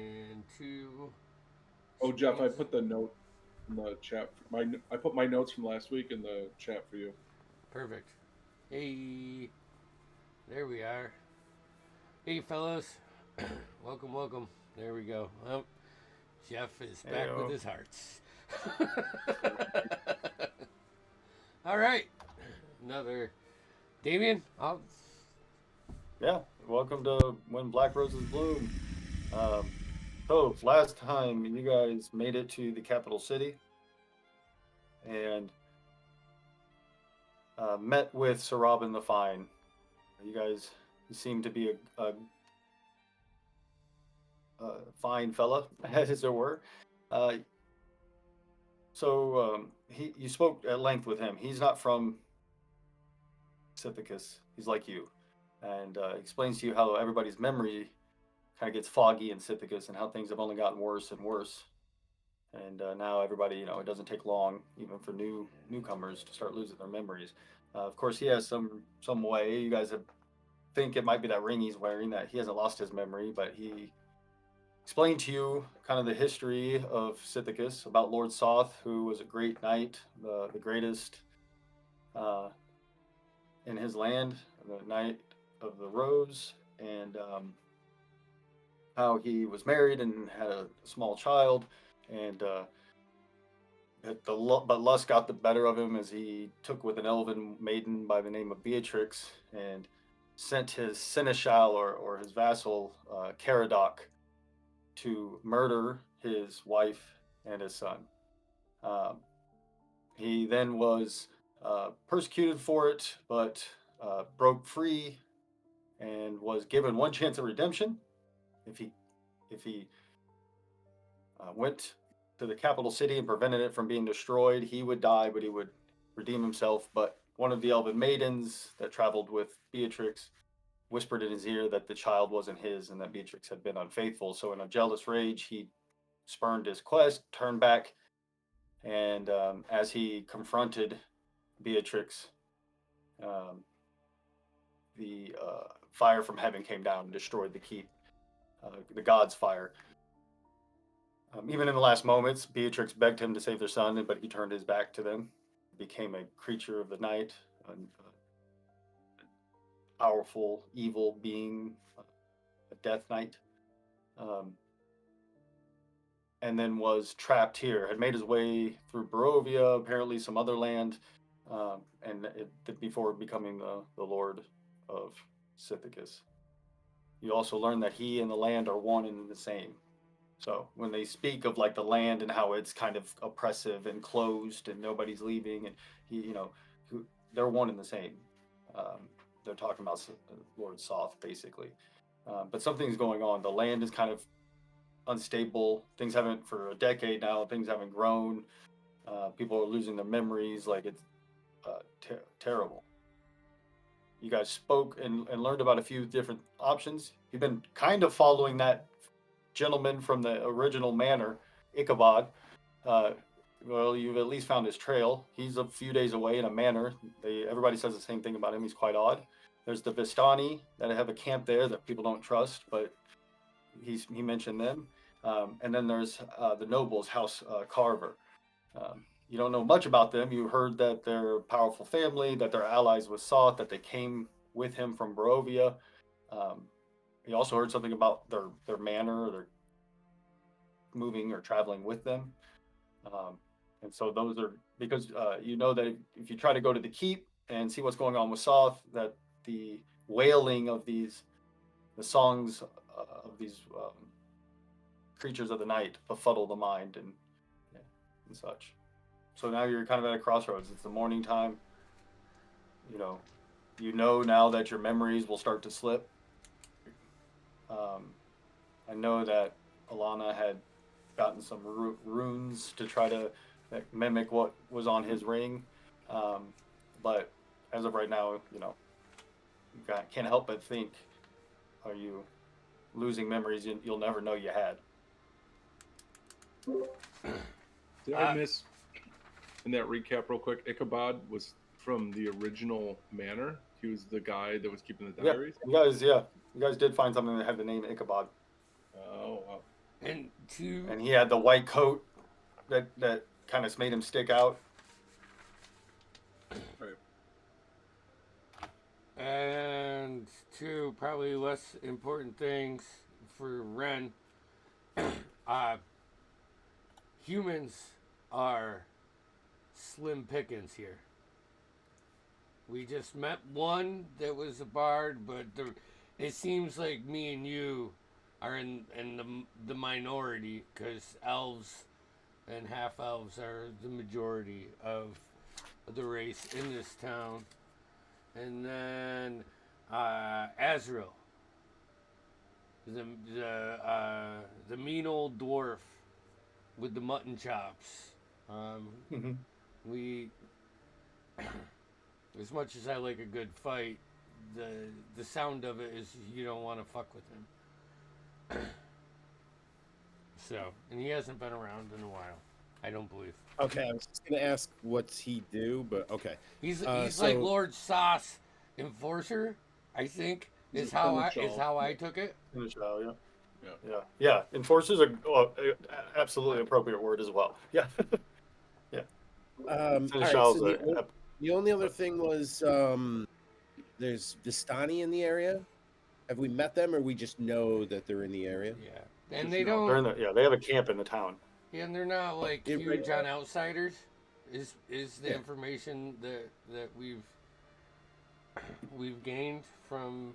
and two. Oh, Jeff, I Sweet. put the note in the chat. I put my notes from last week in the chat for you. Perfect. Hey, there we are. Hey, fellas. Welcome, welcome. There we go. Well, Jeff is back with Heyo. his hearts. All right. Another. Damien? Yeah, welcome to When Black Roses Bloom. Um, so last time you guys made it to the capital city and met with Sir Robin the Fine. You guys seem to be a fine fella, as it were. Uh, you spoke at length with him. He's not from Sithicus. He's like you, and explains to you how everybody's memory kind of gets foggy in Sithicus and how things have only gotten worse and worse. And now everybody, it doesn't take long, even for newcomers, to start losing their memories. Of course, he has some way. You guys think it might be that ring he's wearing that he hasn't lost his memory, but he explained to you kind of the history of Sithicus about Lord Soth, who was a great knight, the greatest uh, in his land, the Knight of the Rose, and how he was married and had a small child, and but lust got the better of him as he took with an elven maiden by the name of Beatrix and sent his seneschal or his vassal Caradoc to murder his wife and his son. Um, he then was persecuted for it, but broke free and was given one chance of redemption if he went to the capital city and prevented it from being destroyed. He would die, but he would redeem himself. But one of the elven maidens that traveled with Beatrix whispered in his ear that the child wasn't his and that Beatrix had been unfaithful. So, in a jealous rage, he spurned his quest, turned back, and as he confronted Beatrix, um, the fire from heaven came down and destroyed the keep, the god's fire. Even in the last moments, Beatrix begged him to save their son, but he turned his back to them, became a creature of the night, a powerful, evil being, a death knight, um, and then was trapped here. Had made his way through Barovia, apparently some other land, before becoming the Lord of Sithicus. You also learn that he and the land are one and the same. So when they speak of like the land and how it's kind of oppressive and closed and nobody's leaving, and he, they're one and the same. Um, they're talking about Lord Soth basically, but something's going on. The land is kind of unstable. Things haven't for a decade now. Things haven't grown. People are losing their memories. Like it's terrible. You guys spoke and learned about a few different options. You've been kind of following that gentleman from the original manor, Ichabod. Uh, well, you've at least found his trail. He's a few days away in a manor. Everybody says the same thing about him. He's quite odd. There's the Vistani that have a camp there that people don't trust, but he mentioned them. And then there's the nobles, House Carver. You don't know much about them. You heard that they're a powerful family, that they're allies with Soth, that they came with him from Barovia. Um, you also heard something about their manor, their moving or traveling with them. Um, and so those are because you know that if you try to go to the keep and see what's going on with Soth, that the wailing of the songs of these creatures of the night befuddle the mind and such. So now you're kind of at a crossroads. It's the morning time. You know, now that your memories will start to slip. Um, I know that Alana had gotten some runes to try to mimic what was on his ring, um, but as of right now, can't help but think: Are you losing memories you'll never know you had? Did I uh, miss in that recap real quick? Ichabod was from the original manor. He was the guy that was keeping the Yeah, diaries. you guys did find something that had the name Ichabod. Oh, wow. And to And he had the white coat that kind of made him stick out. Right. and two probably less important things for Ren. uh, Humans are slim pickings here. We just met one that was a bard, but it seems like me and you are in the minority because elves and half elves are the majority of the race in this town. And then Azrael, the the mean old dwarf with the mutton chops. Mm-hmm. We, as much as I like a good fight, the sound of it is you don't want to fuck with him. So, and he hasn't been around in a while. I don't believe. Okay, I was just gonna ask what's he do, but okay. He's So like Lord Sauce Enforcer, I think He's is a how seneschal. I took it. Yeah. Yeah. Yeah. Enforcer's a absolutely appropriate word as well. Yeah. all right. Seneschal's So the only other thing was there's Vistani in the area. Have we met them, or we just know that they're in the area? Yeah, and Just they know. don't. they have a camp in the town. Yeah, and they're not like It huge right- on outsiders. Is the Yeah. information that we've gained from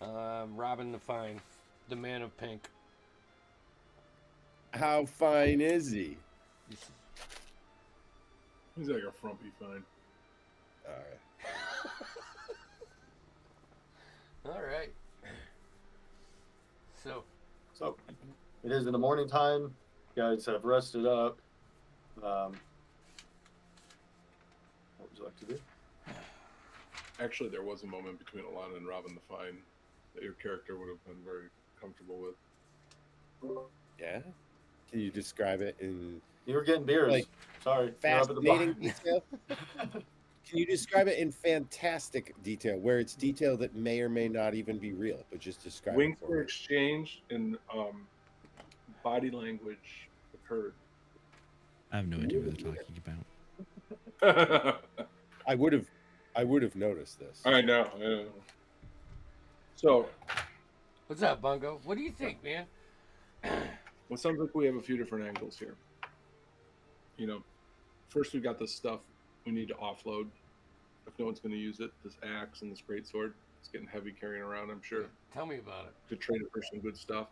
Robin the Fine, the Man of Pink. How fine is he? He's like a frumpy fine. All right. All right. So So it is in the morning time. You guys have rested up. What would you like to do? Actually, there was a moment between Alana and Robin the Fine that your character would have been very comfortable with. Yeah. Can you describe it in You were getting beers. Like, Sorry. you're up at the bar. fascinating detail? Can you describe it in fantastic detail, where it's detail that may or may not even be real, but just describe Winks it for were me? exchanged and body language occurred. I have no idea what they're talking about. I would have noticed this. I know. So, what's up, Bungo? What do you think, man? well, it sounds like we have a few different angles here. You know, first we got this stuff we need to offload. If no one's going to use it, this axe and this greatsword, it's getting heavy carrying around, I'm sure. Tell me about it. To trade it for some good stuff.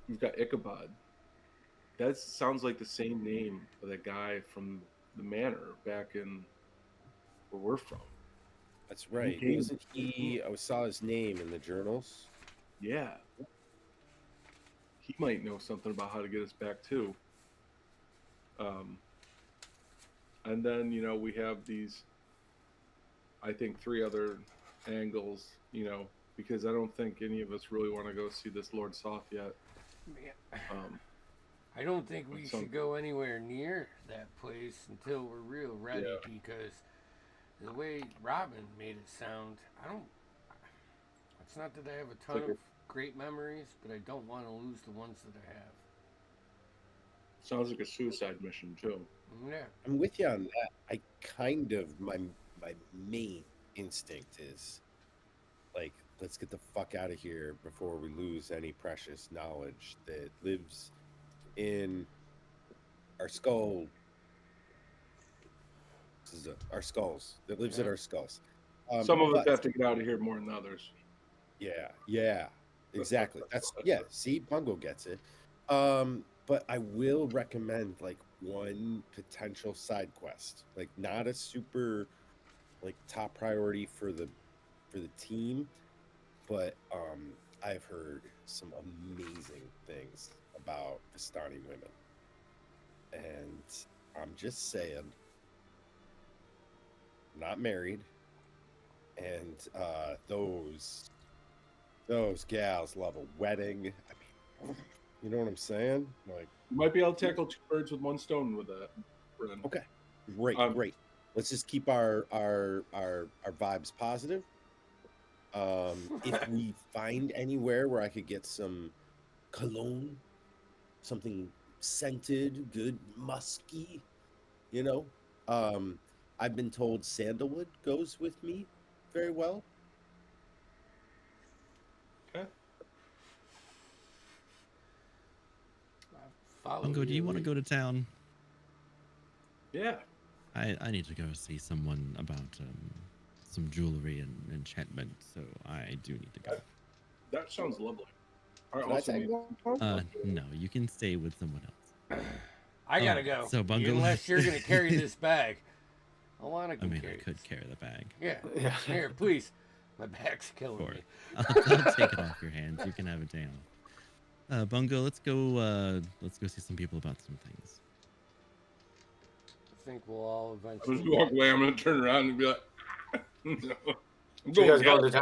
We've got Ichabod. That sounds like the same name of that guy from the manor back in where we're from. That's right. He Wasn't he? I saw his name in the journals. Yeah. He might know something about how to get us back too. And then, you know, we have these, I think, 3 other angles, you know, because I don't think any of us really want to go see this Lord Soth yet. I don't think we Some- should go anywhere near that place until we're real ready Yeah. because the way Robin made it sound, it's not that I have a ton like of great memories, but I don't want to lose the ones that I have. Sounds like a suicide mission too. Yeah. I'm with you on that. I kind of my main instinct is like, let's get the fuck out of here before we lose any precious knowledge that lives in our skull. Our skulls that lives in Yeah. our skulls. Some of us but- have to get out of here more than others. Yeah, exactly. See, Bungo gets it. But I will recommend like one potential side quest, like not a super like top priority for the team, but I've heard some amazing things about Vistani women, and I'm just saying, not married, and those gals love a wedding. I mean, you know what I'm saying? Like, You might be able to tackle 2 birds with 1 stone with that, Bren. okay, great. Let's just keep our vibes positive. If we find anywhere where I could get some cologne, something scented, good, musky, you know, um, I've been told sandalwood goes with me very well. Okay. Follow Bungo, do you want to lead. go to town? Yeah. I need to go see someone about some jewelry and enchantment, so I do need to go. That sounds lovely. I Can I also tag need along? No, you can stay with someone else. I gotta Alright, go. so Bungo, Unless you're gonna carry this bag. I wanna I go mean, I carry could this. carry the bag. Yeah. Yeah. Here, please. My back's killing Sure. me. I'll take it off your hands. You can have it down. Bungo, let's go see some people about some things. I think we'll all I'm just eventually. walk away. I'm gonna turn around and be like, no. I'm So you guys down. going to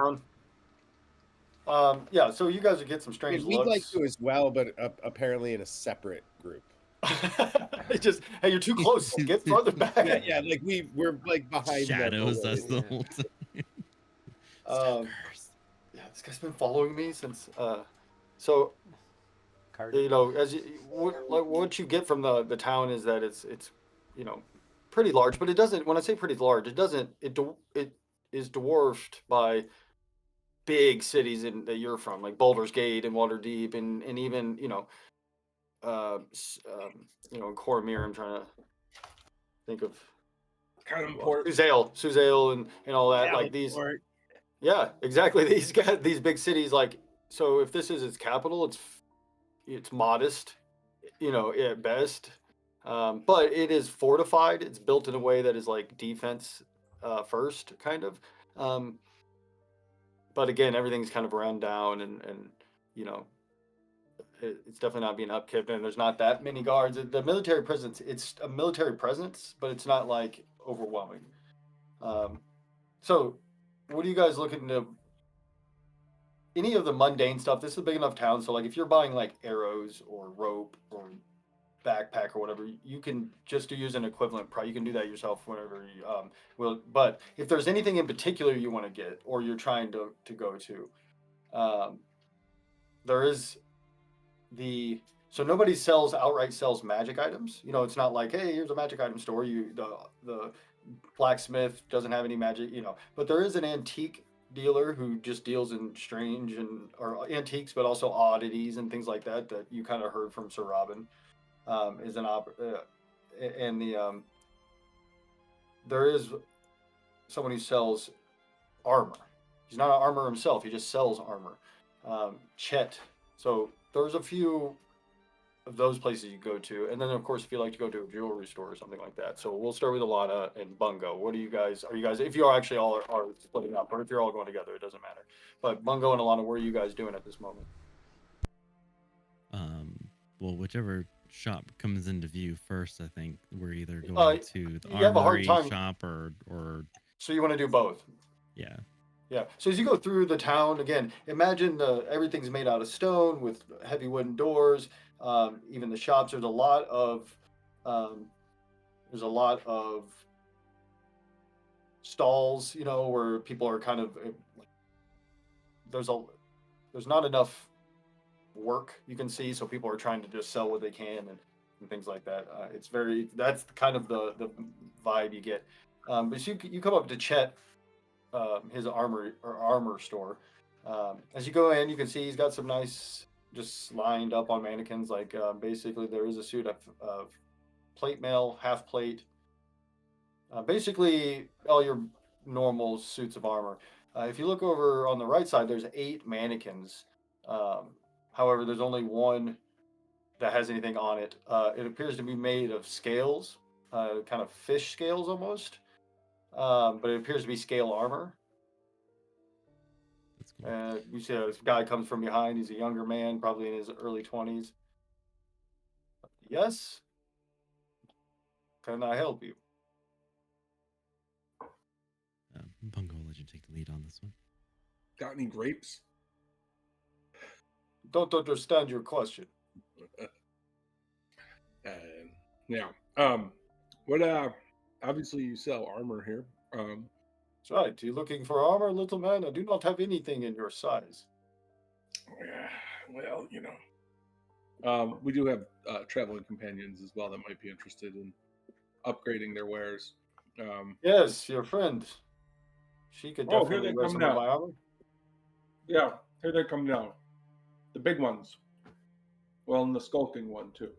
town? Yeah. So you guys would get some I strange mean, we'd like looks. to as well, but apparently in a separate group. It's just, hey, you're too close. Get farther back. Yeah, like we're like behind them Shadows us always. the Yeah. whole time. Um, Stalkers. yeah, this guy's been following me since. So Card. you know, what you get from the town is that it's you know pretty large, but it doesn't. When I say pretty large, it doesn't. It is dwarfed by big cities that you're from, like Baldur's Gate and Waterdeep, and even in Cormyr. I'm trying to think of Kind of important. Suzale, and all that. Like these, Or yeah, exactly. These guys, these big cities. Like, so if this is its capital, it's modest, at best. But it is fortified. It's built in a way that is like defense first, kind of. Um, but again, everything's kind of run down, and you know, it's definitely not being upkept, and there's not that many guards. The military presence, it's a military presence, but it's not like overwhelming. Um, so, what are you guys looking to? Any of the mundane stuff? This is a big enough town, so like if you're buying like arrows or rope or backpack or whatever, you can just use an equivalent price. You can do that yourself whenever you will. But if there's anything in particular you want to get or you're trying to go to, um, there is so nobody outright sells magic items. It's not like, hey, here's a magic item store. The blacksmith doesn't have any magic. But there is an antique dealer who just deals in strange or antiques, but also oddities and things like that you kind of heard from Sir Robin. Is an and there is someone who sells armor. He's not an armor himself. He just sells armor. Chet. So there's a few of those places you go to, and then of course if you like to go to a jewelry store or something like that. So we'll start with Alana and Bungo. What are you guys? If you actually all are splitting up, or if you're all going together, it doesn't matter. But Bungo and Alana, what are you guys doing at this moment? Well, whichever shop comes into view first, I think we're either going to the you have a hard armory time- shop or So you want to do both? yeah. Yeah. So as you go through the town, again, imagine everything's made out of stone with heavy wooden doors. Even the shops, there's a lot of stalls, where people are kind of there's not enough work you can see, so people are trying to just sell what they can and things like that. That's kind of the vibe you get. But so you come up to Chet, his armor store. As you go in, you can see he's got some nice, just lined up on mannequins. Like basically, there is a suit of plate mail, half plate. Basically, all your normal suits of armor. If you look over on the right side, there's 8 mannequins. However, there's only one that has anything on it. It appears to be made of scales, kind of fish scales almost. But it appears to be scale armor. That's cool. You see this guy comes from behind. He's a younger man, probably in his early 20s. Yes? Can I help you? Bungo, I'll let you take the lead on this one. Got any grapes? Don't understand your question. Now, what? Obviously, you sell armor here. That's right. Are you looking for armor, little man? I do not have anything in your size. Yeah, well, we do have traveling companions as well that might be interested in upgrading their wares. Yes, your friend. She could Oh, here definitely they wear come some of now. my armor. Yeah, here they come now. The big ones. Well, and the skulking one too.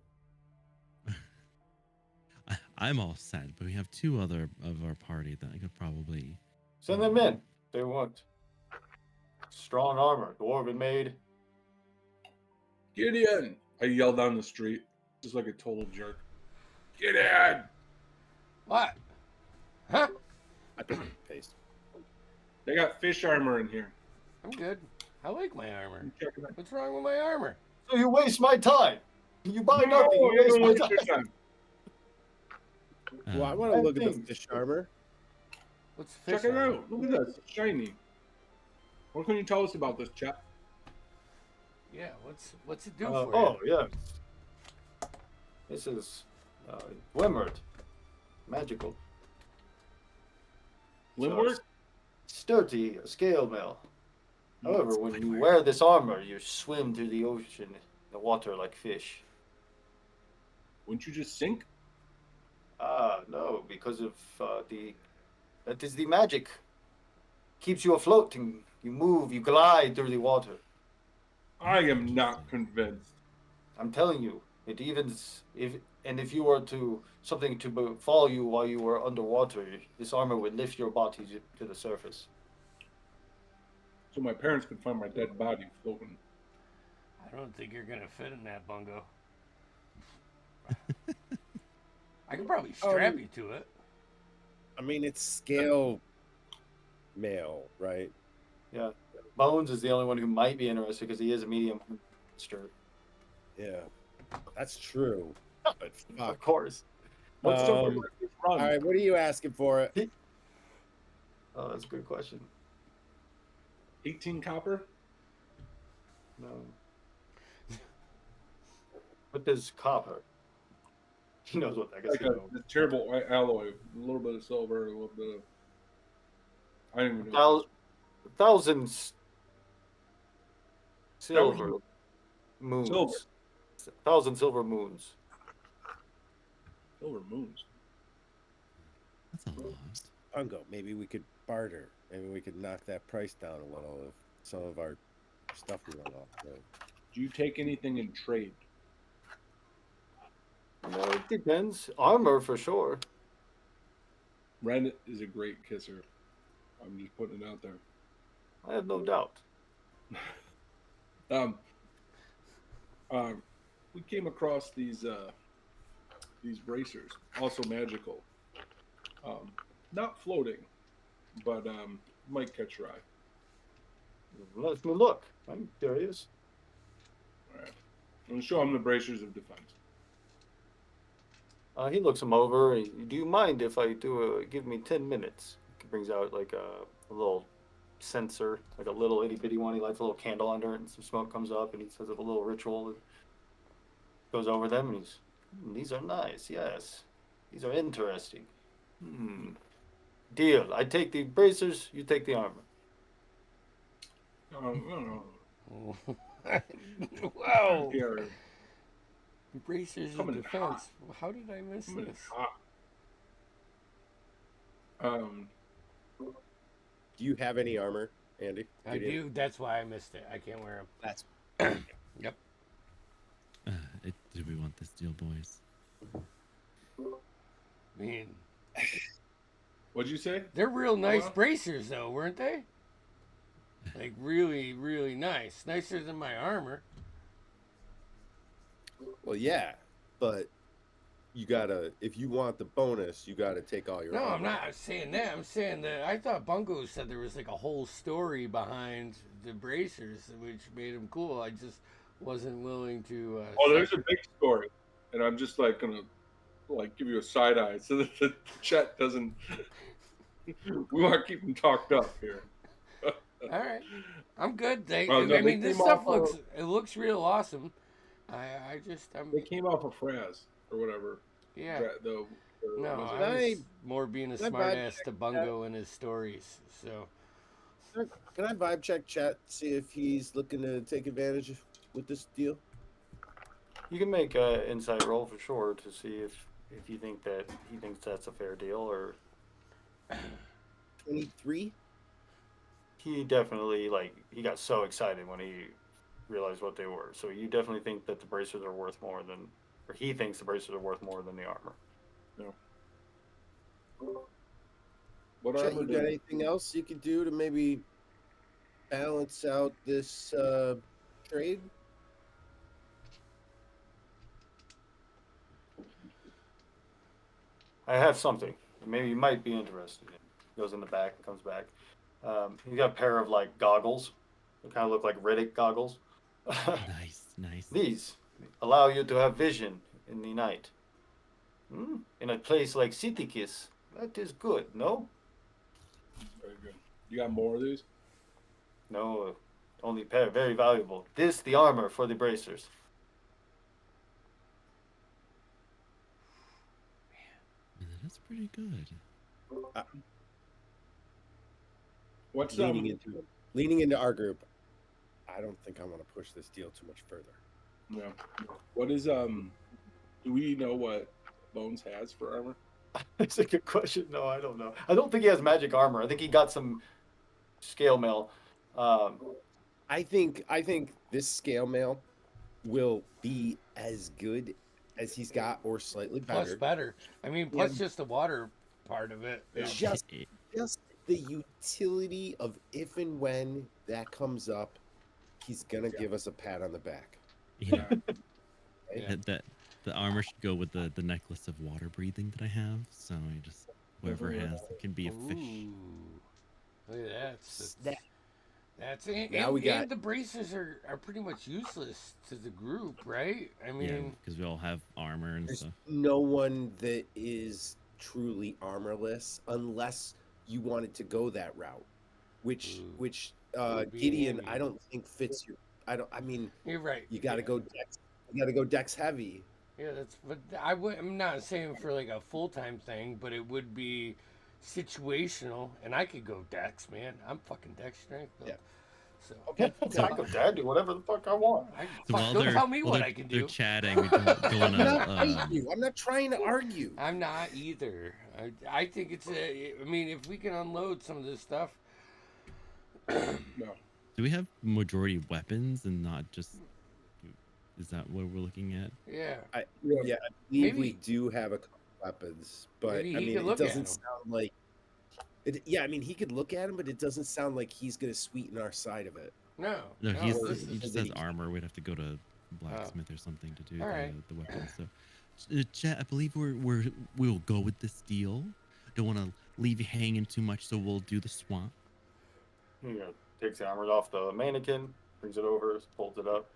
I'm all set, but we have two other of our party that I could probably. Send them in. They want strong armor, dwarven made. Get in! I yell down the street, just like a total jerk. Get in! What? Huh? I picked paste. They got fish armor in here. I'm good. I like my armor. You check it out. What's wrong with my armor? So you waste my time. You buy No, nothing. You you waste don't my waste time. your time. Well, I Um, want to I look at the think- fish armor. What's fish Check it armor? out. Look at this. It's shiny. What can you tell us about this, chap? Yeah, what's it do for Oh, you? yeah. This is glimmered. Magical. Limwork? Sturdy, a scale mill. However, It's when you Limwork. wear this armor, you swim through the ocean, the water like fish. Wouldn't you just sink? No, because of that is the magic. Keeps you afloat and you move, you glide through the water. I am not convinced. I'm telling you, it evens if you were to something to befall you while you were underwater, this armor would lift your body to the surface. So my parents could find my dead body floating. I don't think you're gonna fit in that bungo. I could probably strap you to it. I mean, it's scale mail, right? Yeah, Bones is the only one who might be interested because he is a medium monster. Yeah, that's true. But Of fuck. course. What's up with Um, this run? All right, what are you asking for it? Oh, that's a good question. 18 copper? No. What does copper? He knows what that Like is. a terrible white alloy. A little bit of silver, a little bit of... I don't even know. Thousands silver Thousand- moons. Silver. 1,000 silver moons. Silver moons. that's a lot. Bungo, maybe we could barter. Maybe we could knock that price down a little if some of our stuff we run off. Right? Do you take anything in trade? No, it depends. Armor for sure. Ren is a great kisser. I'm just putting it out there. I have no doubt. We came across these bracers, also magical. Not floating, but might catch your eye. Let me look. I'm curious. All right. I'm gonna show him the bracers of defense. He looks them over. Do you mind if I give me 10 minutes? He brings out like a little censer, like a little itty bitty one. He lights a little candle under it and some smoke comes up and he says a little ritual and goes over them and these are nice, yes. These are interesting. Deal. I take the bracers, you take the armor. No. Wow. Here, Bracers of Coming in defense. How did I miss coming in this? hot. Do you have any armor, Andy? I do. That's why I missed it. I can't wear them. That's Yep. Do we want this deal, boys? I mean, What'd you say? they're real nice Well- bracers, though, weren't they? Like really, really nice. Nicer than my armor. well, yeah, but you gotta. If you want the bonus, you gotta take all your. No, I'm armor. not saying that. I'm saying that I thought Bungo said there was like a whole story behind the bracers, which made them cool. I just wasn't willing to. Oh, there's a big story, and I'm just like gonna give you a side eye so that the chat doesn't. We want to keep them talked up here. All right, I'm good. Well, no, I mean, they this came stuff off looks real awesome. I'm They came off of Fraz or whatever. yeah. The or No, was it- I was I- more being a can I smart vibe ass to check Bungo and his stories. So Can I vibe check chat, see if he's looking to take advantage with this deal? You can make an insight roll for sure to see if you think that he thinks that's a fair deal, or 23? he definitely he got so excited when he realized what they were. So you definitely think that the bracers are worth more than, or he thinks the bracers are worth more than the armor. No. What Chet, armor you did got anything else you could do to maybe balance out this trade? I have something. Maybe you might be interested in. Goes in the back and comes back. You got a pair of goggles. They kind of look like Riddick goggles. Nice. These allow you to have vision in the night. In a place like Sitikis, that is good, no? very good? You got more of these? No, only pair, very valuable. This, the armor for the bracers. That's pretty good. What's Leaning into our group. I don't think I want to push this deal too much further. Yeah. What is do we know what Bones has for armor? That's a good question. No, I don't know. I don't think he has magic armor. I think he got some scale mail. I think this scale mail will be as good as he's got or slightly plus better. better. I mean, plus just the water part of it. Yeah. Just the utility of if and when that comes up, he's gonna give us a pat on the back. Yeah. Yeah. That the armor should go with the necklace of water breathing that I have. So I just whoever has it can be a fish. Ooh. Look at that. That- That's it. Now and, we got- and the braces are pretty much useless to the group, right? I Yeah, mean, because we all have armor and There's stuff. no one that is truly armorless unless you wanted to go that route, which Ooh. which Would be Gideon handy. I don't think fits your. I mean you're right. you got to yeah. go dex. You got to go dex heavy. Yeah, but I'm not saying for like a full time thing, but it would be situational, and I could go dex, man. I'm fucking dex strength. Though. Yeah. So Okay. I could do whatever the fuck I want. don't tell me what I can they're do. chatting, we don't I'm not wanna, fighting you. I'm not trying to argue. I'm not either. I think it's I mean, if we can unload some of this stuff. No. do we have majority weapons and not just? Is that what we're looking at? Yeah. I believe we Maybe- do have a couple weapons, but Maybe I he mean could it look at doesn't 'em. sound like. Yeah, I mean he could look at him, but it doesn't sound like he's gonna sweeten our side of it. No. No, no, he's this he is- just has armor. We'd have to go to blacksmith or something to do All right. the weapons. So, chat. I believe we'll go with this deal. Don't want to leave you hanging too much, so we'll do the swap. Takes the armor off the mannequin, brings it over, folds it up,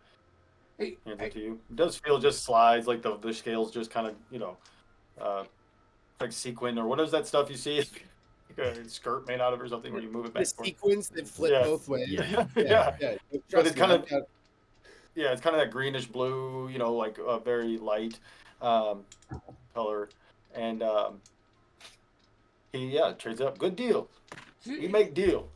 Hey, hands it to you. It does feel just slides, like the scales just kind of, like sequin, or what is that stuff you see? Like a skirt made out of it or something where you move it back The and forth. sequence that flip Yeah. both ways. Yeah. Yeah. Trust But it's me, kind I've of- got- Yeah, it's kind of that greenish blue, like a very light color. And he trades up. Good deal. We make deal.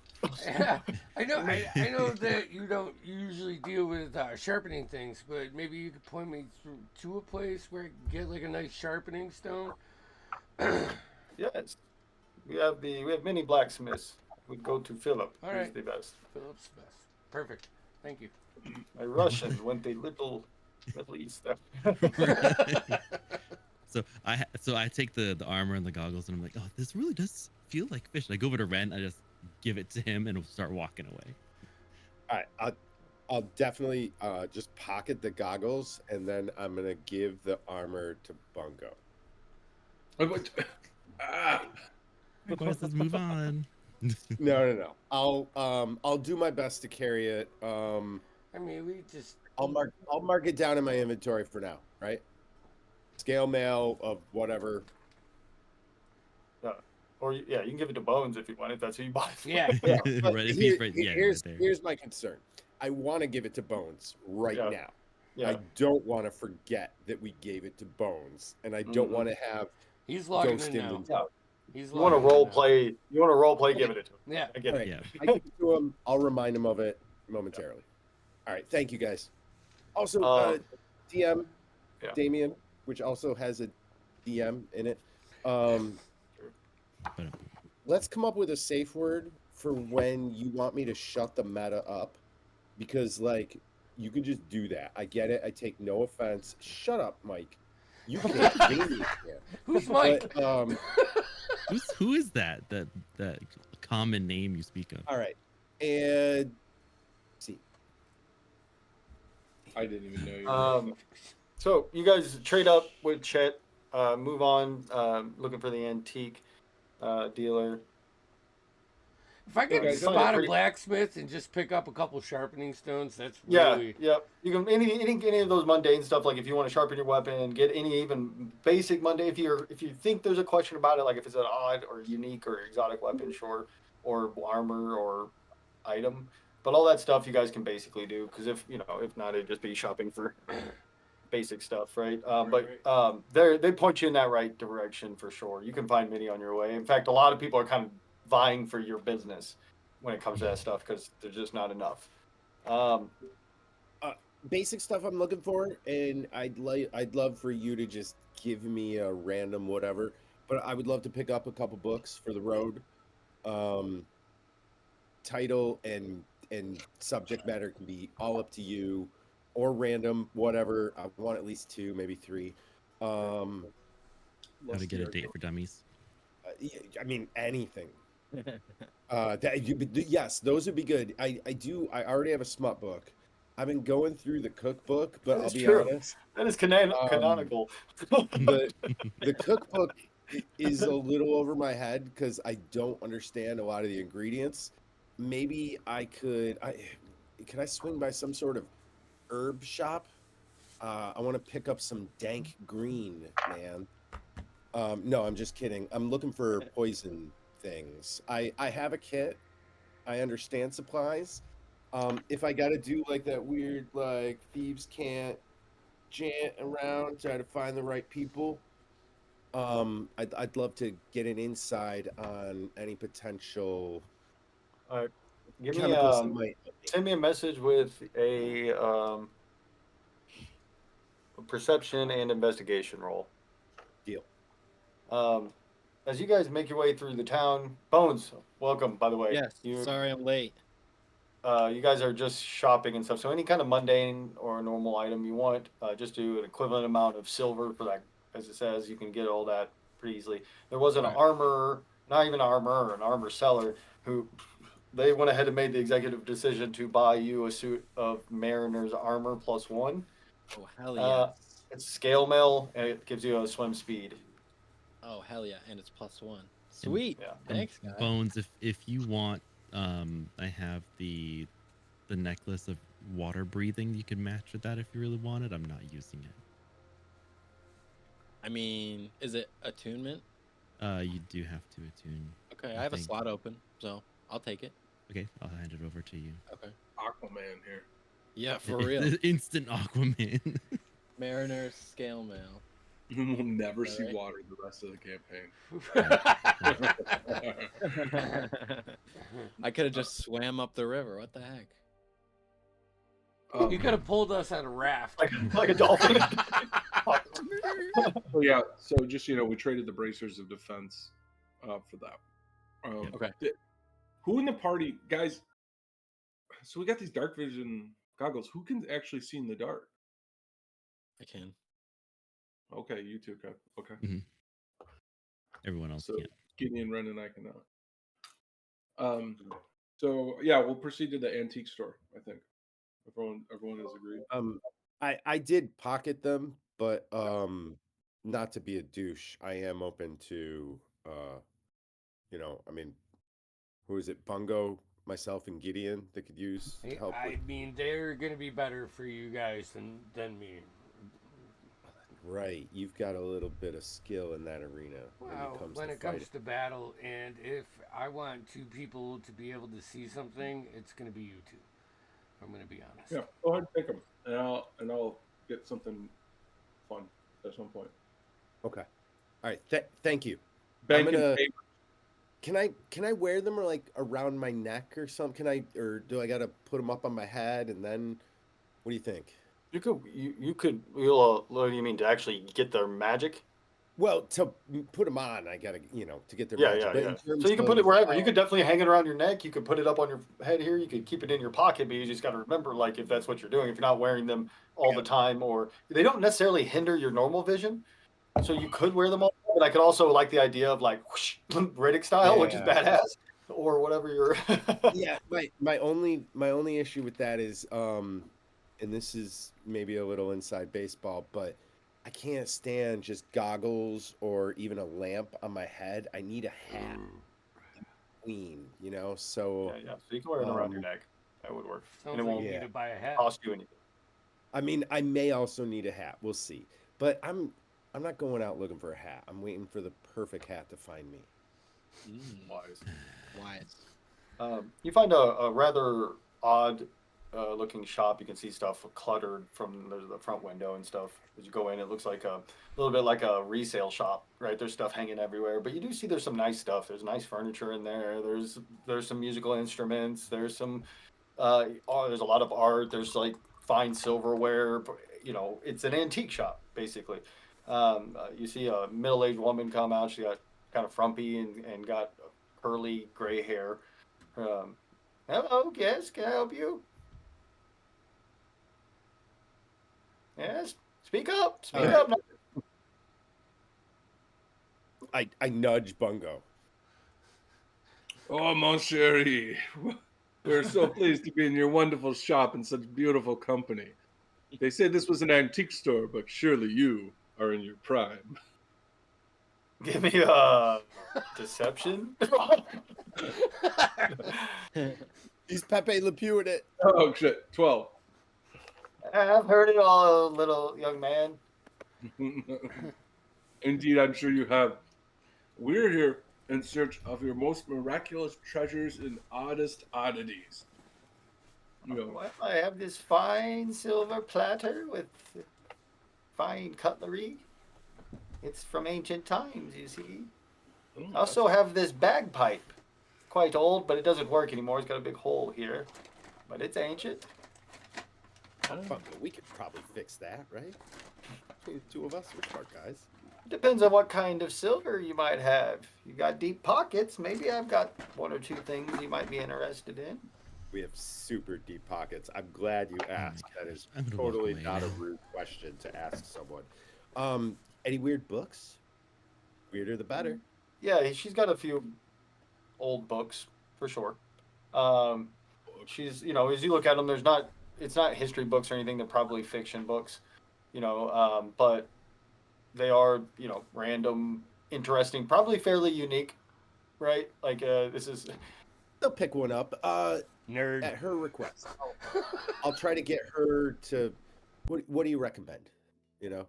Yeah, I know. I know that you don't usually deal with sharpening things, but maybe you could point me through to a place where I can get like a nice sharpening stone. Yes. We have many blacksmiths. We go to Philip. All He's right. the best. Phillips best. Perfect. Thank you. My Russian went a little Middle East. So I take the armor and the goggles, and I'm like, oh, this really does feel like fish. And I go over to Ren, I just give it to him, and we'll start walking away. All right, I'll definitely just pocket the goggles, and then I'm gonna give the armor to Bungo. Of course, let's move on. No. I'll do my best to carry it. I mean, we just. I'll mark it down in my inventory for now. Right. Scale mail of whatever. Or you can give it to Bones if you want. If that's who you bought it for. Yeah. But Right, if he's right- yeah, here's right there. here's my concern. I want to give it to Bones right Yeah. now. Yeah. I don't want to forget that we gave it to Bones, and I don't Mhm. want to have He's logging Ghost in now. inventory. Yeah. He's You want to logging in role now. play? You want to role play? Give it to him. Yeah. I get All it. right. Yeah. I give it to him. I'll remind him of it momentarily. All right. Thank you, guys. Also, DM Yeah. Damien, which also has a DM in it. But Let's come up with a safe word for when you want me to shut the meta up, because like you can just do that. I get it. I take no offense. Shut up, Mike. You can't. Damien can't. Who's Mike? But who is that common name you speak of? all right. And see. I didn't even know you were. So you guys trade up with Chet. Move on. Looking for the antique dealer. If I Yeah, could guys, spot a pretty- blacksmith and just pick up a couple sharpening stones, that's Yeah, really. yeah. You can any of those mundane stuff. Like if you want to sharpen your weapon, get any even basic mundane. If you think there's a question about it, like if it's an odd or unique or exotic weapon, sure, or armor or item. But all that stuff you guys can basically do, because if not, it'd just be shopping for basic stuff, right? They point you in that right direction for sure. You can find many on your way. In fact, a lot of people are kind of vying for your business when it comes to that stuff because there's just not enough. Basic stuff I'm looking for, and I'd love for you to just give me a random whatever, but I would love to pick up a couple books for the road. Title and subject matter can be all up to you, or random, whatever. I want at least 2, maybe 3. How to get a date for dummies. I mean anything. Yes, those would be good. I already have a smut book. I've been going through the cookbook, but I'll be honest. That is canonical. The cookbook is a little over my head because I don't understand a lot of the ingredients. Maybe I could I swing by some sort of herb shop? I want to pick up some dank green, man. No, I'm just kidding. I'm looking for poison things. I have a kit. I understand supplies. If I got to do like that weird, like thieves can't jant around, try to find the right people. I'd love to get an inside on any potential All right. Give me chemicals that might. send me a message with a perception and investigation roll. Deal. As you guys make your way through the town, Bones, welcome, by the way. Yes. Sorry I'm late. You guys are just shopping and stuff. So any kind of mundane or normal item you want, just do an equivalent amount of silver for that. As it says, you can get all that pretty easily. There was an armor, not even an armor seller who they went ahead and made the executive decision to buy you a suit of mariner's armor +1. Oh hell yeah. It's scale mail and it gives you a swim speed. Oh hell yeah, and it's +1. Sweet. Yeah. Thanks, guy. Bones, if you want, I have the necklace of water breathing. You can match with that if you really want it. I'm not using it. I mean, is it attunement? You do have to attune. Okay, I I have a think. slot open, so I'll take it. Okay, I'll hand it over to you. Okay. Aquaman here. Yeah, for real. Instant Aquaman. Mariner's scale mail. We'll never see Alright. water the rest of the campaign. I could have just swam up the river. What the heck? You could have pulled us on a raft. Like a dolphin. Oh yeah, so just we traded the bracers of defense for that. Okay. Who in the party, guys? So we got these dark vision goggles. Who can actually see in the dark? I can. Okay, you two can. Okay. Mhm. Everyone else So can't. Gideon, Ren, and I cannot. So yeah, we'll proceed to the antique store. I think everyone has agreed. I did pocket them, but not to be a douche. I am open to I mean, who is it? Bungo, myself, and Gideon that could use help. I mean, they're going to be better for you guys than me. Right, you've got a little bit of skill in that arena Well, when it fighting. comes to battle, and if I want 2 people to be able to see something, it's going to be you 2. I'm going to be honest. Yeah, go ahead and pick them, and I'll get something fun at some point. Okay. All right. Thank you. Banking gonna- paper. Can I wear them or like around my neck or something? Or do I gotta put them up on my head and then? What do you think? What do you mean, to actually get their magic? Well, to put them on, I gotta to get their Yeah, magic. yeah, But yeah. in terms So you can put it of, wherever. You could definitely hang it around your neck. You could put it up on your head here. You could keep it in your pocket, but you just got to remember, like, if that's what you're doing, if you're not wearing them all the time, or they don't necessarily hinder your normal vision. So you could wear them all, but I could also like the idea of like whoosh, Riddick style, which is Yeah. badass, or whatever you're. yeah, my only issue with that is and this is maybe a little inside baseball, but I can't stand just goggles or even a lamp on my head. I need a hat, queen, so Yeah, yeah. So you can wear it around your neck. That would work, Sounds and it like won't you need to buy a hat. cost you anything. I mean, I may also need a hat. We'll see. But I'm not going out looking for a hat. I'm waiting for the perfect hat to find me. Wise. Wise. You find a rather odd looking shop. You can see stuff cluttered from the front window and stuff. As you go in, it looks like a little bit like a resale shop, right? There's stuff hanging everywhere, but you do see there's some nice stuff. There's nice furniture in there. There's some musical instruments. There's some there's a lot of art. There's like fine silverware. It's an antique shop basically. You see a middle-aged woman come out. She got kind of frumpy and got curly gray hair. Hello, yes, can I help you? Yes, speak up, speak up. I nudge Bungo. Oh, mon chéri. We're so pleased to be in your wonderful shop in such beautiful company. They say this was an antique store, but surely you are in your prime. Give me a deception. He's Pepe Le Pew in it. Oh, shit. 12. I've heard it all, little young man. Indeed, I'm sure you have. We're here in search of your most miraculous treasures and oddest oddities. Well, I have this fine silver platter with fine cutlery. It's from ancient times, you see. I also have this bagpipe. Quite old, but it doesn't work anymore. It's got a big hole here. But it's ancient. Bungo, we could probably fix that, right? Between the two of us, we're smart guys. Depends on what kind of silver you might have. You got deep pockets. Maybe I've got one or two things you might be interested in. We have super deep pockets. I'm glad you asked. That is I'm gonna walk totally away not a now. rude question to ask someone. Any weird books? Weirder the better. Yeah, she's got a few old books for sure. She's, as you look at them, it's not history books or anything. They're probably fiction books, but they are, random, interesting, probably fairly unique, right? Like, this is. They'll pick one up. Nerd. At her request. I'll try to get her to. What do you recommend? I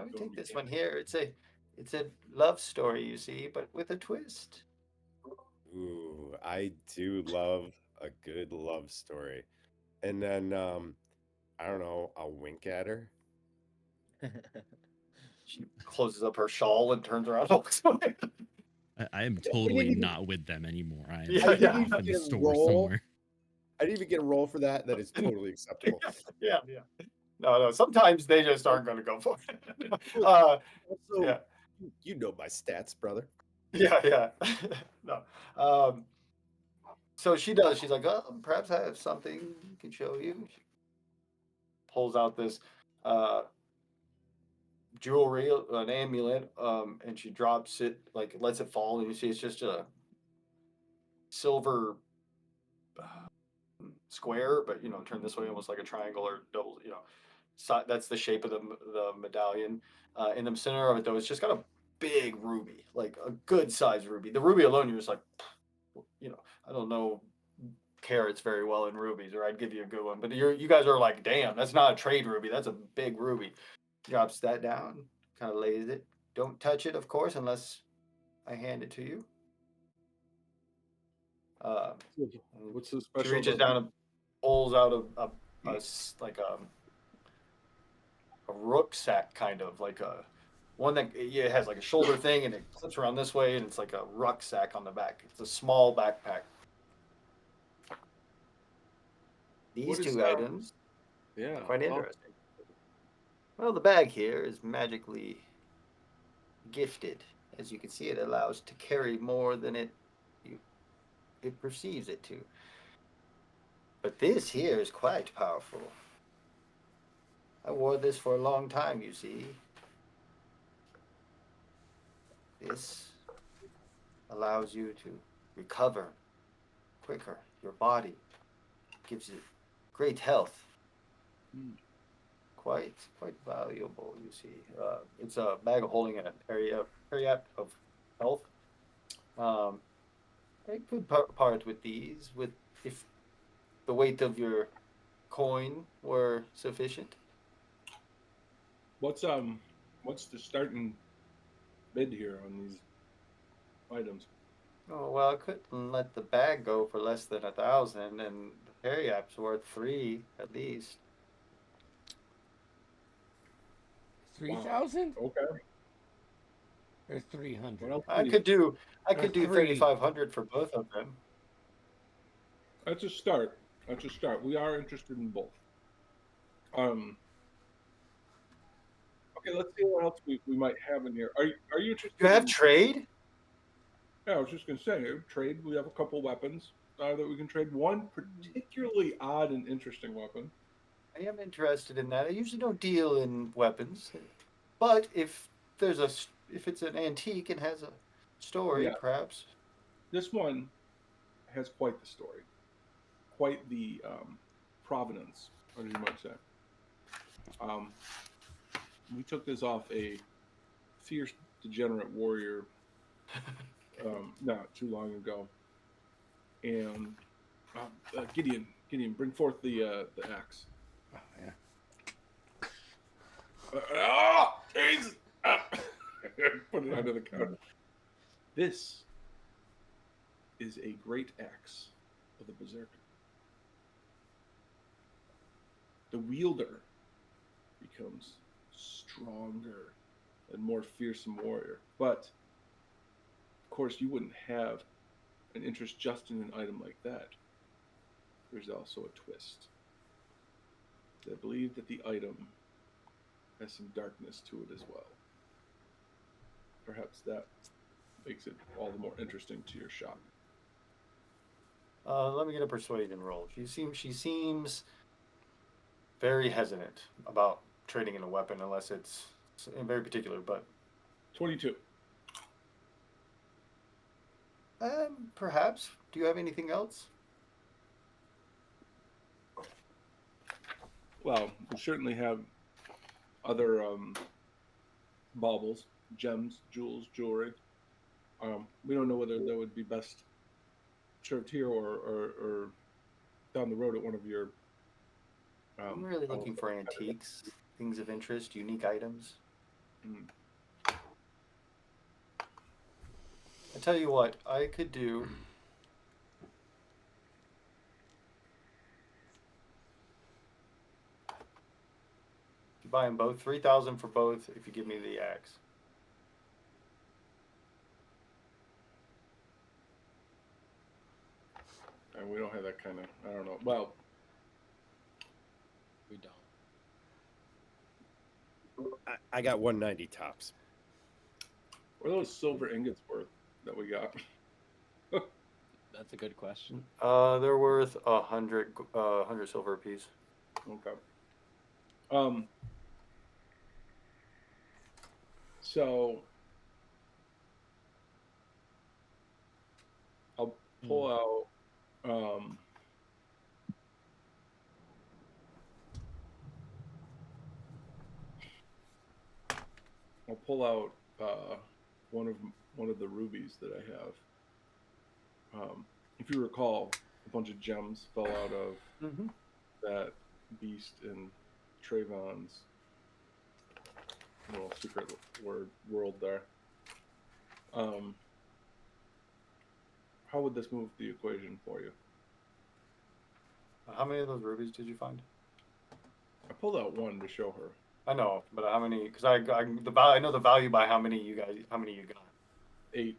would take this one here. It's a love story, you see, but with a twist. Ooh, I do love a good love story. And then I don't know, I'll wink at her. She closes up her shawl and turns around. And walks away. I am totally not with them anymore. I am Yeah, off yeah. in the Get a store roll. somewhere. I didn't even get a roll for that. That is totally acceptable. Yeah. No. Sometimes they just aren't going to go for it. Also, Yeah. you know my stats, brother. Yeah. No. So she does. She's like, oh, perhaps I have something I can show you. She pulls out this jewelry, an amulet, and she drops it, like lets it fall, and you see it's just a silver square, but turn this way, almost like a triangle or double. That's the shape of the medallion. In the center of it, though, it's just got a big ruby, like a good sized ruby. The ruby alone, you're just like, I don't know carats very well in rubies, or I'd give you a good one. But you guys are like, damn, that's not a trade ruby. That's a big ruby. Drops that down, kind of lays it. Don't touch it, of course, unless I hand it to you. What's so special? She reaches about down and pulls out a like a rucksack, kind of like One that yeah, it has like a shoulder thing and it clips around this way, and it's like a rucksack on the back. It's a small backpack. These What is two items Yeah. are quite Oh, interesting. Well, the bag here is magically gifted. As you can see, it allows to carry more than it perceives it to. But this here is quite powerful. I wore this for a long time, you see. This allows you to recover quicker. Your body gives you great health. Quite valuable, you see. It's a bag of holding and a periap of health. I could part with these with if the weight of your coin were sufficient. what's the starting bid here on these items? Oh well, I couldn't let the bag go for less than 1,000, and the periap's worth 3 at least. 3,000 Okay. or 300? What else? I could do Or 3,500 for both of them. That's a start. That's a start. We are interested in both. Um. Okay, let's see what else we might have in here. Are you interested? You have in, trade? Yeah, I was just gonna say trade. We have a couple weapons that we can trade. One particularly odd and interesting weapon. I am interested in that. I usually don't deal in weapons, but if if it's an antique and has a story, Yeah, perhaps. this one has quite the story, quite the provenance, as you might say. Um, we took this off a fierce, degenerate warrior not too long ago, and Gideon, bring forth the axe. Oh, yeah. Jesus! Put it under the counter. This is a great axe of the berserker. The wielder becomes stronger and more fearsome warrior. But of course, you wouldn't have an interest just in an item like that. There's also a twist. I believe that the item has some darkness to it as well. Perhaps that makes it all the more interesting to your shop. Let me get a persuasion roll. She seems very hesitant about trading in a weapon unless it's very particular. But 22. perhaps. Do you have anything else? Well, we certainly have other baubles, gems, jewels, jewelry. We don't know whether that would be best served here or down the road at one of your. I'm really looking for antiques, things of interest, unique items. Mm. I tell you what, I could do. You buy them both, 3,000 for both. If you give me the axe. And we don't have that kind of. I don't know. Well, We don't. I got 190 tops. what are those silver ingots worth that we got? That's a good question. They're worth 100 silver apiece. Okay. So I'll pull out. I'll pull out one of the rubies that I have. If you recall, a bunch of gems fell out of that beast in Trayvon's little secret world there. How would this move the equation for you? How many of those rubies did you find? I pulled out one to show her. I know, but how many? Because I know the value by how many you got. 8.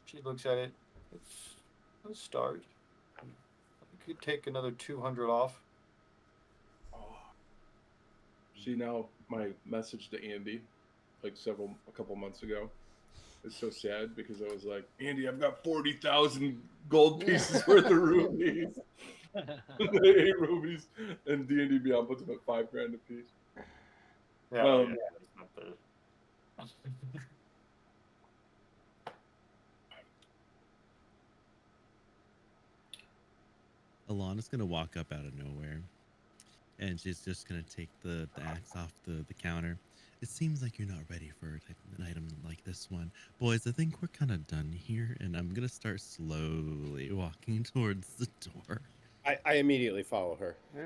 She looks at it. It's a start. You could take another 200 off. See, now my message to Andy, like a couple months ago, is so sad because I was like, Andy, I've got 40,000 gold pieces worth of rubies. 8 rubies, and D&D Beyond puts them at $5,000 a piece. Yeah, yeah, that's not the. Alana's gonna walk up out of nowhere, and she's just gonna take the axe off the counter. It seems like you're not ready for an item like this one. Boys, I think we're kind of done here, and I'm gonna start slowly walking towards the door. I immediately follow her. Yeah.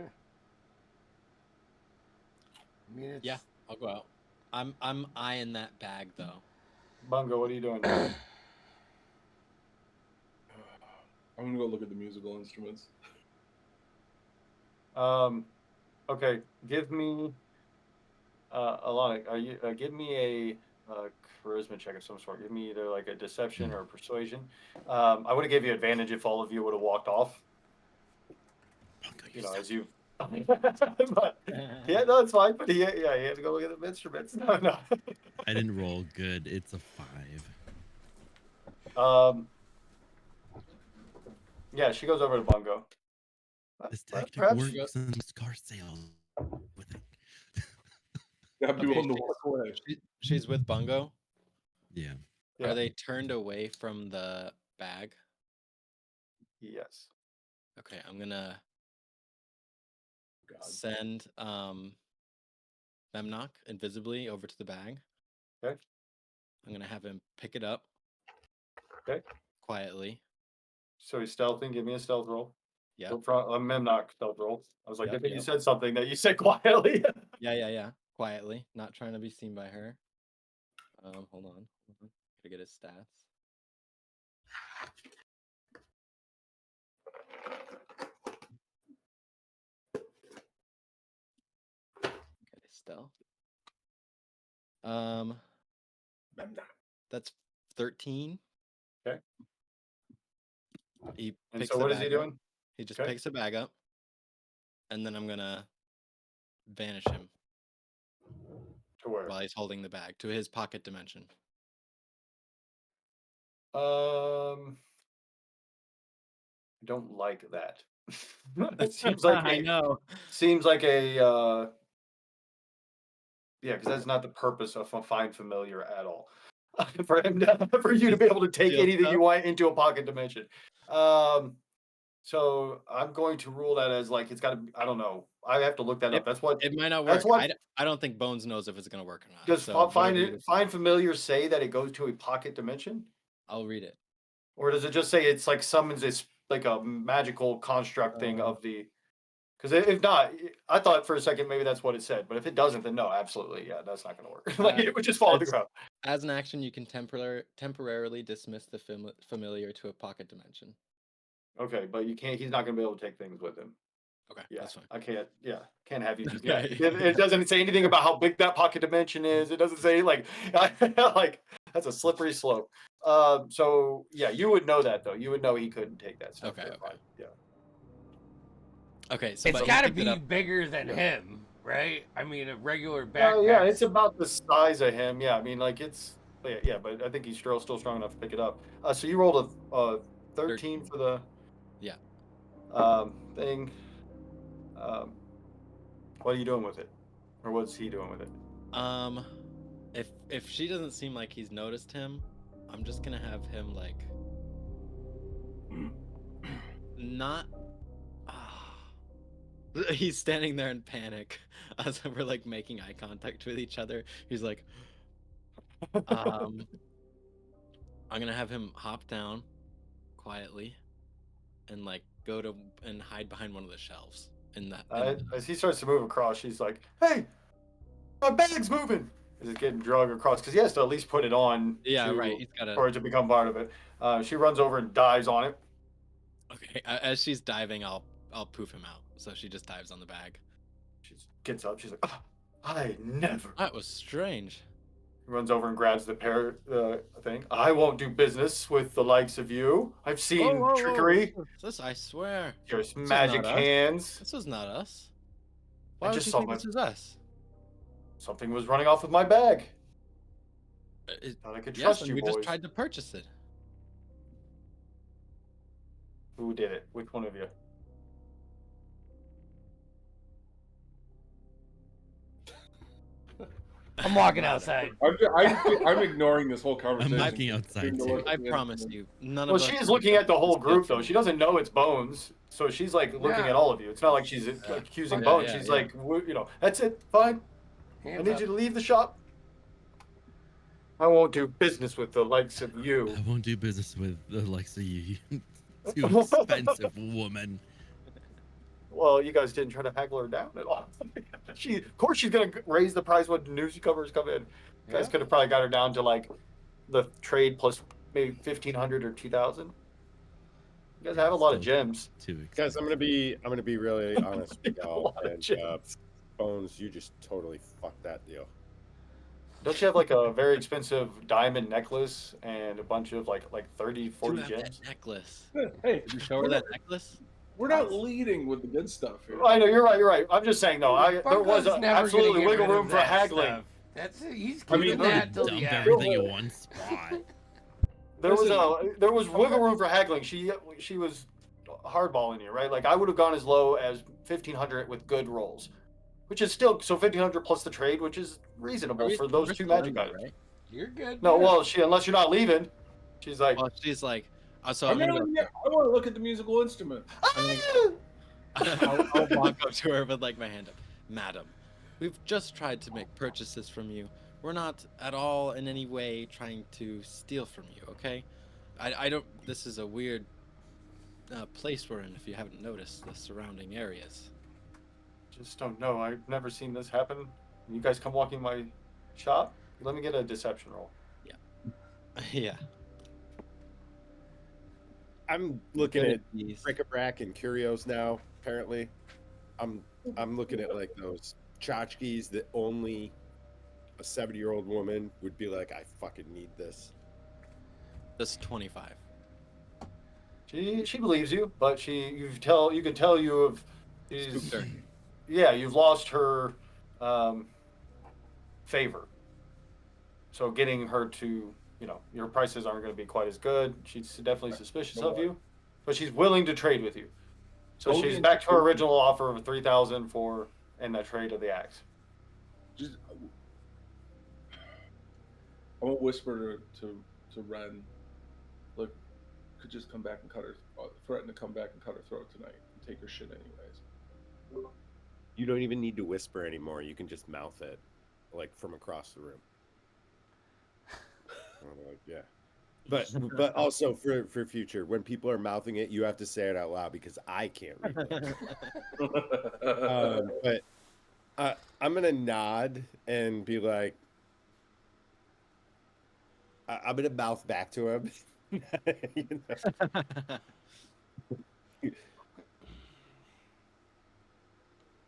I mean, it's... Yeah, I'll go out. I'm eyeing that bag though. Bungo, what are you doing? I'm gonna go look at the musical instruments. Okay, give me, Alana, give me a charisma check of some sort. Give me either like a deception or a persuasion. I would have gave you advantage if all of you would have walked off. You know, as you. But, yeah, no, it's fine. But he had to go look at the instruments. No. I didn't roll good. It's a 5. Yeah, she goes over to Bungo. This tactic Perhaps- works in car sales with it. Have to Okay, on the walk away. She's with Bungo. Yeah. Yeah. Are they turned away from the bag? Yes. Okay, I'm gonna God. send Memnock invisibly over to the bag. Okay. I'm gonna have him pick it up. Okay. Quietly. So he's stealthing. Give me a stealth roll. Yeah. Memnock stealth roll. I was like, Yep, I think you yep. said something that you said quietly. Yeah. Quietly, not trying to be seen by her. Hold on. Gotta get his stats. Okay, stealth. That's 13. Okay. He And picks so the what is he bag up. doing? He just Okay. picks the bag up, and then I'm gonna vanish him To where? while he's holding the bag to his pocket dimension. I don't like that. It seems like I know. Seems like a yeah, because that's not the purpose of a find familiar at all. For you to be able to take Steal anything stuff? you want into a pocket dimension. So I'm going to rule that as like it's got to. I don't know. I have to look that up. That's what It might not That's work. what- I don't think Bones knows if it's gonna work or not. does so whatever you decide. find familiar say that it goes to a pocket dimension, I'll read it. or does it just say it's like summons this like a magical construct thing of the? Because if not, I thought for a second maybe that's what it said, but if it doesn't, then no, absolutely, yeah, that's not going to work. Like it would just fall to the it's- ground. As an action, you can temporarily dismiss the familiar to a pocket dimension. Okay, but you can't. He's not going to be able to take things with him. Okay, Yeah, that's fine. I can't. Yeah, can't have you. Just, Okay. yeah, it doesn't say anything about how big that pocket dimension is. It doesn't say like that's a slippery slope. So yeah, you would know that though. You would know he couldn't take that stuff. Okay, You're okay. fine. Yeah. Okay, so It's but he got to picked it be up. bigger than Yeah. him, right? I mean, a regular backpack. Yeah, it's about the size of him. Yeah, I mean, like it's yeah, but I think he's still strong enough to pick it up. So you rolled a 13 for the Yeah. thing. What are you doing with it, or what's he doing with it? If she doesn't seem like he's noticed him, I'm just gonna have him like not. He's standing there in panic as we're like making eye contact with each other. He's like, I'm gonna have him hop down quietly and like go to and hide behind one of the shelves. In that, As he starts to move across, she's like, "Hey, my bag's moving." As it's getting dragged across, because he has to at least put it on. yeah, right. He's got For it to become part of it. She runs over and dives on it. Okay, as she's diving, I'll I'll poof him out. So she just dives on the bag. She gets up. She's like, "Ah, I never." That was strange. Runs over and grabs the thing. I won't do business with the likes of you. I've seen trickery. This, I swear. There's This is magic not us. hands. This was not us. I Why would just you saw think my this is us? something was running off with my bag. Thought I could Yes, trust and you, we boys. just tried to purchase it. Who did it? Which one of you? I'm walking outside. I'm ignoring this whole conversation. walking outside, Taking a too. look I at the promise instrument. you, none Well, of us. she's looking at the whole group though. Yes. She doesn't know it's Bones, so she's like looking Yeah. at all of you. It's not like she's accusing Yeah, Bones. yeah, She's yeah. like, that's it, fine. I Hands need up. you to leave the shop. I won't do business with the likes of you. I won't do business with the likes of you. Too expensive woman. Well, you guys didn't try to haggle her down at all. Of course, she's gonna raise the price when news covers come in. You guys Yeah. could have probably got her down to like the trade plus maybe 1,500 or 2,000. You guys have a lot of Still gems. Too Guys, expensive. I'm gonna be really honest with A y'all. lot of And gems. Bones, you just totally fucked that deal. Don't you have like a very expensive diamond necklace and a bunch of like 30, You 40 have gems? that necklace. Hey, Did you show her that necklace? we're not leading with the good stuff here. I know you're right. You're right. I'm just saying though. There was Bunko's never absolutely gonna get wiggle rid of room for that haggling. stuff. That's it. He's I keeping mean, that till Dump the end. everything in one spot. There was wiggle room for haggling. She was hardballing you, right? Like I would have gone as low as 1,500 with good rolls, which is still so 1,500 plus the trade, which is reasonable for those We're two still magic in there, items. right? You're good. No, man. well, unless you're not leaving, she's like, Well, she's like, so I I'm gonna go. want to look at the musical instrument. I'll walk up to her with like my hand up. Madam, we've just tried to make purchases from you. We're not at all in any way trying to steal from you, okay? I don't. This is a weird place we're in. If you haven't noticed the surrounding areas. just don't know. I've never seen this happen. You guys come walking my shop. Let me get a deception roll. Yeah. I'm looking Good at these. bric-a-brac and curios now. Apparently, I'm looking at like those tchotchkes that only a 70-year-old woman would be like, I fucking need this. That's 25. She believes you, but you can tell you have Spooked her. yeah, you've lost her favor. So getting her to, your prices aren't going to be quite as good. She's definitely suspicious of you, but she's willing to trade with you. So she's back to her original offer of 3,000 for and that trade of the axe. Just, I won't whisper to Ren, look, could just come back and threaten to come back and cut her throat tonight and take her shit anyways. You don't even need to whisper anymore. You can just mouth it, like from across the room. Like, yeah. But also for future, when people are mouthing it, you have to say it out loud because I can't read it. But I'm gonna nod and be like, I'm gonna mouth back to him. You know?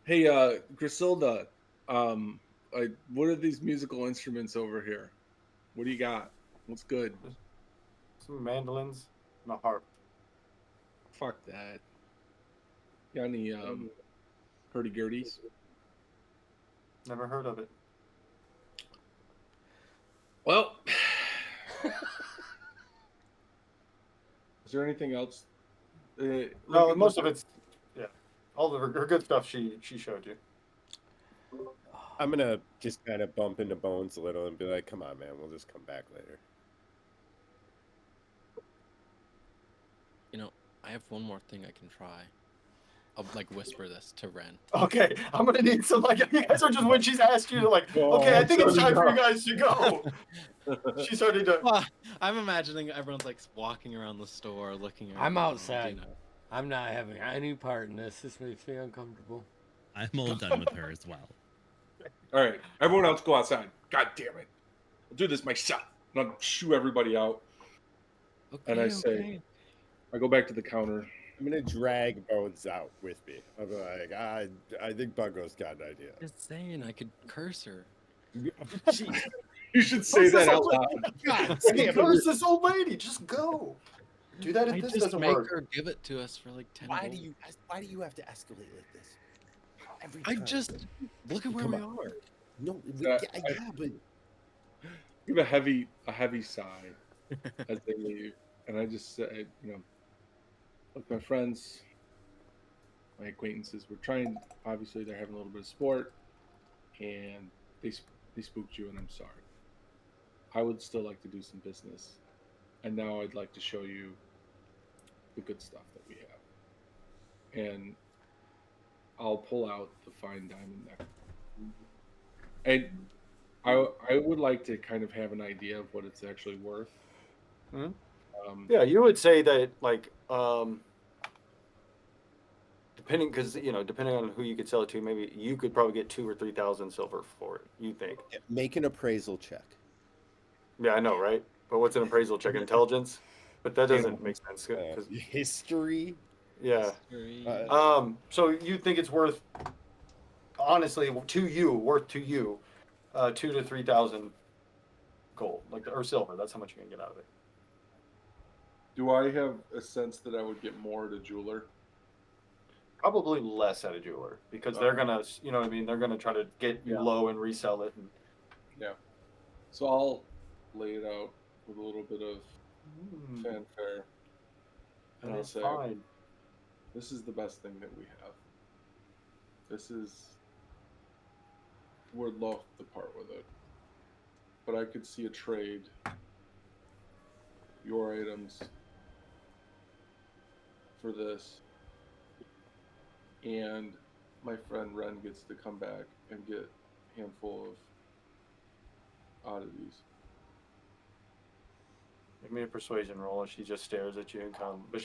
Hey, Griselda, what are these musical instruments over here? What do you got? What's good? Some mandolins and a harp. Fuck that. Got any hurdy-gurdies? Never heard of it. Well, is there anything else? No, most of it's all of her good stuff she showed you. I'm gonna just kind of bump into Bones a little and be like, "Come on, man, we'll just come back later." I have one more thing I can try. I'll like whisper this to Ren. Okay, I'm gonna need some you guys are just when she's asked you like, okay, I think it's time for you guys to go. She started to. Well, I'm imagining everyone's like walking around the store looking around. I'm outside. I'm not having any part in this. This makes me uncomfortable. I'm all done with her as well. All right, everyone else go outside. God damn it. I'll do this myself. I'll shoo everybody out. Okay, And I say, I go back to the counter. I'm gonna drag Bones out with me. I'm like, I think Bungo's got an idea. Just saying, I could curse her. Jeez, You should say that out loud. God I can damn it. curse this old lady. Just go. Do that if I this just doesn't make work. her give it to us for like 10 Why gold. do you have to escalate like this? Every I time. just look at where Come we on. are. No, Uh, yeah, but Give a heavy sigh as they leave, and I just say, look, my friends, my acquaintances, we're trying. Obviously, they're having a little bit of sport, and they spooked you, and I'm sorry. I would still like to do some business, and now I'd like to show you the good stuff that we have, and I'll pull out the fine diamond necklace, and I would like to kind of have an idea of what it's actually worth. Hmm? Yeah, Yeah, you would say that like depending depending on who you could sell it to, maybe you could probably get 2,000 or 3,000 silver for it. You think? make an appraisal check. Yeah, I know, right? But what's an appraisal check? Intelligence? But that doesn't Animal. make sense. 'Cause- History. yeah. Uh, So you think it's worth, honestly, worth to you, 2,000 to 3,000 gold, or silver. That's how much you can get out of it. Do I have a sense that I would get more at a jeweler? Probably less at a jeweler because they're gonna, you know what I mean? They're gonna try to get you Yeah. low and resell it. And, Yeah. So I'll lay it out with a little bit of fanfare, and I'll it's say, fine. this is the best thing that we have. We're loath to part with it. But I could see a trade. Your items for this. And my friend Ren gets to come back and get a handful of oddities. Make me a persuasion roll. And she just stares at you and but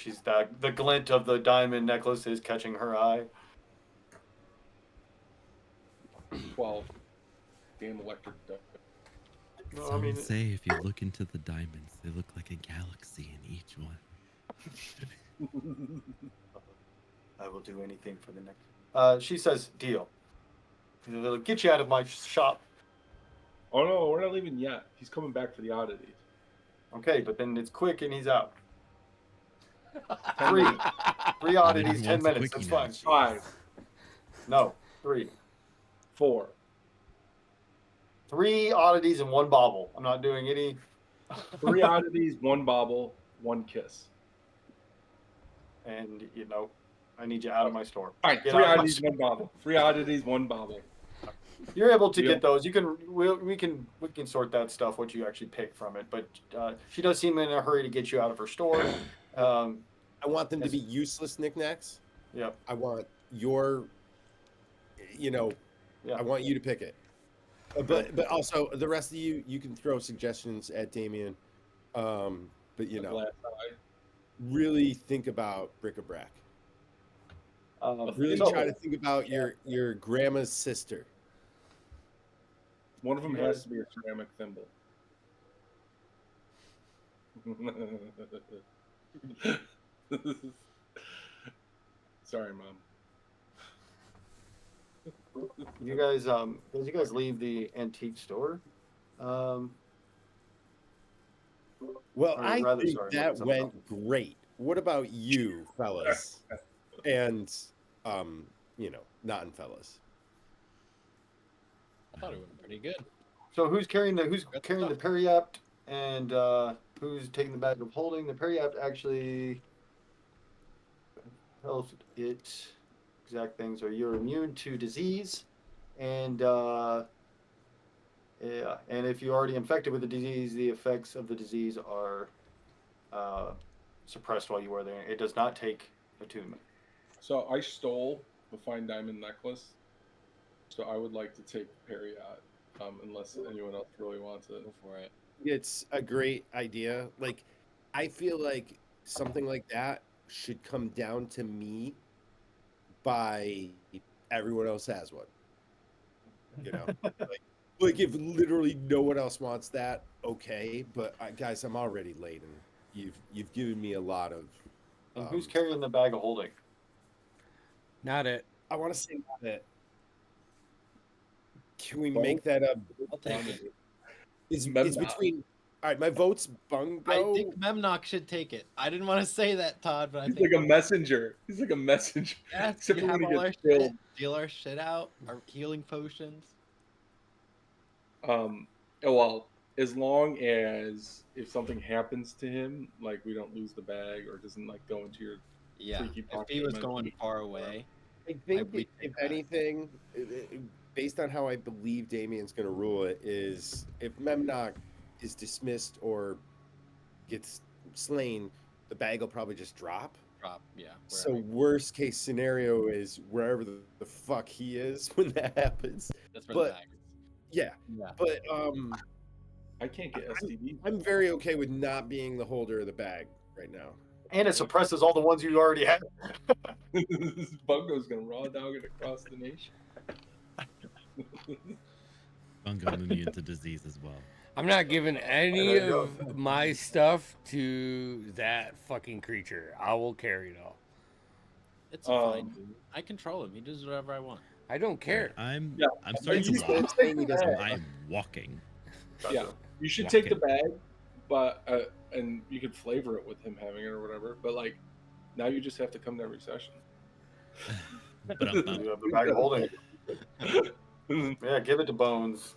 the glint of the diamond necklace is catching her eye. 12. Damn electric duck. No, Some say if you look into the diamonds, they look like a galaxy in each one. I will do anything for the next. She says, deal. They'll get you out of my shop. Oh no, we're not leaving yet. He's coming back for the oddities. Okay, but then it's quick and he's out. Three oddities, 10 minutes. That's fine. 5. No, 3. 4. 3 oddities and 1 bauble. I'm not doing any. 3 oddities, 1 bauble, 1 kiss. And I need you out of my store. All right, Get 3 out of my oddities, 1 bauble. 3 oddities, 1 bauble. You're able to Deal. get those. We can sort that stuff. What you actually pick from it, but she does seem in a hurry to get you out of her store. I want them to be useless knickknacks. Yep. I want your, I want you to pick it. But also the rest of you can throw suggestions at Damien. But really think about bric-a-brac. Really try to think about your grandma's sister. One of them has to be a ceramic thimble. Sorry, Mom. You guys, as you guys leave the antique store, Well, Or I rather, think sorry, that something went great. What about you, fellas? And not in fellas. I thought it went pretty good. so who's carrying the periapt and who's taking the bag of holding? The periapt actually tells it exact things. Are you're immune to disease, and and if you're already infected with the disease, the effects of the disease are suppressed while you are there. It does not take attunement. So I stole the fine diamond necklace. So I would like to take the Periot, unless anyone else really wants it. Go for it. It's a great idea. Like, I feel like something like that should come down to me by everyone else has one. Like if literally no one else wants that, okay. But guys, I'm already late, and you've given me a lot of And who's carrying the bag of holding? Not it. I want to say that. Can we Well, make that a? I'll take it. It's Memnock. between. All right, my vote's Bungo. I think Memnock should take it. I didn't want to say that, Todd, but I He's think like a messenger. He's like a messenger. yes, Except you for have when he all our gets shit. killed. Deal our shit out, our healing potions. Well, as long as if something happens to him, like we don't lose the bag or doesn't like go into your Yeah, freaky if pocket. he was mentally. going far away, I think would take if that. anything, based on how I believe Damien's going to rule it, is if Memnock is dismissed or gets slain, the bag will probably just drop. yeah. So wherever. worst case scenario is wherever the fuck he is when that happens. That's where but- the bag is. Yeah, Yeah. but I can't get STD. I'm very okay with not being the holder of the bag right now. And it suppresses all the ones you already have. This Bungo's gonna raw dog it across the nation. Bungo immune to disease as well. I'm not giving any There you go. of my stuff to that fucking creature. I will carry it all. It's fine. I control him. He does whatever I want. I don't care. I'm Yeah. starting you to still walk. take the bag? I'm walking. Yeah, you should Walking. take the bag, but and you could flavor it with him having it or whatever. But like, now you just have to come to every session. But You have the bag of holding. Yeah, give it to Bones.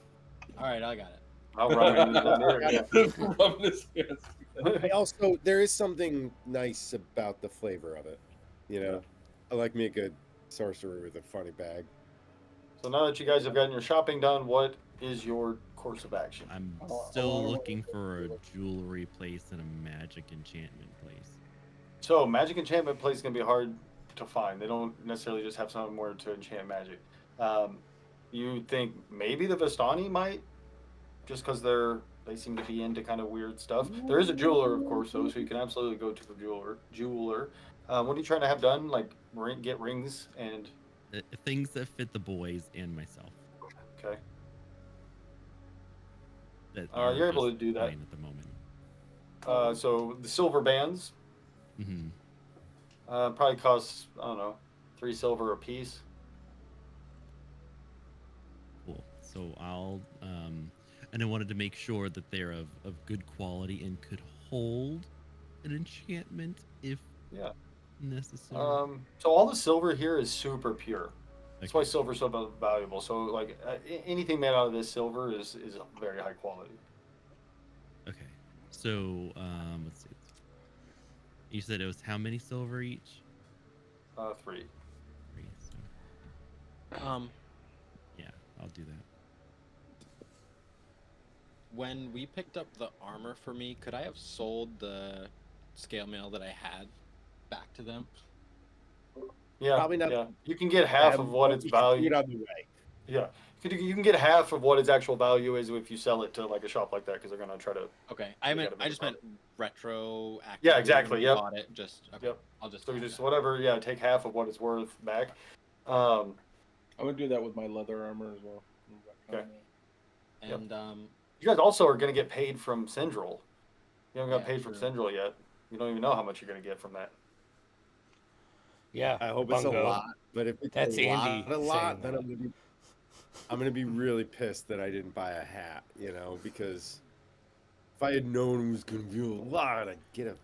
All right, I got it. I'll run it in there. Yeah. Rubbing his hands. I also there is something nice about the flavor of it. You know, I like me a good sorcerer with a funny bag. So now that you guys have gotten your shopping done, what is your course of action? I'm still looking for a jewelry place and a magic enchantment place. So magic enchantment place is gonna be hard to find. They don't necessarily just have somewhere to enchant magic. You think maybe the Vistani might, just because they seem to be into kind of weird stuff. There is a jeweler, of course, though, so you can absolutely go to the jeweler. What are you trying to have done? Like get rings and Things that fit the boys and myself. okay. That You're able just to do that. fine at the moment. So the silver bands Hmm. probably costs, I don't know, 3 silver a piece. Cool. So I'll and I wanted to make sure that they're of good quality and could hold an enchantment if necessary. So all the silver here is super pure. That's Okay. why silver's so valuable. So like anything made out of this silver is very high quality. Okay. So let's see. You said it was how many silver each? 3. 3. So yeah, I'll do that. When we picked up the armor for me, could I have sold the scale mail that I had back to them? Yeah, Probably not- Yeah, you can get half of what its value. Get out of the way. Yeah, you can get half of what its actual value is if you sell it to like a shop like that because they're gonna try to. Okay, We gotta I make just a meant retro. Yeah, exactly, yep. Bought it. Just okay. Yep. I'll just. So add just that. whatever. Yeah, take half of what it's worth back. I'm gonna do that with my leather armor as well. Okay. And You guys also are gonna get paid from Syndril. You haven't got Yeah, paid from true. Syndril yet. You don't even know how much you're gonna get from that. Yeah. I hope it's a Bungo. lot, but if it's That's a Andy lot, saying then that. I'm gonna be really pissed that I didn't buy a hat. You know, because if I had known it was gonna be a lot, I'd get a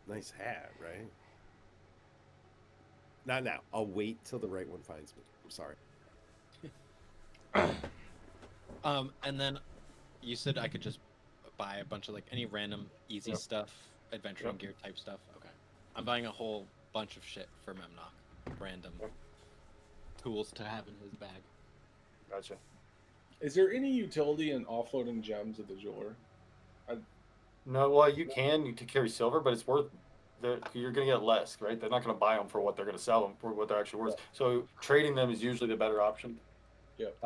nice hat, right? Not now. I'll wait till the right one finds me. I'm sorry. and then you said I could just buy a bunch of like any random easy Yep. stuff, adventuring Yep. gear type stuff. Okay, I'm buying a whole bunch of shit for Memnock, random Yep. tools to have in his bag. Gotcha. Is there any utility in offloading gems at the jeweler? No, well, you can carry silver, but it's worth. You're gonna get less, right? They're not gonna buy them for what they're gonna sell them for, what they're actually worth. So trading them is usually the better option. Yep.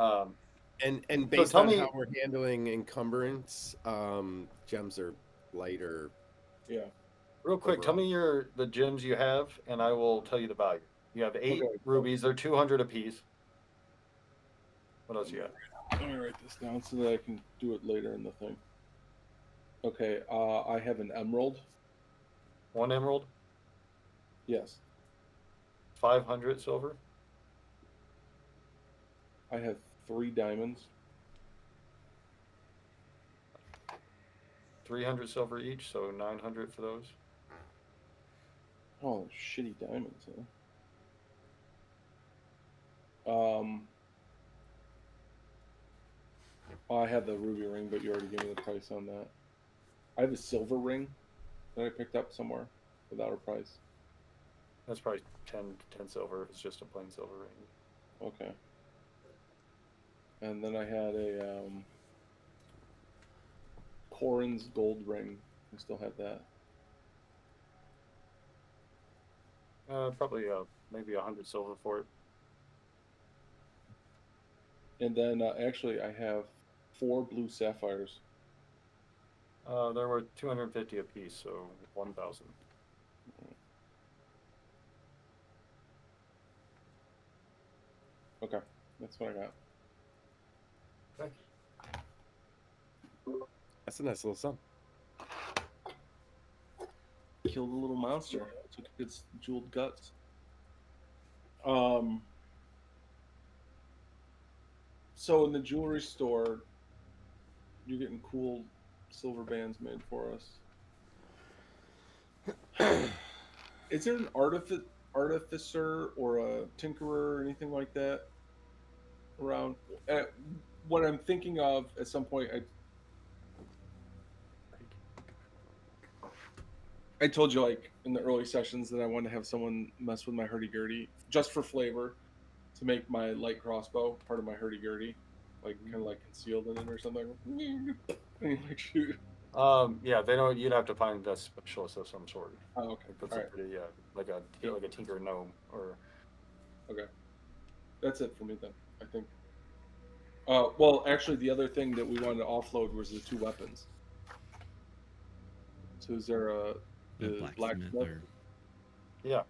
And based tell on me- how we're handling encumbrance, gems are lighter. Yeah. Real quick, tell Overall. me the gems you have, and I will tell you the value. You have 8 Okay. rubies. They're 200 apiece. What else you got? Let me write this down so that I can do it later in the thing. Okay. I have an emerald. 1 emerald. Yes, 500 silver. I have 3 diamonds. 300 silver each, so 900 for those. Oh, shitty diamonds, huh? I had the ruby ring, but you already gave me the price on that. I have a silver ring that I picked up somewhere without a price. That's probably 10 silver if it's just a plain silver ring. Okay. And then I had a Corin's gold ring. I still have that. Probably maybe 100 silver for it. And then actually, I have 4 blue sapphires. There were 250 apiece, so 1,000. Okay, that's what I got. Okay. That's a nice little sum. Killed a little monster. Took its jeweled guts. So in the jewelry store, you're getting cool silver bands made for us. Is there an artificer or a tinkerer or anything like that around? What I'm thinking of at some point, I told you like in the early sessions that I wanted to have someone mess with my hurdy-gurdy just for flavor to make my light crossbow part of my hurdy-gurdy, like kind of like concealed in it or something. And you like shoot. Yeah, they don't. You'd have to find a specialist of some sort. Oh, okay. Like that's All a right. pretty like a tinker gnome or. Okay. That's it for me then, I think. Well, actually, the other thing that we wanted to offload was the 2 weapons. So is there A the blacksmith blacksmith? or Yeah.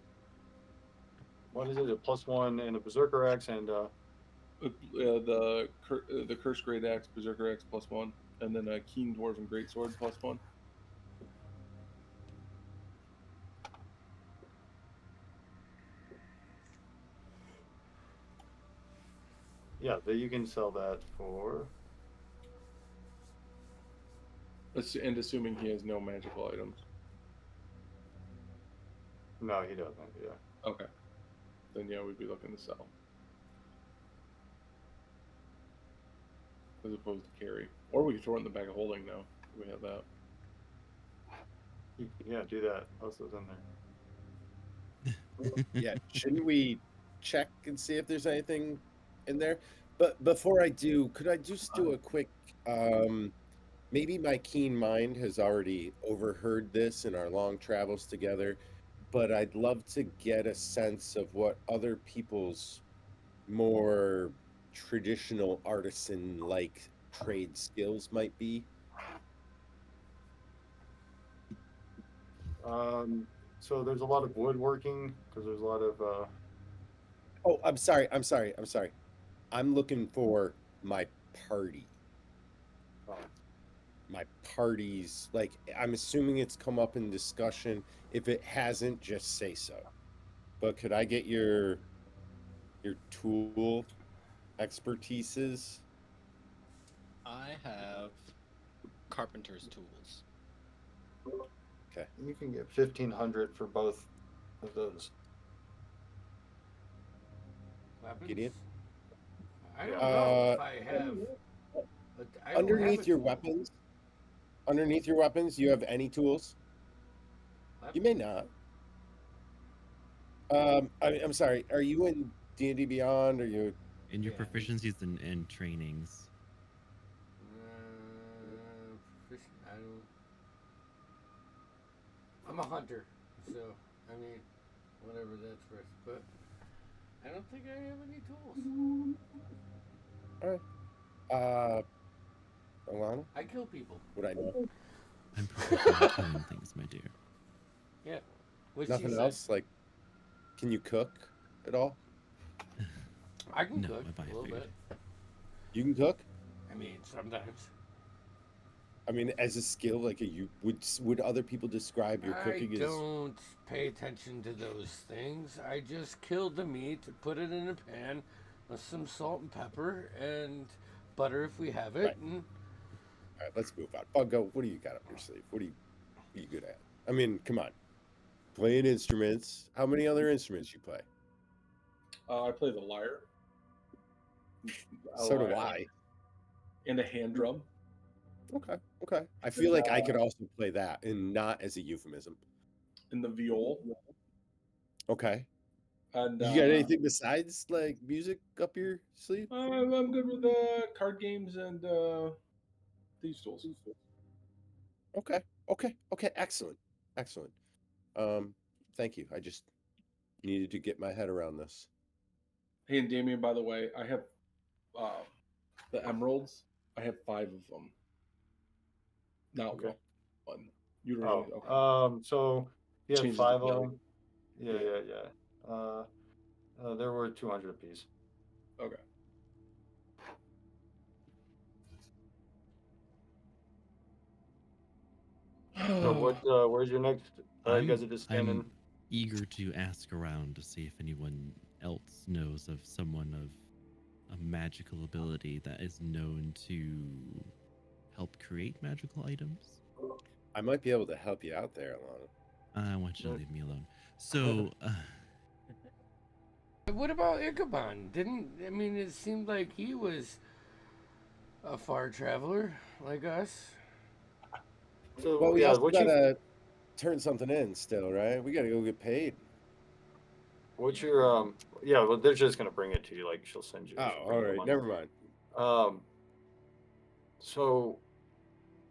What is it? A +1 and a berserker axe and The Curse Great Axe, Berserker Axe +1, and then a Keen Dwarven Greatsword +1. yeah, you can sell that for. And assuming he has no magical items. No, he doesn't. Yeah. Okay. Then yeah, we'd be looking to sell. As opposed to carry. Or we could throw it in the bag of holding now. We have that. Yeah, do that. Post those in there. Yeah, shouldn't we check and see if there's anything in there? But before I do, could I just do a quick maybe my keen mind has already overheard this in our long travels together, but I'd love to get a sense of what other people's more traditional artisan like trade skills might be. So there's a lot of woodworking because there's a lot of Oh, I'm sorry. I'm looking for my party. oh, My parties, like I'm assuming it's come up in discussion. If it hasn't, just say so. But could I get your tool expertises? I have carpenter's tools. Okay. you can get 1,500 for both of those. Weapons? Gideon? I don't Yeah. know if I have. I don't Underneath have your weapons, you have any tools? You may not. I'm sorry. Are you in D&D Beyond? Or you? in your Yeah. proficiencies and trainings? I don't. I'm a hunter, so I mean, whatever that's worth. But I don't think I have any tools. All right. Alana, I kill people. would I know? I'm proficient at killing things, my dear. Yeah. What she Nothing said. else? Like, can you cook at all? I can No, cook I buy a little food. bit. You can cook? I mean, sometimes. I mean, as a skill, like you would other people describe your I cooking as don't pay attention to those things. I just killed the meat, put it in a pan with some salt and pepper and butter if we have it, right? and All right, let's move on. Bungo, what do you got up your sleeve? What are you good at? I mean, come on, playing instruments. How many other instruments you play? I play the lyre. So do I. And a hand drum. Okay, okay. I feel like I could also play that, and not as a euphemism. And the viol. Okay. And You got anything besides like music up your sleeve? I'm good with card games and thieves tools. Okay, okay. Excellent, excellent. Thank you. I just needed to get my head around this. Hey, and Damien, by the way, I have uh, the emeralds. I have 5 of them. Not Okay. one. You don't Oh, need. Okay. so you have Changes the 5 of value. them. Yeah, Yeah. yeah. There were 200 apiece. Okay. So what? Where's your next? You guys are just I'm standing. eager to ask around to see if anyone else knows of someone of a magical ability that is known to help create magical items. I might be able to help you out there, Alana. I want you to leave me alone. So, what about Ichabod? It seemed like he was a far traveler like us. So Well, we yeah, also gotta turn something in still, right? We gotta go get paid. what's your yeah? Well, they're just gonna bring it to you. Like she'll send you. Oh, She'll bring all you the right. money. Never mind. Um. So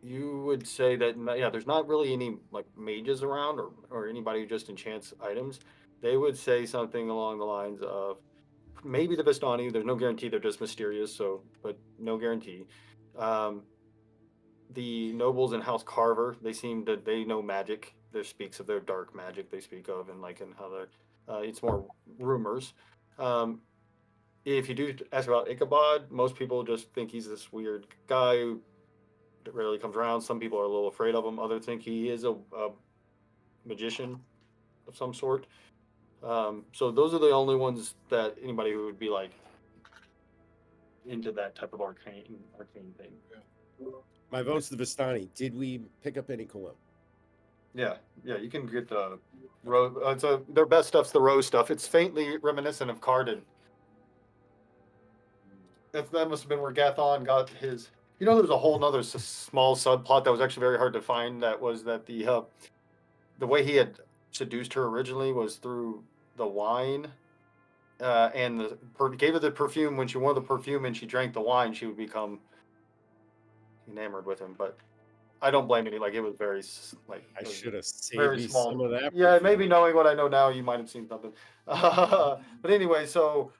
you would say that yeah, there's not really any like mages around or anybody who just enchants items. They would say something along the lines of maybe the Vistani. There's no guarantee. They're just mysterious. So, but no guarantee. Um, the nobles in House Carver, they know magic. There speaks of their dark magic they speak of, and like in how they're it's more rumors. Um, if you do ask about Ichabod, most people just think he's this weird guy who rarely comes around. Some people are a little afraid of him. Others think he is a magician of some sort. So those are the only ones that anybody who would be like into that type of arcane thing. My vote's the Vistani. Did we pick up any cologne? Yeah, yeah, you can get the rose. Their best stuff's the rose stuff. It's faintly reminiscent of Cardin. That must have been where Gathon got his. You know, there was a whole nother small subplot that was actually very hard to find. That was that the way he had seduced her originally was through the wine, and gave her the perfume. When she wore the perfume and she drank the wine, she would become enamored with him. But I don't blame any. Like it was very like I it was should have saved very me some small. of that Yeah, perfume. maybe knowing what I know now, you might have seen something. But anyway, so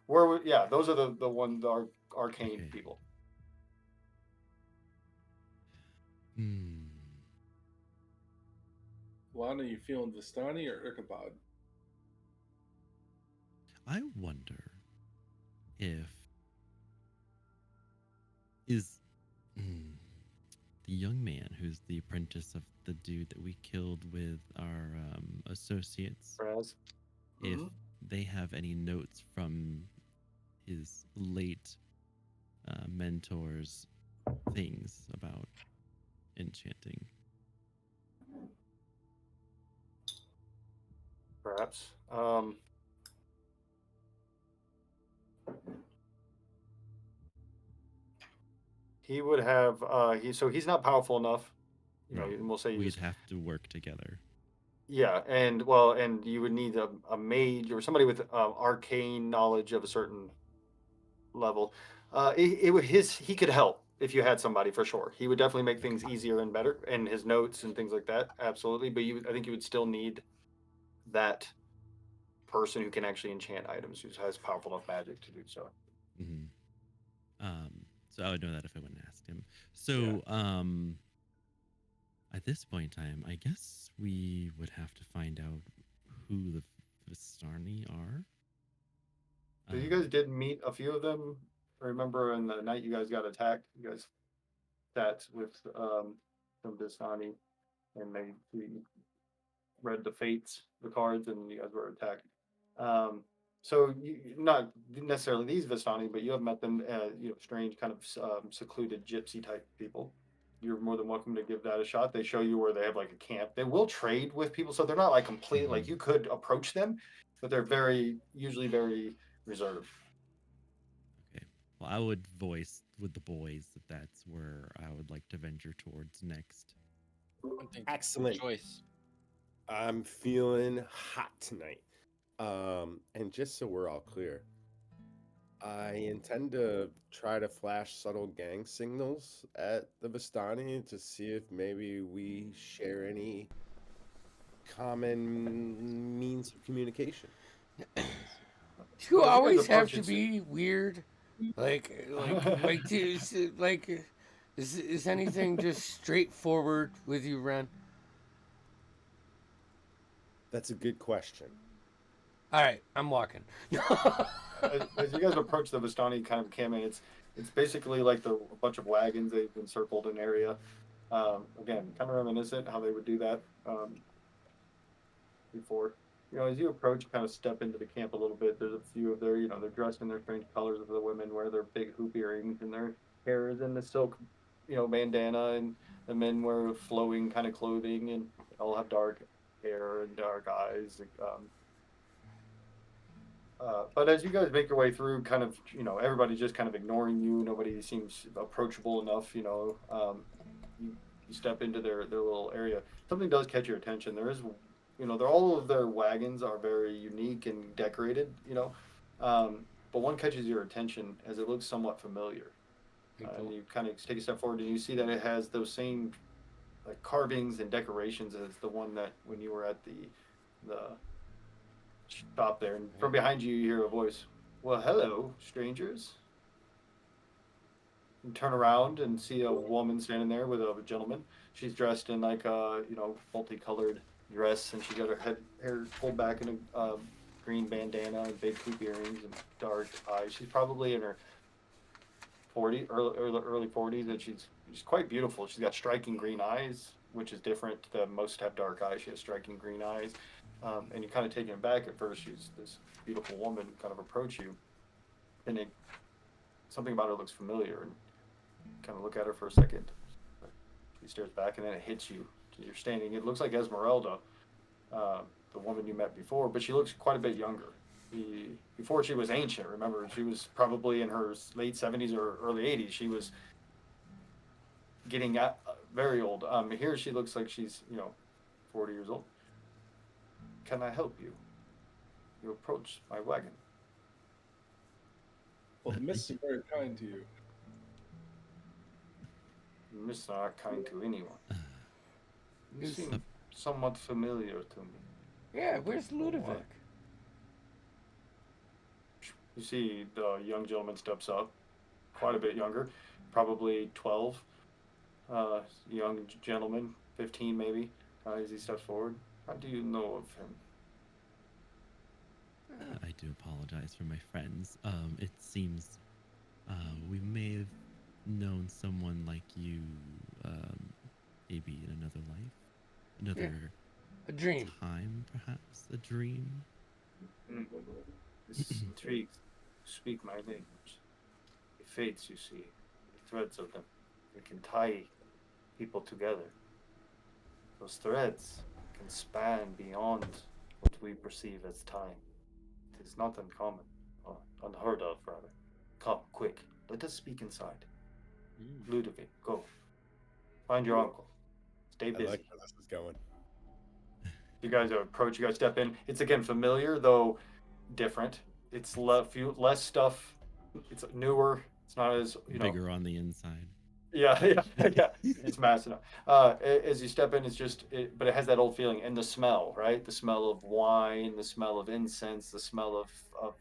yeah, those are the arcane okay. people. Hmm. Lana, you feeling Vistani or Ichabod? I wonder if is hmm, the young man who's the apprentice of the dude that we killed with our associates, Raz. if Mhm. they have any notes from his late mentors, things about enchanting. Perhaps. He would have. He's not powerful enough. You know, Right. and we'll say you We'd just have to work together. yeah, and you would need a mage or somebody with arcane knowledge of a certain level. It would he could help if you had somebody for sure. He would definitely make things Okay. easier and better, and his notes and things like that. Absolutely, but I think you would still need that person who can actually enchant items, who has powerful enough magic to do so. hmm So I would know that if I went and asked him. Yeah. So at this point in time, I guess we would have to find out who the Vistarni are. So you guys did meet a few of them. I remember on the night you guys got attacked. You guys sat with from Dasani, and he read the fates, the cards, and you guys were attacked. So not necessarily these Vistani, but you have met them, strange kind of secluded gypsy type people. You're more than welcome to give that a shot. They show you where they have like a camp. They will trade with people, so they're not like complete. Like you could approach them, but they're usually very reserved. Okay. Well, I would voice with the boys that that's where I would like to venture towards next. Excellent choice. I'm feeling hot tonight. And just so we're all clear, I intend to try to flash subtle gang signals at the Vistani to see if maybe we share any common means of communication. You Well, as you guys always have approach, to it's- be weird. Is anything just straightforward with you, Ren? That's a good question. All right, I'm walking. as you guys approach the Vistani kind of camping, it's basically like a bunch of wagons. They've encircled an area. Again, kind of reminiscent how they would do that before. As you approach, kind of step into the camp a little bit. There's a few of they're dressed in their strange colors. Of the women wear their big hoop earrings, and their hair is in the silk, bandana, and the men wear flowing kind of clothing, and they all have dark hair and dark eyes. But as you guys make your way through, kind of, everybody's just kind of ignoring you. Nobody seems approachable enough. You step into their little area. Something does catch your attention. There is, all of their wagons are very unique and decorated. But one catches your attention as it looks somewhat familiar. And you kind of take a step forward and you see that it has those same like carvings and decorations as the one that when you were at the stop there, and from behind you, you hear a voice. Well, hello, strangers. You turn around and see a woman standing there with a gentleman. She's dressed in like a multicolored dress, and she got her hair pulled back in a green bandana and big hoop earrings and dark eyes. She's probably in her early 40s, and she's quite beautiful. She's got striking green eyes, which is different. Most have dark eyes. She has striking green eyes. And you're kind of taken aback at first. She's this beautiful woman kind of approach you, and something about her looks familiar, and you kind of look at her for a second. She stares back, and then it hits you. You're standing. It looks like Esmeralda, the woman you met before, but she looks quite a bit younger. Before she was ancient. Remember, she was probably in her late 70s or early 80s. She was getting very old. Here she looks like she's 40 years old. Can I help you? You approach my wagon. Well, the mists are very kind to you. The mists are not kind to anyone. You Is- seem somewhat familiar to me. Yeah, where's Ludovic? You see the young gentleman steps up, quite a bit younger, probably 12. Young gentleman, 15 maybe, as he steps forward. How do you know of him? I do apologize for my friends. It seems we may have known someone like you, maybe in another life, another A dream. time, perhaps a dream. This intrigues. Speak my language. The fates, you see, the threads of them, they can tie people together. Those threads can span beyond what we perceive as time. It is not uncommon, or unheard of, rather. Come, quick, let us speak inside. Ludovic, go. Find your uncle. Stay I busy. like where this is going. You guys approach, you guys step in. It's again familiar, though different. It's less stuff. It's newer. It's not as Bigger on the inside. Yeah. It's massive. As you step in, but it has that old feeling and the smell, right? The smell of wine, the smell of incense, the smell of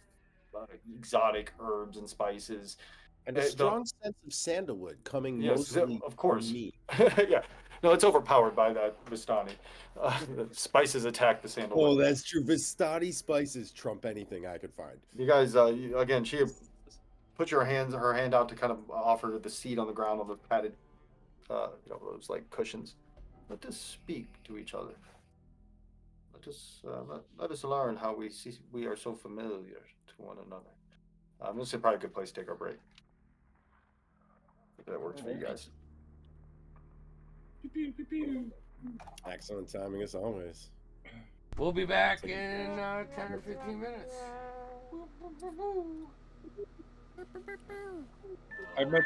exotic herbs and spices. And a strong sense of sandalwood coming Yes, mostly of course. from me. Yeah. No, it's overpowered by that Vistani. The spices attack the sandalwood. Oh, that's true. Vistani spices trump anything I could find. You guys, again, she put her hand out to kind of offer the seat on the ground on the padded those like cushions. Let us speak to each other. Let us learn how we are so familiar to one another. This is probably a good place to take our break. If that works for you guys. Pew, pew, pew, pew. Excellent timing as always. We'll be back in 10 or 15 minutes. I meant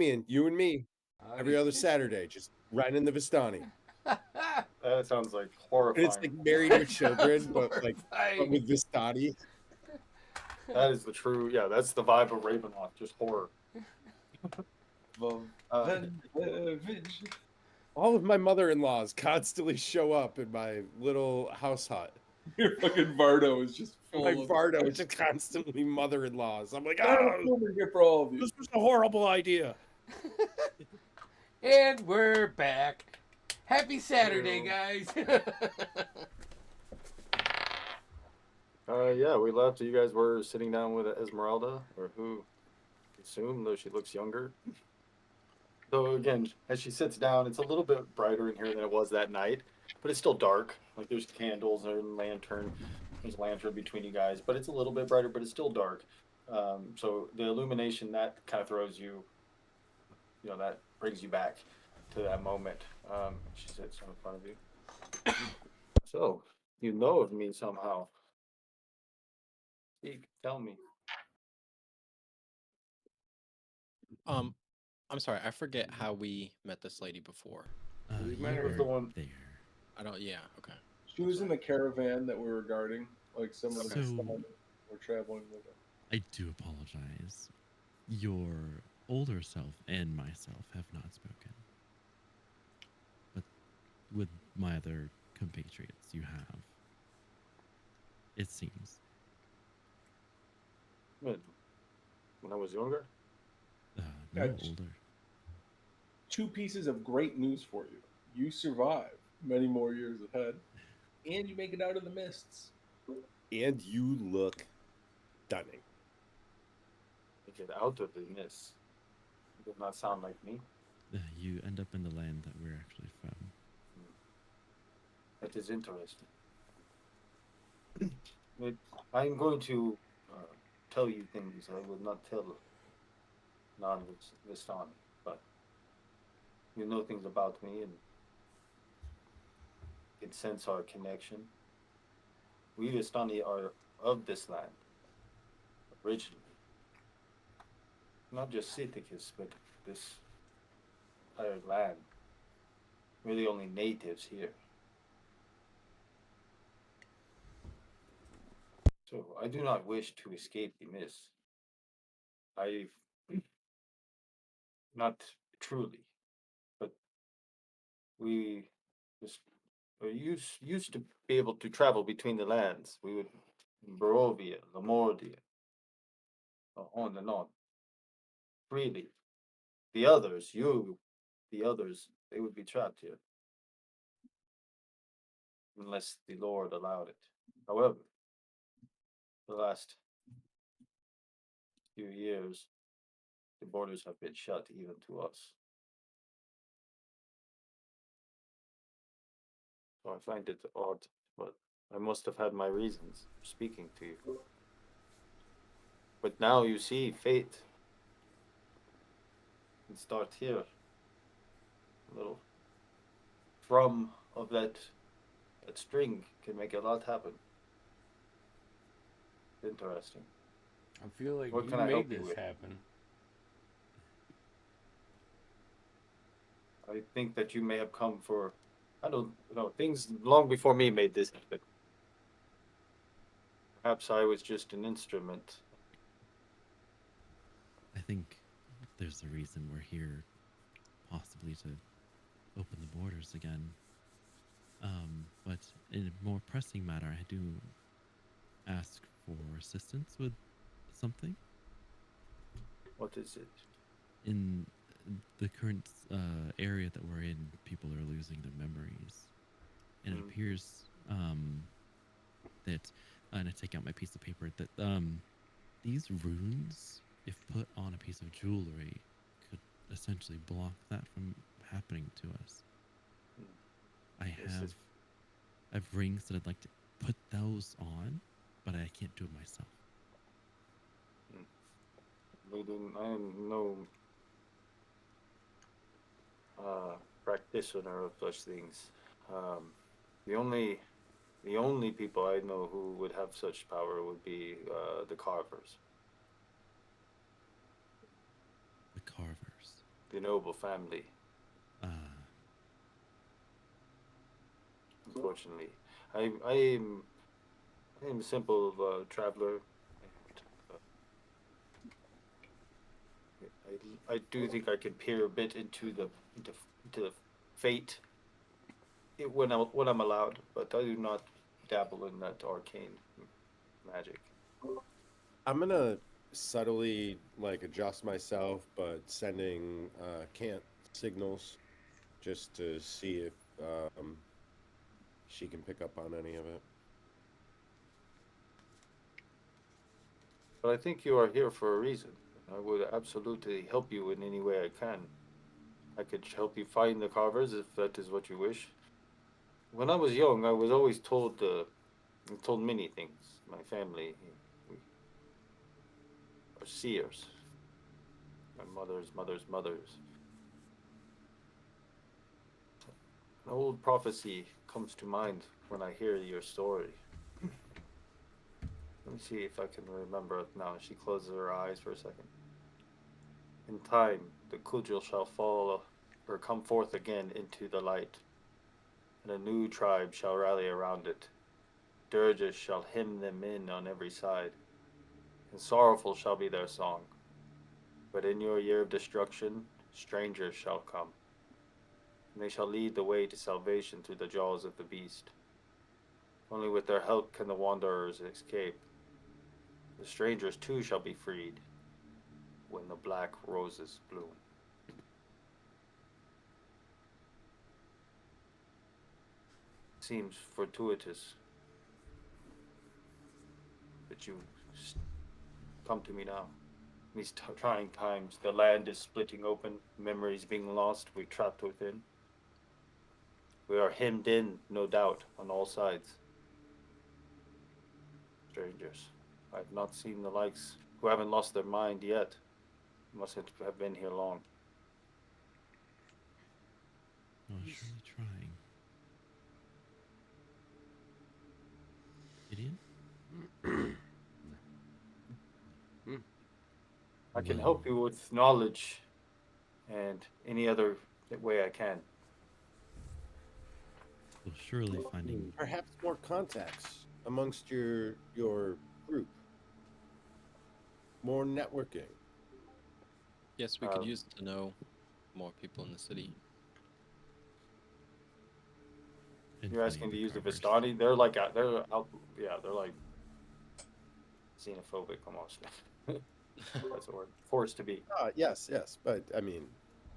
Damien, you and me, Howdy. every other Saturday, just riding in the Vistani. That sounds like And horrifying. it's like Married with Children, Sounds but horrifying. with Vistani. That is the true. Yeah, that's the vibe of Ravenloft. Just horror. All of my mother-in-laws constantly show up in my little house hut. Your fucking Vardo is just full My of Vardo is just constantly mother-in-laws. I'm like, I have a oh, filming here for all of you. this was a horrible idea. And we're back. Happy Saturday, guys. Yeah, we left. You guys were sitting down with Esmeralda, or who? I assume, though she looks younger. So again, as she sits down, it's a little bit brighter in here than it was that night, but it's still dark. Like there's candles and lantern. There's a lantern between you guys, but it's a little bit brighter, but it's still dark. So the illumination that kind of throws you, that brings you back to that moment. She sits in front of you. So you know of me somehow. Speak, tell me. I'm sorry, I forget how we met this lady before. We You met her was the were one- there. I don't. Yeah. Okay. She was in the caravan that we were guarding, like some of the So- stuff we're traveling with her. I do apologize. Your older self and myself have not spoken. But with my other compatriots, you have. It seems. When I was younger? No, Gotcha. older. 2 pieces of great news for you. You survive many more years ahead, and you make it out of the mists. And you look stunning. To get out of the mist. It did not sound like me. You end up in the land that we're actually from. That is interesting. I'm going to tell you things I will not tell non-Vistani, but you know things about me and can sense our connection. We Vistani are of this land, originally. Not just Sithicus, but this entire land. We're the only natives here. So I do not wish to escape the mist. I not truly, but we just used to be able to travel between the lands. We would Barovia, Lamordia, on and on, freely. The others, they would be trapped here unless the Lord allowed it. However, the last few years, the borders have been shut even to us. So I find it odd, but I must have had my reasons for speaking to you. But now you see, fate can start here. A little thrum of that string can make a lot happen. Interesting. I feel like What you can I made help you this with? happen. I think that you may have come for, I don't know, things long before me made this happen. Perhaps I was just an instrument. I think there's a reason we're here, possibly to open the borders again. But in a more pressing matter, I do ask for assistance with something. What is it? In the current area that we're in, people are losing their memories, and it Mm. appears that, and I take out my piece of paper, that these runes, if put on a piece of jewelry, could essentially block that from happening to us. Mm. I This is- have rings that I'd like to put those on, but I can't do it myself. I am no practitioner of such things. The only people I know who would have such power would be the carvers. The carvers. the noble family. Ah, Unfortunately, I am a simple traveler, and I do think I can peer a bit into the fate when I'm allowed, but I do not dabble in that arcane magic. I'm gonna subtly like adjust myself, but sending can't signals just to see if she can pick up on any of it. But I think you are here for a reason. I would absolutely help you in any way I can. I could help you find the carvers if that is what you wish. When I was young, I was always told many things. My family, we are seers. My mother's mothers. An old prophecy comes to mind when I hear your story. Let me see if I can remember it now. She closes her eyes for a second. In time, the cudgel shall fall or come forth again into the light, and a new tribe shall rally around it. Dirges shall hem them in on every side, and sorrowful shall be their song. But in your year of destruction, strangers shall come, and they shall lead the way to salvation through the jaws of the beast. Only with their help can the wanderers escape. The strangers too shall be freed when the black roses bloom. Seems fortuitous that you come to me now. These trying times, the land is splitting open, memories being lost, we're trapped within. We are hemmed in, no doubt, on all sides. Strangers. I've not seen the likes who haven't lost their mind yet. Mustn't have been here long. oh, surely trying. Gideon? I can Well, help you with knowledge and any other way I can. well, surely finding. Perhaps more contacts amongst your group, more networking. Yes, we could Um, use to know more people in the city. And you're finding asking to the use the carvers. Vistani? They're like xenophobic almost. That's the word. Forced to be. Yes, yes, but I mean,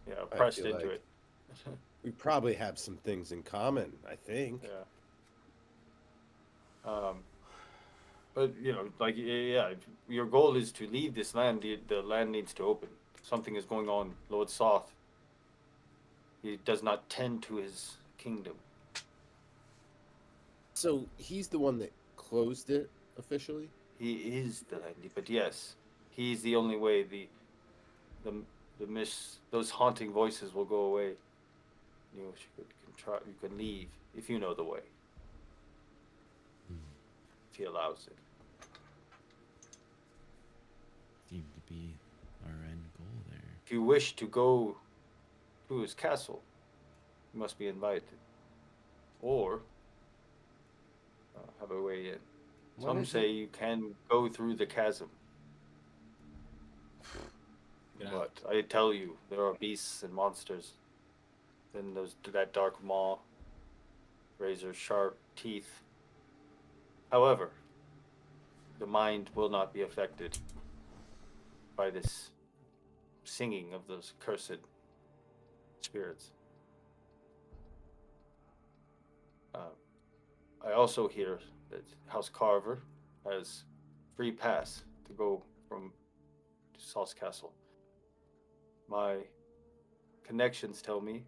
Yeah, I pressed feel into like it. we probably have some things in common. I think. Yeah. Um, but like yeah, if your goal is to leave this land. The land needs to open. Something is going on. Lord Soth, he does not tend to his kingdom. So he's the one that closed it officially. He is the land, but yes, he's the only way. The those haunting voices will go away. Can try. You can leave if you know the way. Hmm, If he allows it. seemed to be our end goal there. If you wish to go to his castle, you must be invited, or have a way in. What Some is say it? you can go through the chasm, Get out. but I tell you, there are beasts and monsters. Then there's that dark maw, razor sharp teeth. However, the mind will not be affected by this singing of those cursed spirits. Uh, I also hear that House Carver has free pass to go from to Saul's Castle. My connections tell me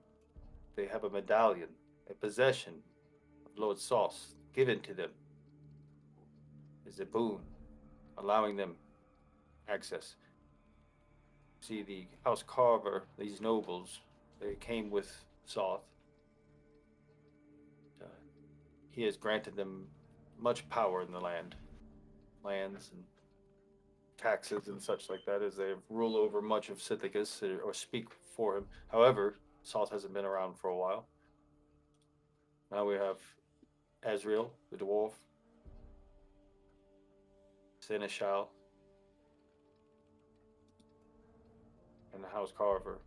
they have a medallion, a possession of Lord Sauce given to them as a boon, allowing them access. See, the House Carver, these nobles, they came with Soth. Uh, he has granted them much power in the lands, and taxes and such like that, as they rule over much of Sithicus or speak for him. However, Salt hasn't been around for a while. Now we have Azrael, the dwarf, Seneschal, and the House Carver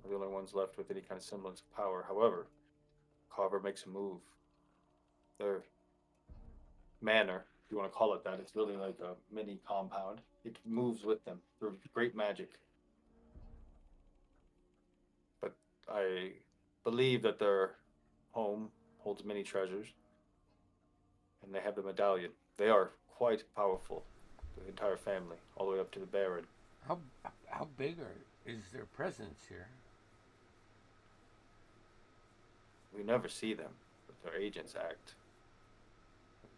are the only ones left with any kind of semblance of power. However, Carver makes a move. Their manor, if you want to call it that, it's really like a mini compound. It moves with them through great magic. But I believe that their home holds many treasures, and they have the medallion. They are quite powerful, the entire family, all the way up to the Baron. How how big is their presence here? We never see them, but their agents act.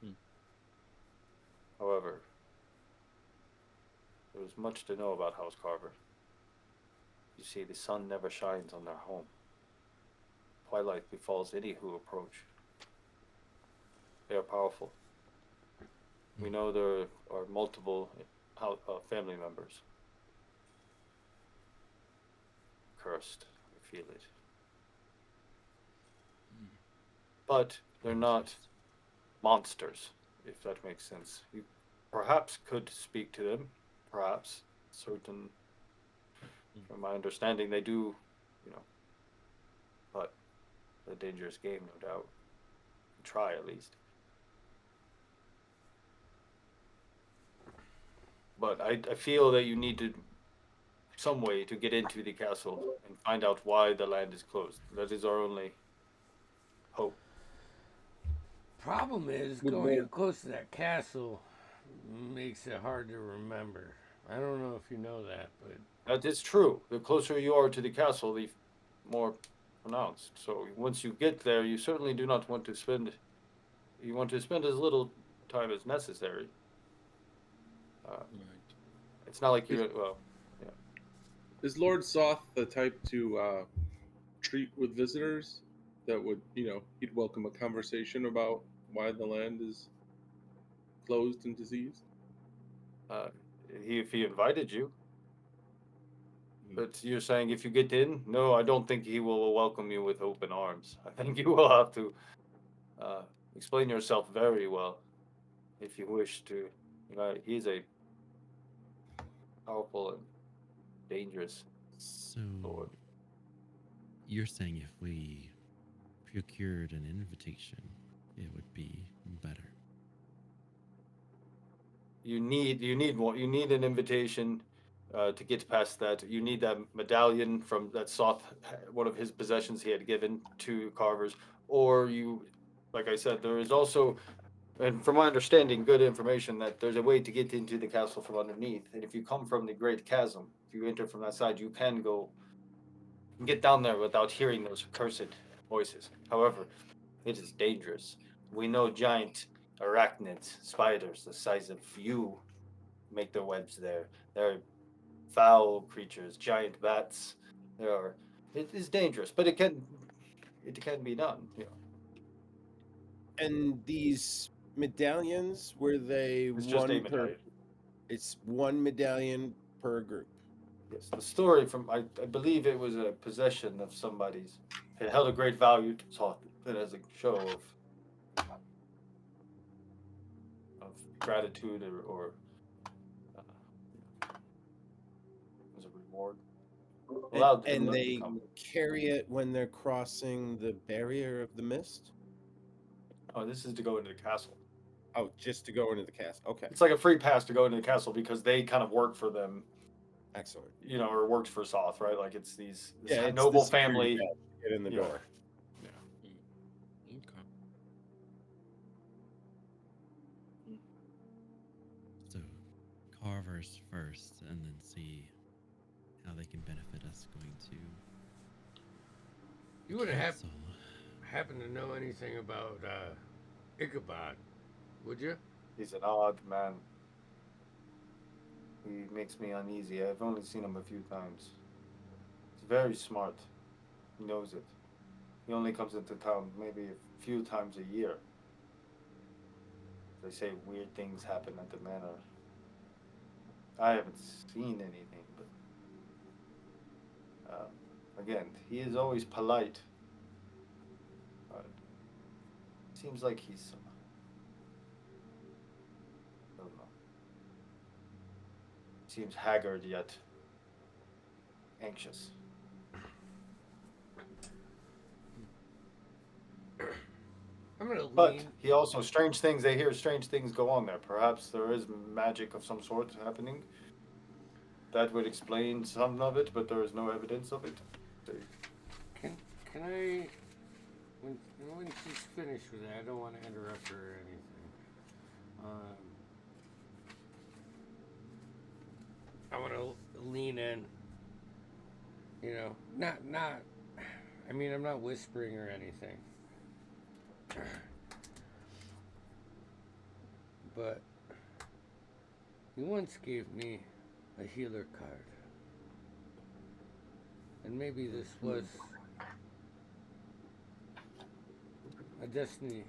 Hmm. However, there is much to know about House Carver. You see, the sun never shines on their home. Twilight befalls any who approach. They are powerful. We know there are multiple family members. Cursed, I feel it. But they're not monsters, if that makes sense. You perhaps could speak to them, perhaps. Certain, from my understanding, they do, you know, but a dangerous game, no doubt. Try at least. But I feel that you need to some way to get into the castle and find out why the land is closed. That is our only hope. Problem is, Would going they- close to that castle makes it hard to remember. I don't know if you know that, but That is true. The closer you are to the castle, the more pronounced. So once you get there, you certainly do not want to spend. You want to spend as little time as necessary. Right. It's not like you. Well, yeah. Is Lord Soth the type to treat with visitors that would, he'd welcome a conversation about why the land is closed and diseased? Uh, if he invited you, Hmm. but you're saying if you get in, no, I don't think he will welcome you with open arms. I think you will have to explain yourself very well if you wish to. He's a powerful and dangerous So lord. you're saying if we procured an invitation, it would be better. You need an invitation to get past that. You need that medallion from that Soth, one of his possessions he had given to Carvers, or you, like I said, there is also, and from my understanding, good information that there's a way to get into the castle from underneath. And if you come from the Great Chasm, if you enter from that side, you can get down there without hearing those cursed voices. However, it is dangerous. We know giant arachnids, spiders the size of you, make their webs there. There are foul creatures, giant bats. There are. It is dangerous, but it can be done. And these medallions, were they It's just a one per? medallion. It's one medallion per group. Yes, the story from I believe it was a possession of somebody's. It held a great value to Soth, and as a show of gratitude or as a reward. Allowed him And to they come. carry it when they're crossing the barrier of the mist. Oh, this is to go into the castle. Oh, just to go into the castle. Okay, It's like a free pass to go into the castle because they kind of work for them, excellent. or worked for Soth, right? Like it's this Yeah, it's noble the security family. badge to get in the Yeah. door. Okay. So carvers first, and then see how they can benefit us going to you wouldn't castle. happen to know anything about Ichabod, would you? He's an odd man. He makes me uneasy. I've only seen him a few times. He's very smart. He knows it. He only comes into town maybe a few times a year. They say weird things happen at the manor. I haven't seen anything, but again, he is always polite. Seems like he's, I don't know. Seems haggard yet anxious. I'm gonna But lean. he also strange things. They hear strange things go on there. Perhaps there is magic of some sort happening. That would explain some of it, but there is no evidence of it. Can I? When she's finished with that, I don't want to interrupt her or anything. I want to lean in. You know, not. I mean, I'm not whispering or anything. But you once gave me a healer card. And maybe this was a destiny,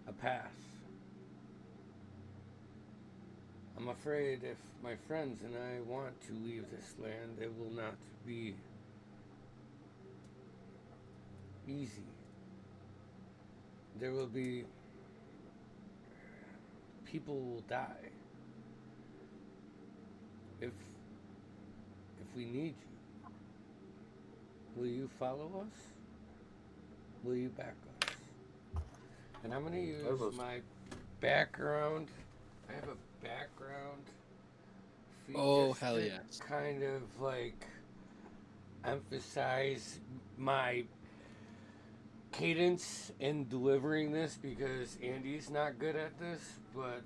a path. I'm afraid if my friends and I want to leave this land, it will not be easy. There will be people will die if we need you. Will you follow us? Will you back us? And I'm going to use my background. I have a background feat Oh, just hell to yes. kind of like emphasize my cadence in delivering this because Andy's not good at this, but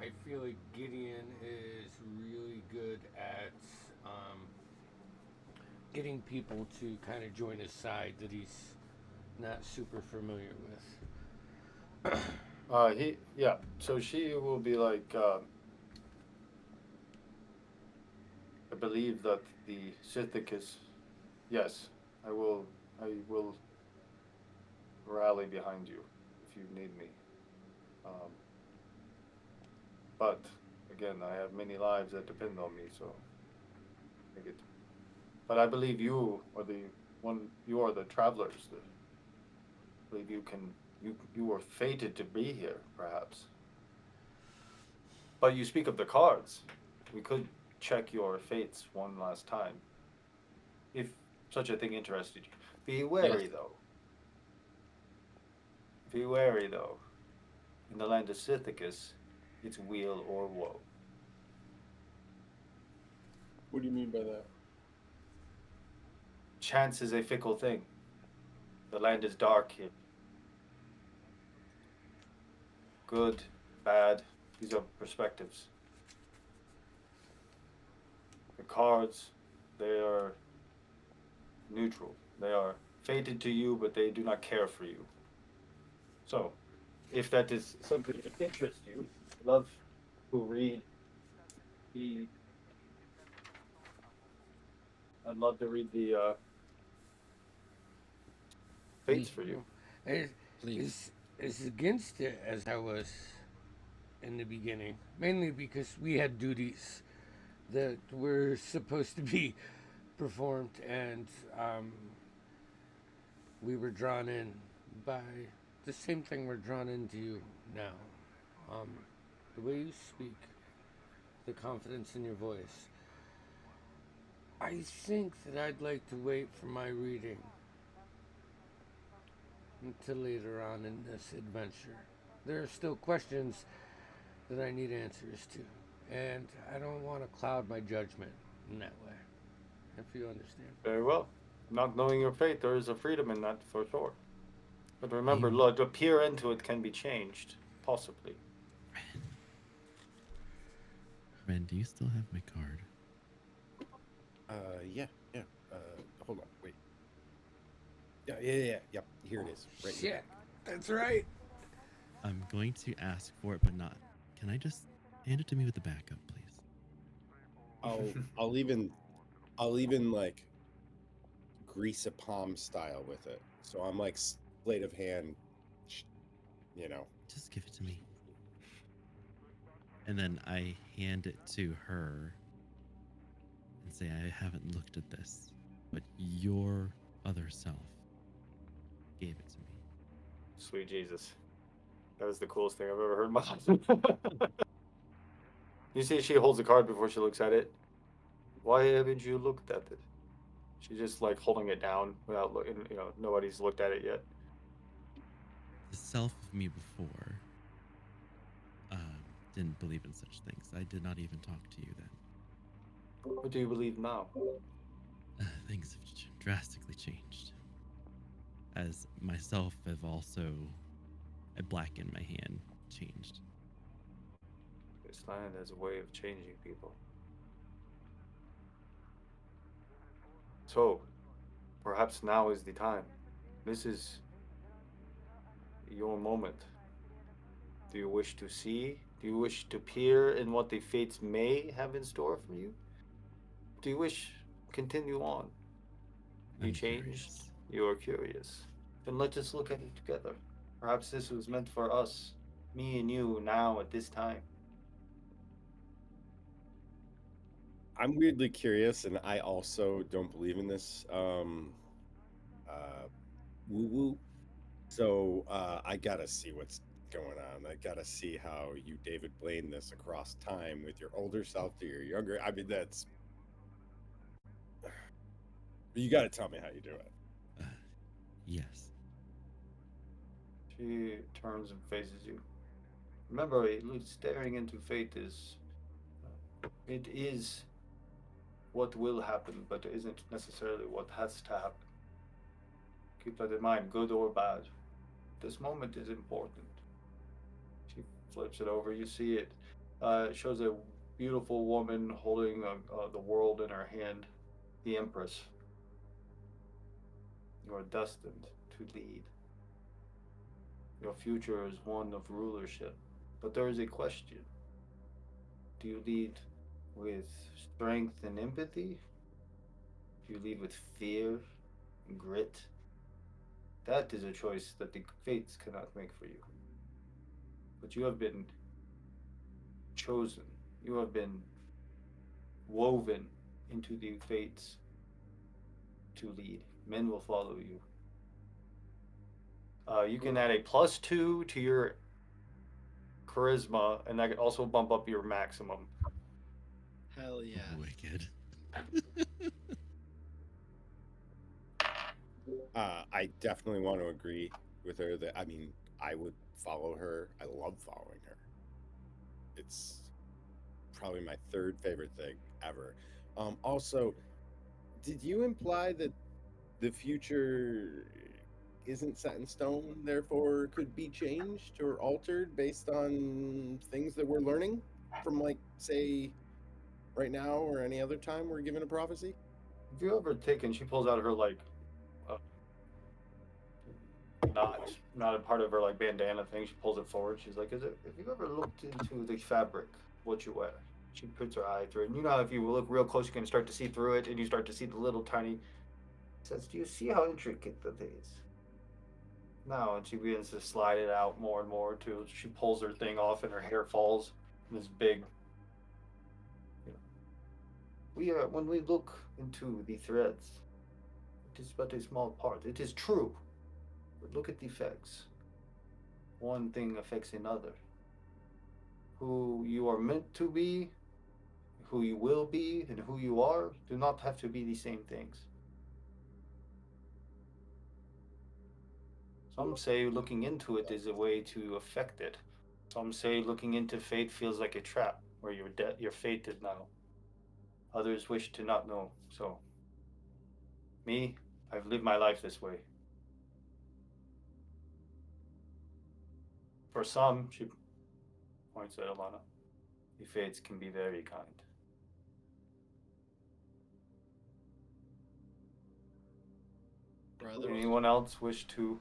I feel like Gideon is really good at getting people to kind of join his side that he's not super familiar with. Yeah. So she will be like, I believe that the Sithicus. Yes, I will. I will rally behind you if you need me. Um, but again, I have many lives that depend on me, so I get. But I believe you are the one. You are the travelers. I believe you can. You were fated to be here, perhaps. But you speak of the cards. We could check your fates one last time, if such a thing interested you. Be wary, Yes. though. Be wary, though. In the land of Sithicus, it's weal or woe. What do you mean by that? Chance is a fickle thing. The land is dark here. Good, bad, these are perspectives. The cards, they are neutral. They are fated to you, but they do not care for you. So, if that is something that interests you, love who read the. I'd love to read the fates for you. Please. Is against it as I was in the beginning, mainly because we had duties that were supposed to be performed, and we were drawn in by the same thing we're drawn into you now. Um, the way you speak, the confidence in your voice. I think that I'd like to wait for my reading until later on in this adventure. There are still questions that I need answers to, and I don't want to cloud my judgment in that way, if you understand. Very well. Not knowing your fate, there is a freedom in that for sure. But remember, You- Lord, to peer into it can be changed, possibly. Ren, do you still have my card? Yeah. Hold on, wait. Yeah. Here it is. Right in the Shit, back. that's right. I'm going to ask for it, but not. Can I just hand it to me with the backup, please? I'll even like grease a palm style with it. So I'm like sleight of hand, you know. Just give it to me. And then I hand it to her and say, I haven't looked at this, but your other self gave it to me. Sweet Jesus. That was the coolest thing I've ever heard in my life. You see, she holds the card before she looks at it. Why haven't you looked at it? She's just like holding it down without looking. Nobody's looked at it yet. The self of me before didn't believe in such things. I did not even talk to you then. What do you believe now? Things have drastically changed. As myself have also, a black in my hand changed. This land has a way of changing people. So, perhaps now is the time. This is your moment. Do you wish to see? Do you wish to peer in what the fates may have in store for you? Do you wish to continue on? You I'm changed. curious. You are curious. Then let us look at it together. Perhaps this was meant for us, me and you, now at this time. I'm weirdly curious, and I also don't believe in this woo woo. So I gotta see what's going on. I gotta see how you David Blaine this across time with your older self to your younger. I mean, that's you gotta tell me how you do it. Yes. She turns and faces you. Remember, staring into fate is. It is what will happen, but it isn't necessarily what has to happen. Keep that in mind, good or bad. This moment is important. She flips it over. You see it. It shows a beautiful woman holding the world in her hand, the Empress. You are destined to lead. Your future is one of rulership. But there is a question. Do you lead with strength and empathy? Do you lead with fear and grit? That is a choice that the fates cannot make for you. But you have been chosen. You have been woven into the fates to lead. Men will follow you. You can add a +2 to your charisma, and that could also bump up your maximum. Hell yeah. Wicked. I definitely want to agree with her that I mean I would follow her. I love following her. It's probably my third favorite thing ever. Also, did you imply that the future isn't set in stone, therefore could be changed or altered based on things that we're learning from, like, say, right now or any other time we're given a prophecy? Have you ever taken? She pulls out her uh, not a part of her bandana thing. She pulls it forward. She's like, "Is it? Have you ever looked into the fabric, what you wear?" She puts her eye through it. And you know, if you look real close, you can start to see through it, and you start to see the little tiny. Says, "Do you see how intricate that is?" No, and she begins to slide it out more and more too. She pulls her thing off, and her hair falls. In this big. You know, when we look into the threads, it is but a small part. It is true, but look at the effects. One thing affects another. Who you are meant to be, who you will be, and who you are do not have to be the same things. Some say looking into it is a way to affect it. Some say looking into fate feels like a trap where you're fated now. Others wish to not know. So, me, I've lived my life this way. For some, she points at Alana, the fates can be very kind. Brothers. Anyone else wish to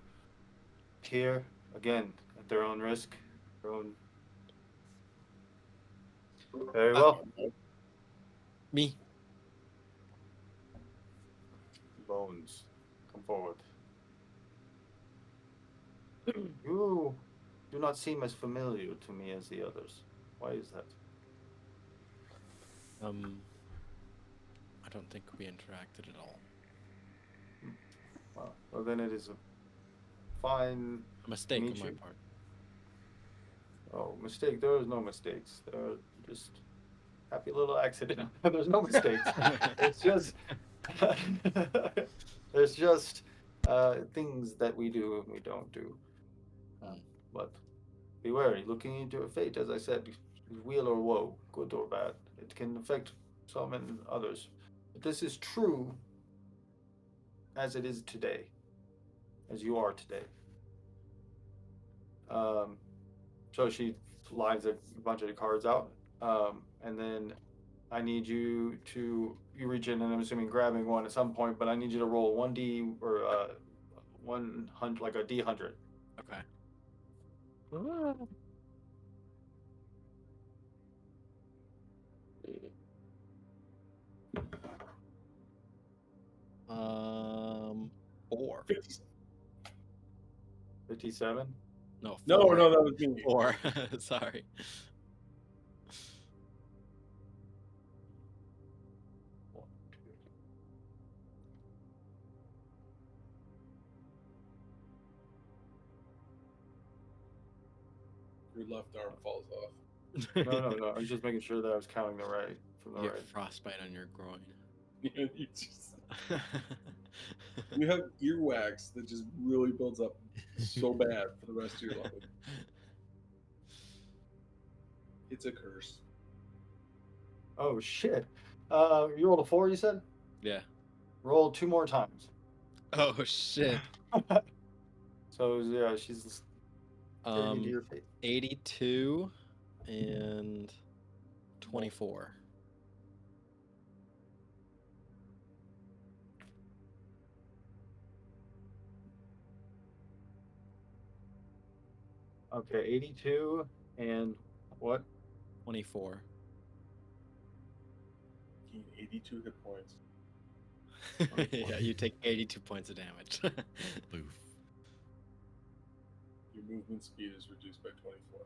peer again at their own risk, their own? Very well. Me. Bones, come forward. You do not seem as familiar to me as the others. Why is that? I don't think we interacted at all. Well, then it is a fine A mistake meet on my you. part. Oh, mistake. There is no mistakes. There are just happy little accident. There's no mistakes. It's just there's just things that we do and we don't do. But be wary. Looking into a fate, as I said, weal or woe, good or bad. It can affect some and others. But this is true as it is today, as you are today. So she lines a bunch of the cards out, and then I need you to reach in, and I'm assuming grabbing one at some point, but I need you to roll 1d or 100, like a d100. Okay. Um, 4. 57. No, 4. No, that was me. 4. Sorry. Your left arm falls off. No. I was just making sure that I was counting the right from the You get right. frostbite on your groin. You have earwax that just really builds up so bad for the rest of your life. It's a curse. Oh shit! You rolled a 4. You said. Yeah. Roll 2 more times. Oh shit. So yeah, she's getting into your fate. 82 and 24. Okay, 82 and what? 24. Gain 82 hit points. Yeah, you take 82 points of damage. Boof. Your movement speed is reduced by 24.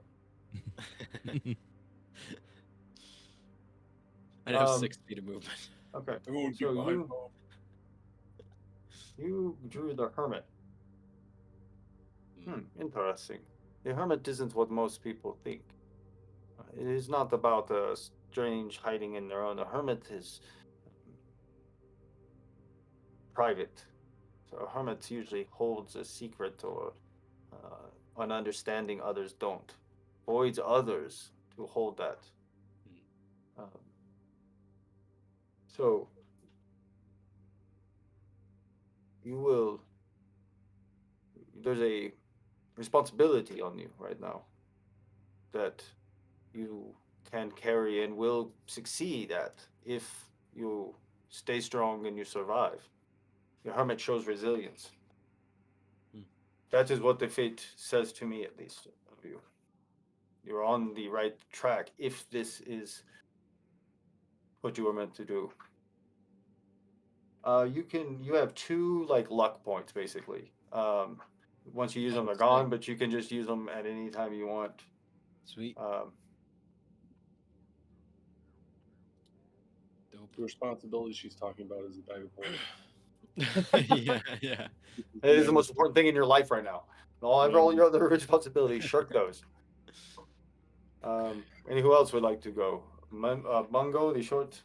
I have 6 feet of movement. Okay, Everyone keep so behind you drew the hermit. Interesting. The hermit isn't what most people think. It is not about a strange hiding in their own. The hermit is private. So a hermit usually holds a secret or an understanding others don't. Avoids others to hold that. So you will. There's a responsibility on you right now that you can carry and will succeed at if you stay strong and you survive. The hermit shows resilience. That is what the fate says to me, at least, of you. You're on the right track if this is what you were meant to do. You have 2 like luck points basically. Once you use them, they're gone, but you can just use them at any time you want. Sweet. The responsibility she's talking about is a bag of holding. Yeah. It is the most important thing in your life right now. All your other responsibilities, shirk those. And who else would like to go? Mungo, the short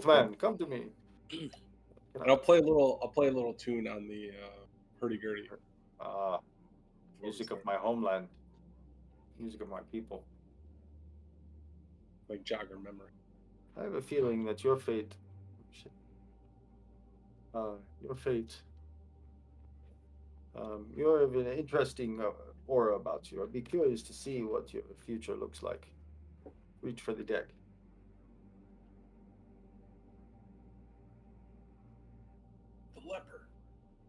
man, come to me. And I'll play a little tune on the hurdy-gurdy. Music of my homeland. Music of my people. Like jogger memory. I have a feeling that your fate, you have an interesting aura about you. I'd be curious to see what your future looks like. Reach for the deck. The leper.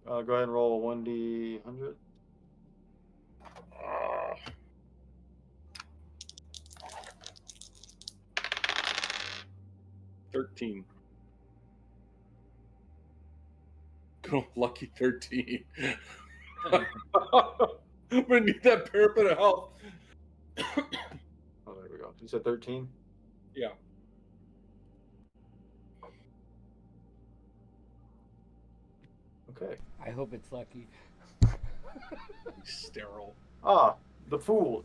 Go ahead and roll a 1d100. 13. Oh, lucky 13. I'm gonna need that parapet of health. Oh, there we go. You said 13? Yeah. Okay. I hope it's lucky. Sterile. Ah, the fool.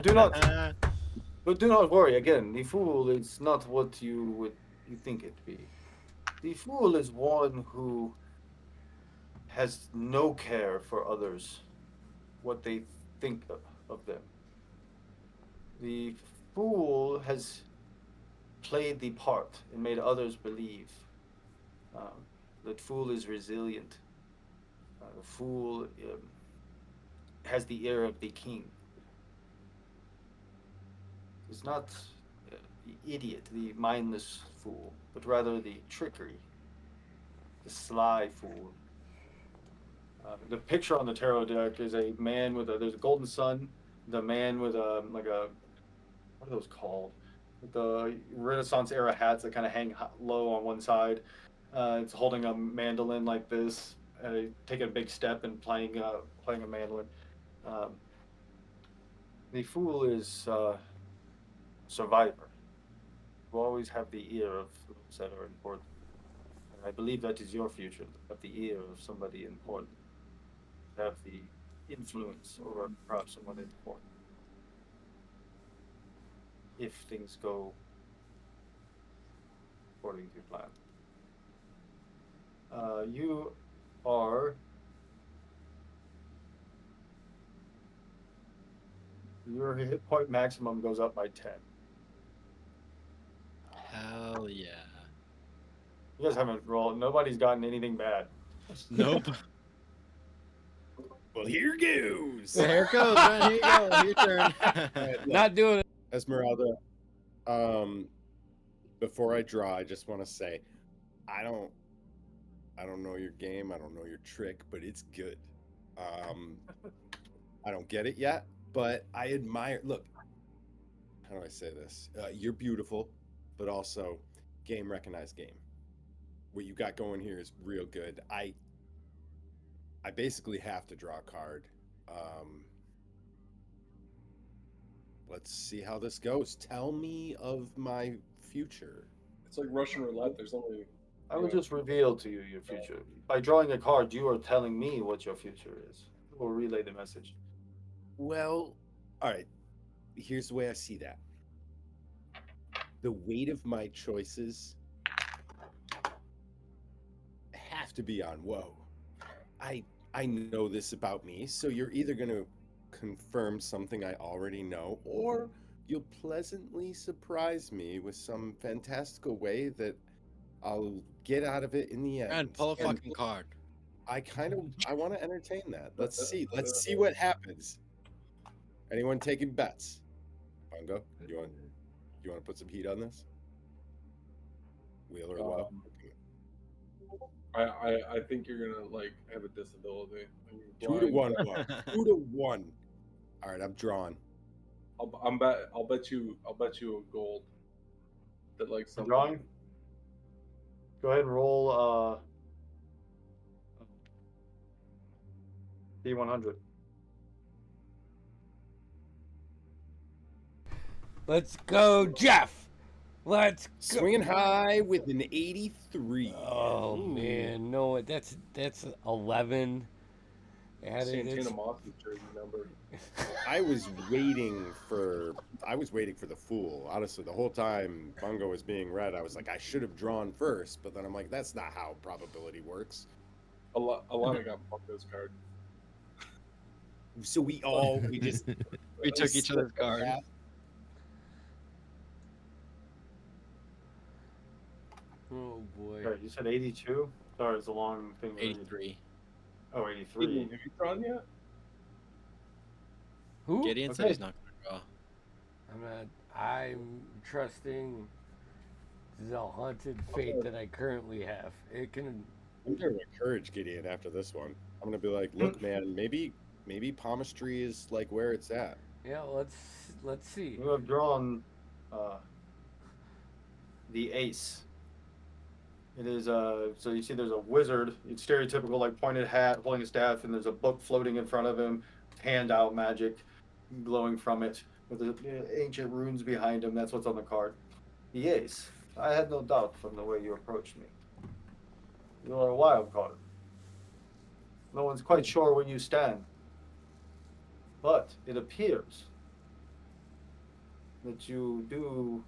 Do not, but do not worry. Again, the fool is not what you think it to be. The fool is one who has no care for others, what they think of them. The fool has played the part and made others believe that fool is resilient. The fool has the ear of the king. Is not the idiot, the mindless fool, but rather the trickery, the sly fool. The picture on the tarot deck is a man with there's a golden sun, the man with like a, what are those called? The Renaissance era hats that kind of hang low on one side. It's holding a mandolin like this, taking a big step and playing a mandolin. Um, the fool is survivor. You always have the ear of those that are important. And I believe that is your future, have the ear of somebody important, have the influence over perhaps someone important. If things go according to plan. You are your hit point maximum goes up by 10. Hell yeah. You guys haven't rolled. Nobody's gotten anything bad. Nope. Well, here goes. Here it goes, man. Here you go. Your turn. Not doing it. Esmeralda, before I draw, I just want to say, I don't know your game, I don't know your trick, but it's good. I don't get it yet, but I admire. Look, how do I say this? You're beautiful, but also game recognized game. What you got going here is real good. I basically have to draw a card. Let's see how this goes. Tell me of my future. It's like Russian roulette. There's only. I will just reveal to you your future. By drawing a card, you are telling me what your future is. We'll relay the message. Well, all right. Here's the way I see that. The weight of my choices have to be on whoa. I know this about me, so you're either going to confirm something I already know, or you'll pleasantly surprise me with some fantastical way that I'll get out of it in the end. And pull a fucking card. I want to entertain that. Let's see what happens. Anyone taking bets? Bungo, you want to put some heat on this? Wheel or low? I think you're gonna like have a disability. 2 to 1. 2 to 1. All right, I'm drawn. I'll bet you a gold. That like something. Drawing. Go ahead and roll D100. Let's go, Jeff. Let's go. Swinging high with an 83. Oh man, no, that's 11. Santana Moss's jersey number. I was waiting for the fool. Honestly, the whole time Bungo was being read, I was like, I should have drawn first, but then I'm like, that's not how probability works. Alana got Bungo's card. So we just We took each other's card. Oh boy. Sorry, you said 82? Sorry, it's a long thing. 83. Oh, 83. Have you drawn yet? Who? Gideon said Okay. he's not going to draw. I'm trusting the haunted fate that I currently have. It can. I'm gonna encourage Gideon after this one. I'm gonna be like, look, man, maybe palmistry is like where it's at. Yeah, let's see. You have drawn the ace. It is so you see there's a wizard, it's stereotypical like pointed hat, holding a staff, and there's a book floating in front of him, hand out magic glowing from it with the ancient runes behind him. That's what's on the card. The ace. I had no doubt from the way you approached me. You are a wild card. No one's quite sure where you stand. But it appears that you do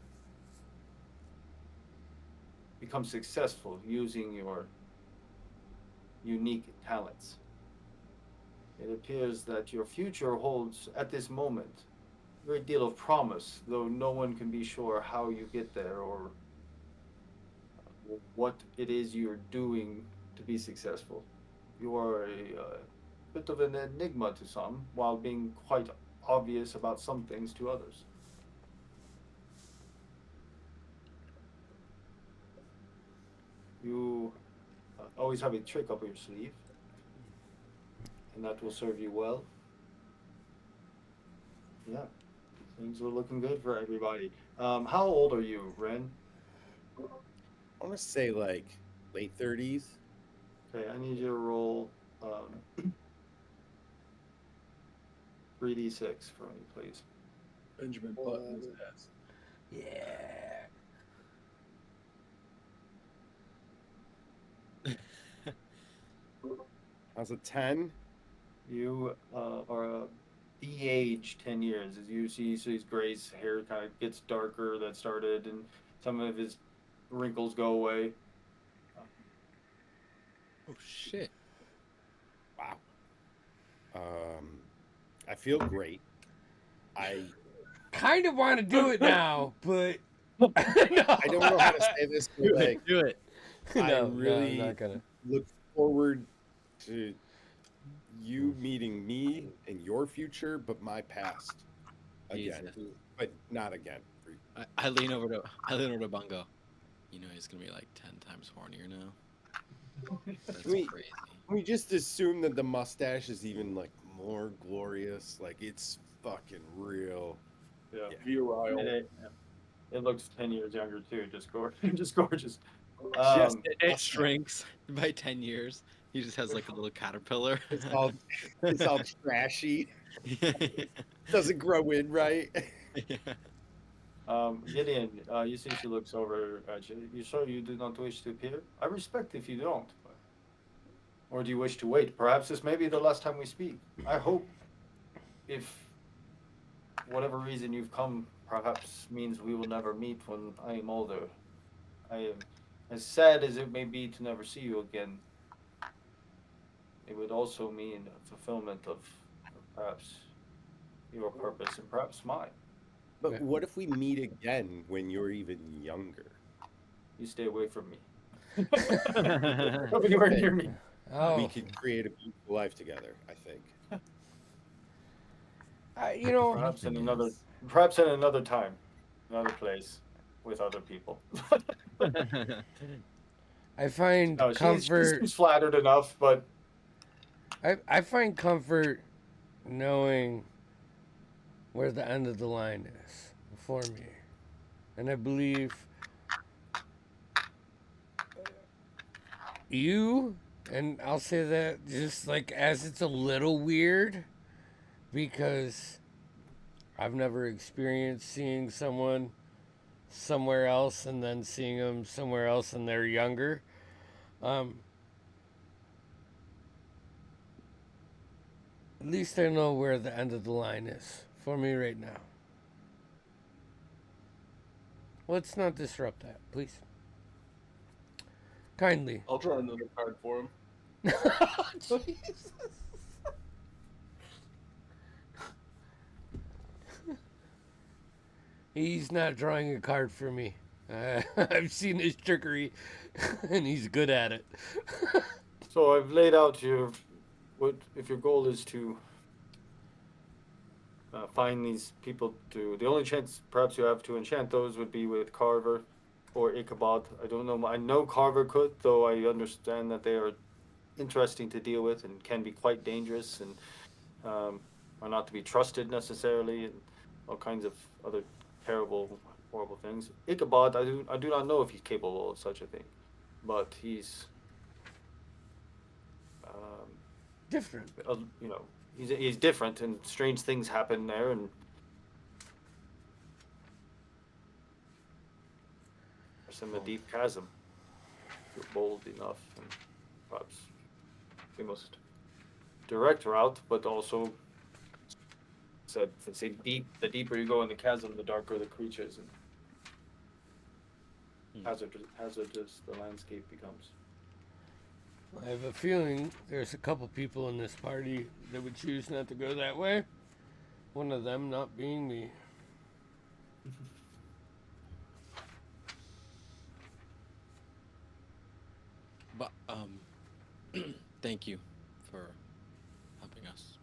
become successful using your unique talents. It appears that your future holds, at this moment, a great deal of promise, though no one can be sure how you get there or what it is you're doing to be successful. You are a bit of an enigma to some, while being quite obvious about some things to others. You always have a trick up your sleeve, and that will serve you well. Yeah, things are looking good for everybody. How old are you, Ren? I want to say like late 30s. Okay, I need you to roll 3d6 for me, please. Benjamin Button his ass. Yeah. How's a 10? You are de-aged 10 years. As you see, so his Gray's hair kind of gets darker that started, and some of his wrinkles go away. Oh shit. Wow. I feel great. I Kind of want to do it now, but no. I don't know how to say this, but like Do it. I No, really I'm not gonna. look forward to you meeting me in your future, but my past again, Jesus. but not again. I lean over to Bungo. You know he's gonna be like 10 times hornier now. That's Can we, crazy. can we just assume that the mustache is even like more glorious? Like it's fucking real. Yeah. Yeah. Virile. It looks 10 years younger, too. Just gorgeous. Just gorgeous. Just It shrinks by 10 years. He just has like a little caterpillar. it's all trashy. Doesn't grow in right. Gideon, you see she looks over at you. You sure you do not wish to appear? I respect if you don't. Or do you wish to wait? Perhaps this may be the last time we speak. I hope, if whatever reason you've come, perhaps means we will never meet when I am older. I am as sad as it may be to never see you again. It would also mean a fulfillment of perhaps your purpose and perhaps mine. But what if we meet again when you're even younger? You stay away from me. Come anywhere near me. Oh, We could create a beautiful life together, I think. you know, Perhaps in another time, another place, with other people. I find No, she comfort. seems flattered enough, but I find comfort knowing where the end of the line is for me, and I believe you. And I'll say that just like as it's a little weird because I've never experienced seeing someone somewhere else and then seeing them somewhere else and they're younger. At least I know where the end of the line is for me right now. Let's not disrupt that, please. Kindly. I'll draw another card for him. Jesus. He's not drawing a card for me. I've seen his trickery, and he's good at it. so I've laid out your what if your goal is to find these people to the only chance perhaps you have to enchant those would be with Carver or Ichabod. I don't know. I know Carver could, though I understand that they are interesting to deal with and can be quite dangerous and are not to be trusted necessarily, and all kinds of other terrible, horrible things. Ichabod, I do not know if he's capable of such a thing, but he's Different. you know, he's different, and strange things happen there, and there's a deep chasm. you're bold enough and perhaps the most direct route, but also said say deep. The deeper you go in the chasm, the darker the creatures and hazardous the landscape becomes. I have a feeling there's a couple people in this party that would choose not to go that way. One of them not being me. But thank you for helping us.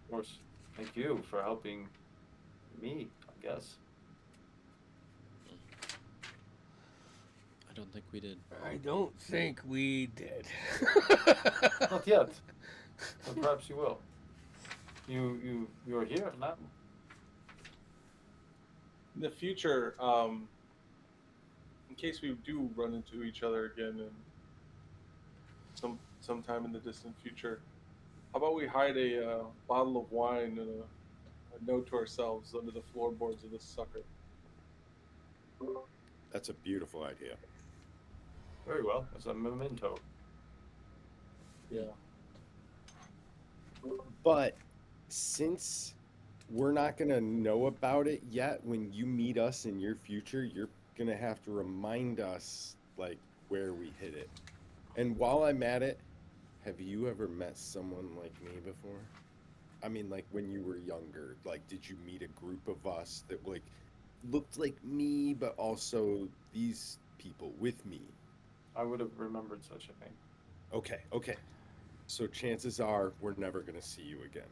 Of course, thank you for helping me, I guess. I don't think we did. I don't think we did. Not yet. But perhaps you will. You're here now. In the future, in case we do run into each other again in sometime in the distant future, how about we hide a bottle of wine and a note to ourselves under the floorboards of this sucker? That's a beautiful idea. Very well. As a memento. Yeah. But since we're not going to know about it yet, when you meet us in your future, you're going to have to remind us, like, where we hid it. And while I'm at it, have you ever met someone like me before? I mean, like, when you were younger, like, did you meet a group of us that, like, looked like me, but also these people with me? I would have remembered such a thing. Okay. So chances are we're never going to see you again.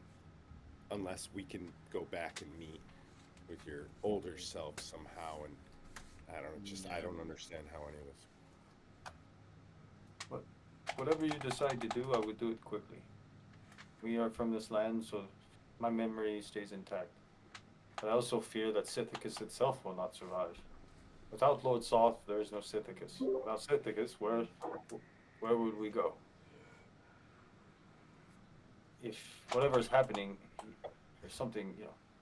Unless we can go back and meet with your older self somehow. And I don't understand how any of this. But whatever you decide to do, I would do it quickly. We are from this land, so my memory stays intact. But I also fear that Sithicus itself will not survive. Without Lord Soth, there is no Sithicus. Without Sithicus, where would we go? If whatever is happening, there's something,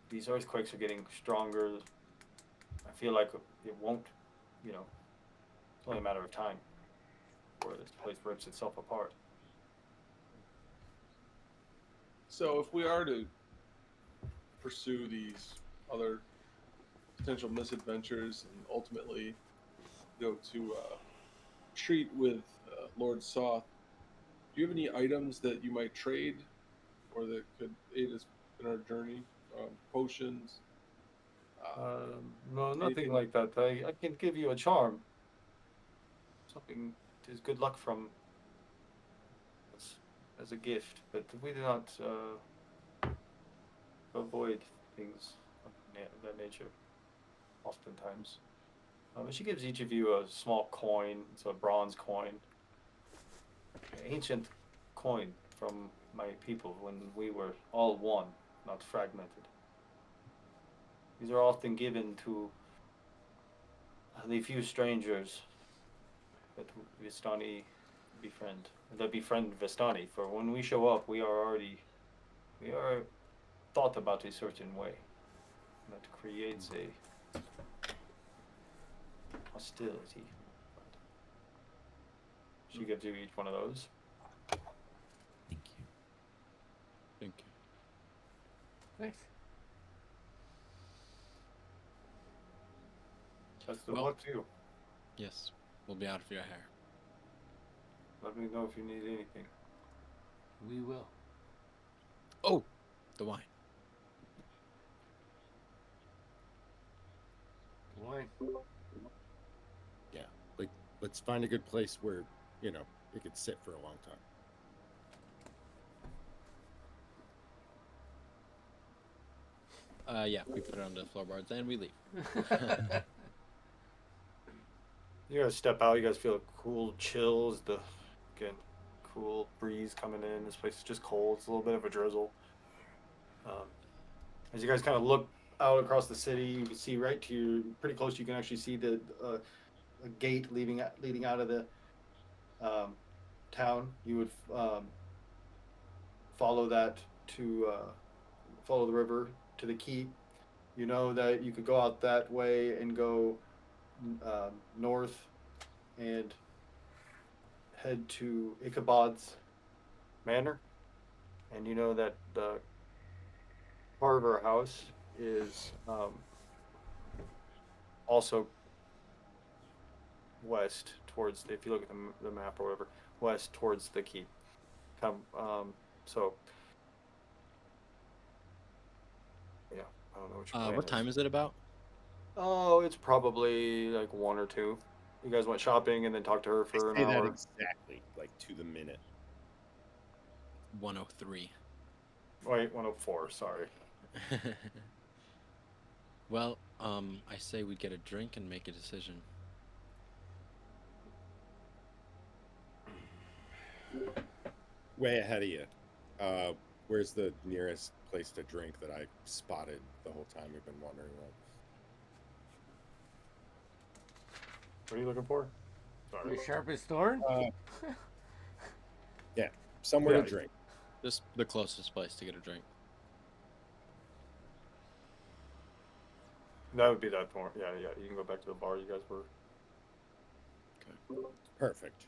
these earthquakes are getting stronger. I feel like it won't, it's only a matter of time before this place rips itself apart. So if we are to pursue these other potential misadventures and ultimately go to treat with Lord Soth, do you have any items that you might trade or that could aid us in our journey? Potions? No, nothing anything like that. I can give you a charm. Something is good luck from as a gift, but we do not avoid things of that nature oftentimes. But she gives each of you a small coin. It's a bronze coin. Ancient coin from my people when we were all one, not fragmented. These are often given to the few strangers that Vistani befriend, that befriend Vistani. For when we show up, we are thought about a certain way that creates a hostility. She gives you each one of those. Thank you. Thank you. Thanks. That's the Well- luck to you. Yes, we'll be out of your hair. Let me know if you need anything. We will. Oh, the wine. Wine. Yeah. Like, let's find a good place where, it could sit for a long time. Yeah, we put it on the floorboards and we leave. You guys step out. You guys feel cool chills. Cool breeze coming in. This place is just cold. It's a little bit of a drizzle. As you guys kind of look out across the city, you can see right to your pretty close. You can actually see the a gate leading out of the town. You would follow that to follow the river to the keep. You know that you could go out that way and go north and head to Ichabod's manor, and you know that the Carver house is also west towards the, if you look at the map or whatever, west towards the keep. Come, so yeah, I don't know what your plan What is. time is it about? Oh, it's probably like 1 or 2. You guys went shopping and then talked to her I for an say that hour. exactly, like to the minute. 1:03. Wait, 104. Sorry. Well, I say we get a drink and make a decision. Way ahead of you. Where's the nearest place to drink that I spotted the whole time we've been wandering around? What are you looking for? Sorry. The sharpest thorn? Yeah, somewhere Yeah. to drink. Just the closest place to get a drink. That would be that point. Yeah, yeah. You can go back to the bar you guys were. Perfect.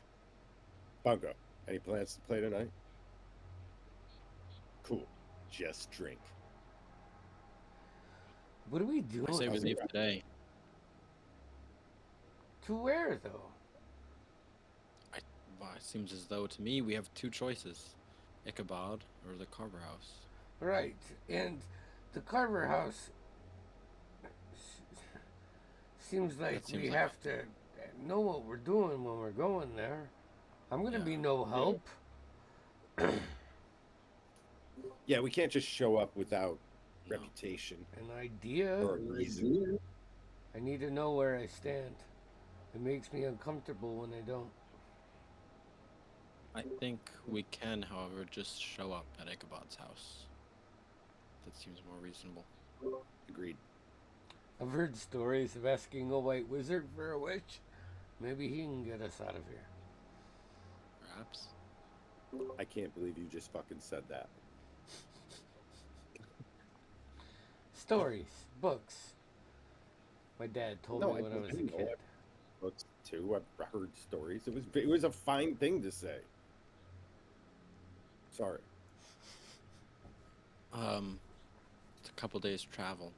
Bungo, any plans to play tonight? Cool. Just drink. What are we doing? I say we how's it leave going? today. To where, though? Well, it seems as though to me we have two choices: Ichabod or the Carver house. Right. And the Carver house seems like That seems we like have to know what we're doing when we're going there. I'm going to Yeah. be no help. Yeah, we can't just show up without No. reputation An idea. or a reason. I need to know where I stand. It makes me uncomfortable when I don't. I think we can, however, just show up at Ichabod's house. That seems more reasonable. Agreed. I've heard stories of asking a white wizard for a wish. Maybe he can get us out of here. Perhaps. I can't believe you just fucking said that. Stories, books. My dad told me when I was a know kid. it. Books too. I've heard stories. It was a fine thing to say. Sorry. It's a couple days travel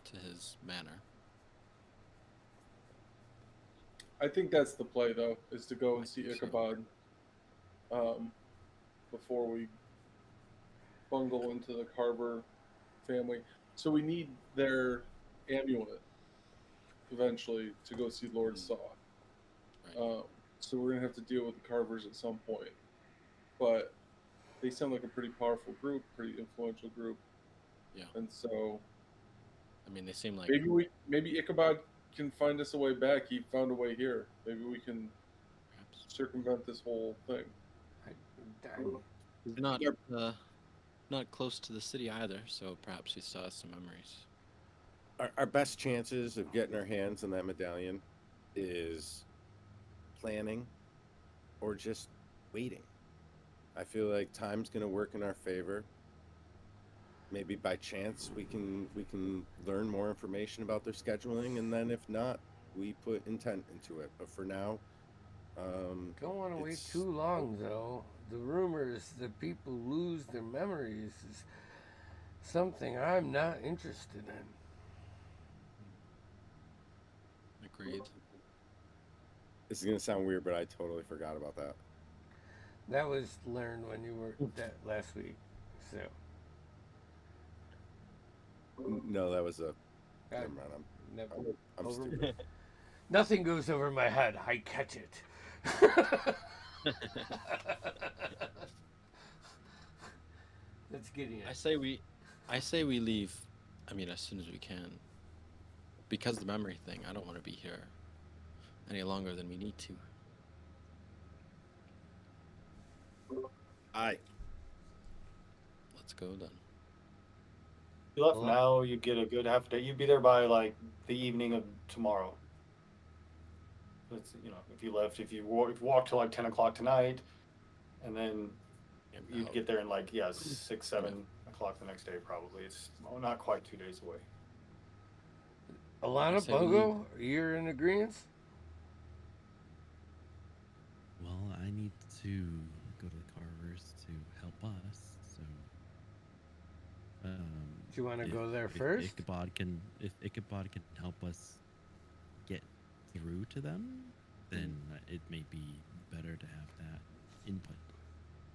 to his manor. I think that's the play, though, is to go and I see think so. Ichabod before we bungle into the Carver family. So we need their amulet eventually to go see Lord Saw. Right. So we're going to have to deal with the Carvers at some point. But they sound like a pretty powerful group, pretty influential group. Yeah. And so I mean, they seem like maybe Ichabod can find us a way back. He found a way here. Maybe we can perhaps circumvent this whole thing. he's not close to the city either, so perhaps he still has some memories. Our best chances of getting our hands on that medallion is planning or just waiting. I feel like time's going to work in our favor. Maybe by chance we can learn more information about their scheduling, and then if not, we put intent into it. But for now, Don't want to wait it's- too long, though. The rumors that people lose their memories is something I'm not interested in. Agreed. This is going to sound weird, but I totally forgot about that. That was learned when you were that last week. So No, that was a. I Never mind. never I'm over- stupid. nothing goes over my head. I catch it. That's Gideon. I say we leave. I mean, as soon as we can. Because the memory thing, I don't want to be here any longer than we need to. Aye. Let's go then. If you left Well, now, you'd get a good half day. You'd be there by like the evening of tomorrow. It's, if you left, if you walked till like 10 o'clock tonight, and then you'd get there in like 6, 7 o'clock the next day probably. It's not quite 2 days away. Alana, say we Bungo, you're in agreement? to go to the carvers to help us. So, Do you want to if, go there if first? Ichabod can help us get through to them, then it may be better to have that input.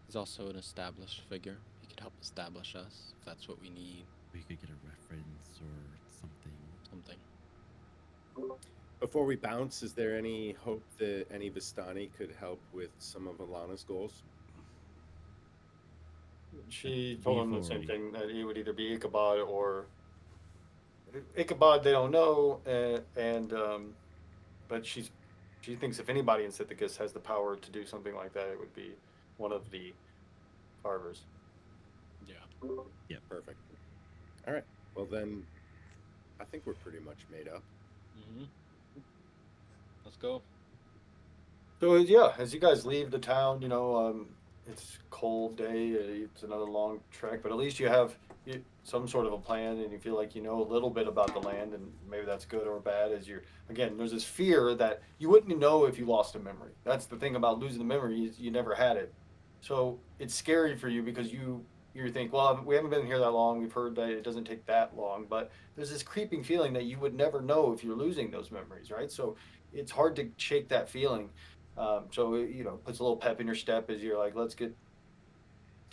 He's also an established figure. He could help establish us if that's what we need. We could get a reference or something. Something. Before we bounce, is there any hope that any Vistani could help with some of Alana's goals? She told him the We've same already- thing, that he would either be Ichabod or Ichabod. They don't know, but she thinks if anybody in Sithicus has the power to do something like that, it would be one of the carvers. Yeah. Perfect. All right. Well, then I think we're pretty much made up. Mm-hmm. Let's go. So yeah, as you guys leave the town, it's a cold day. It's another long trek, but at least you have some sort of a plan, and you feel like you know a little bit about the land, and maybe that's good or bad. As you're again, there's this fear that you wouldn't know if you lost a memory. That's the thing about losing the memory is you never had it, so it's scary for you because you think, well, we haven't been here that long. We've heard that it doesn't take that long, but there's this creeping feeling that you would never know if you're losing those memories, right? So it's hard to shake that feeling. So it, puts a little pep in your step as you're like, let's get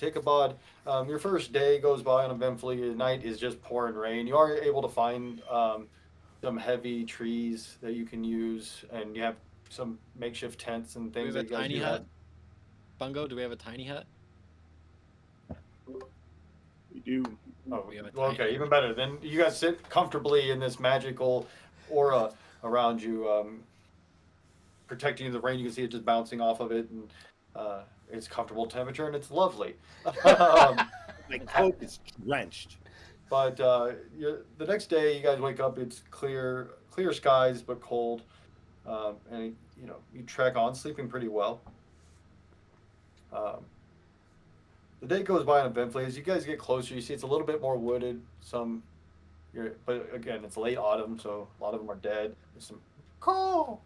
Ichabod. Your first day goes by uneventfully. The night is just pouring rain. You are able to find some heavy trees that you can use, and you have some makeshift tents and Do we things have that a you guys tiny do hut? have. Bungo, do we have a tiny hut? We do. Oh, We have a well, tiny- okay, even better. Then you guys sit comfortably in this magical aura around you, protecting you from the rain. You can see it just bouncing off of it, and it's comfortable temperature, and it's lovely. My cloak is drenched. But the next day, you guys wake up. It's clear skies, but cold, and you trek on, sleeping pretty well. Um, the day goes by uneventfully. As you guys get closer, you see it's a little bit more wooded. But again, it's late autumn, so a lot of them are dead. There's some caw,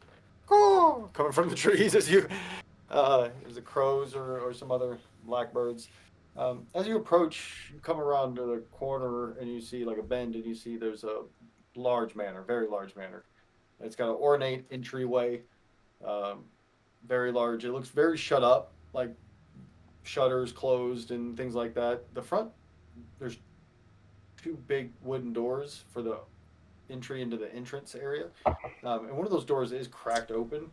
caw coming from the trees as you, as the crows or some other blackbirds. As you approach, you come around to the corner and you see like a bend, and you see there's a large manor, very large manor. It's got an ornate entryway, um, very large. It looks very shut up, like shutters closed and things like that. The front, there's two big wooden doors for the entry into the entrance area, and one of those doors is cracked open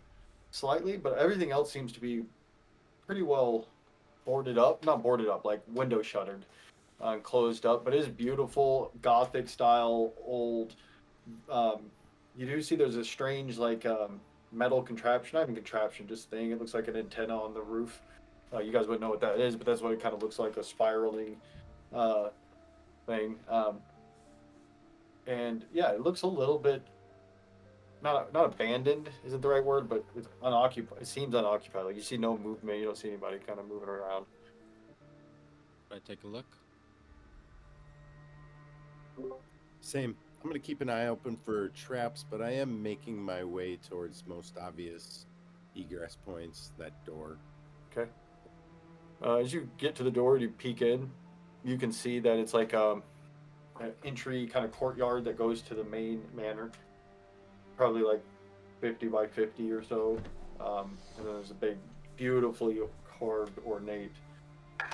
slightly, but everything else seems to be pretty well boarded up. Not boarded up, like window shuttered, closed up. But it is beautiful, Gothic style, old. Um, you do see there's a strange like metal contraption, not even contraption, just thing. It looks like an antenna on the roof. You guys wouldn't know what that is, but that's what it kind of looks like, a spiraling thing. And yeah, it looks a little bit not abandoned isn't the right word, but it's unoccupied. It seems unoccupied. Like you see no movement. You don't see anybody kind of moving around. Should I take a look? Same. I'm going to keep an eye open for traps, but I am making my way towards most obvious egress points, that door. Okay. As you get to the door and you peek in, you can see that it's like an entry kind of courtyard that goes to the main manor. Probably like 50 by 50 or so. And then there's a big, beautifully carved, ornate,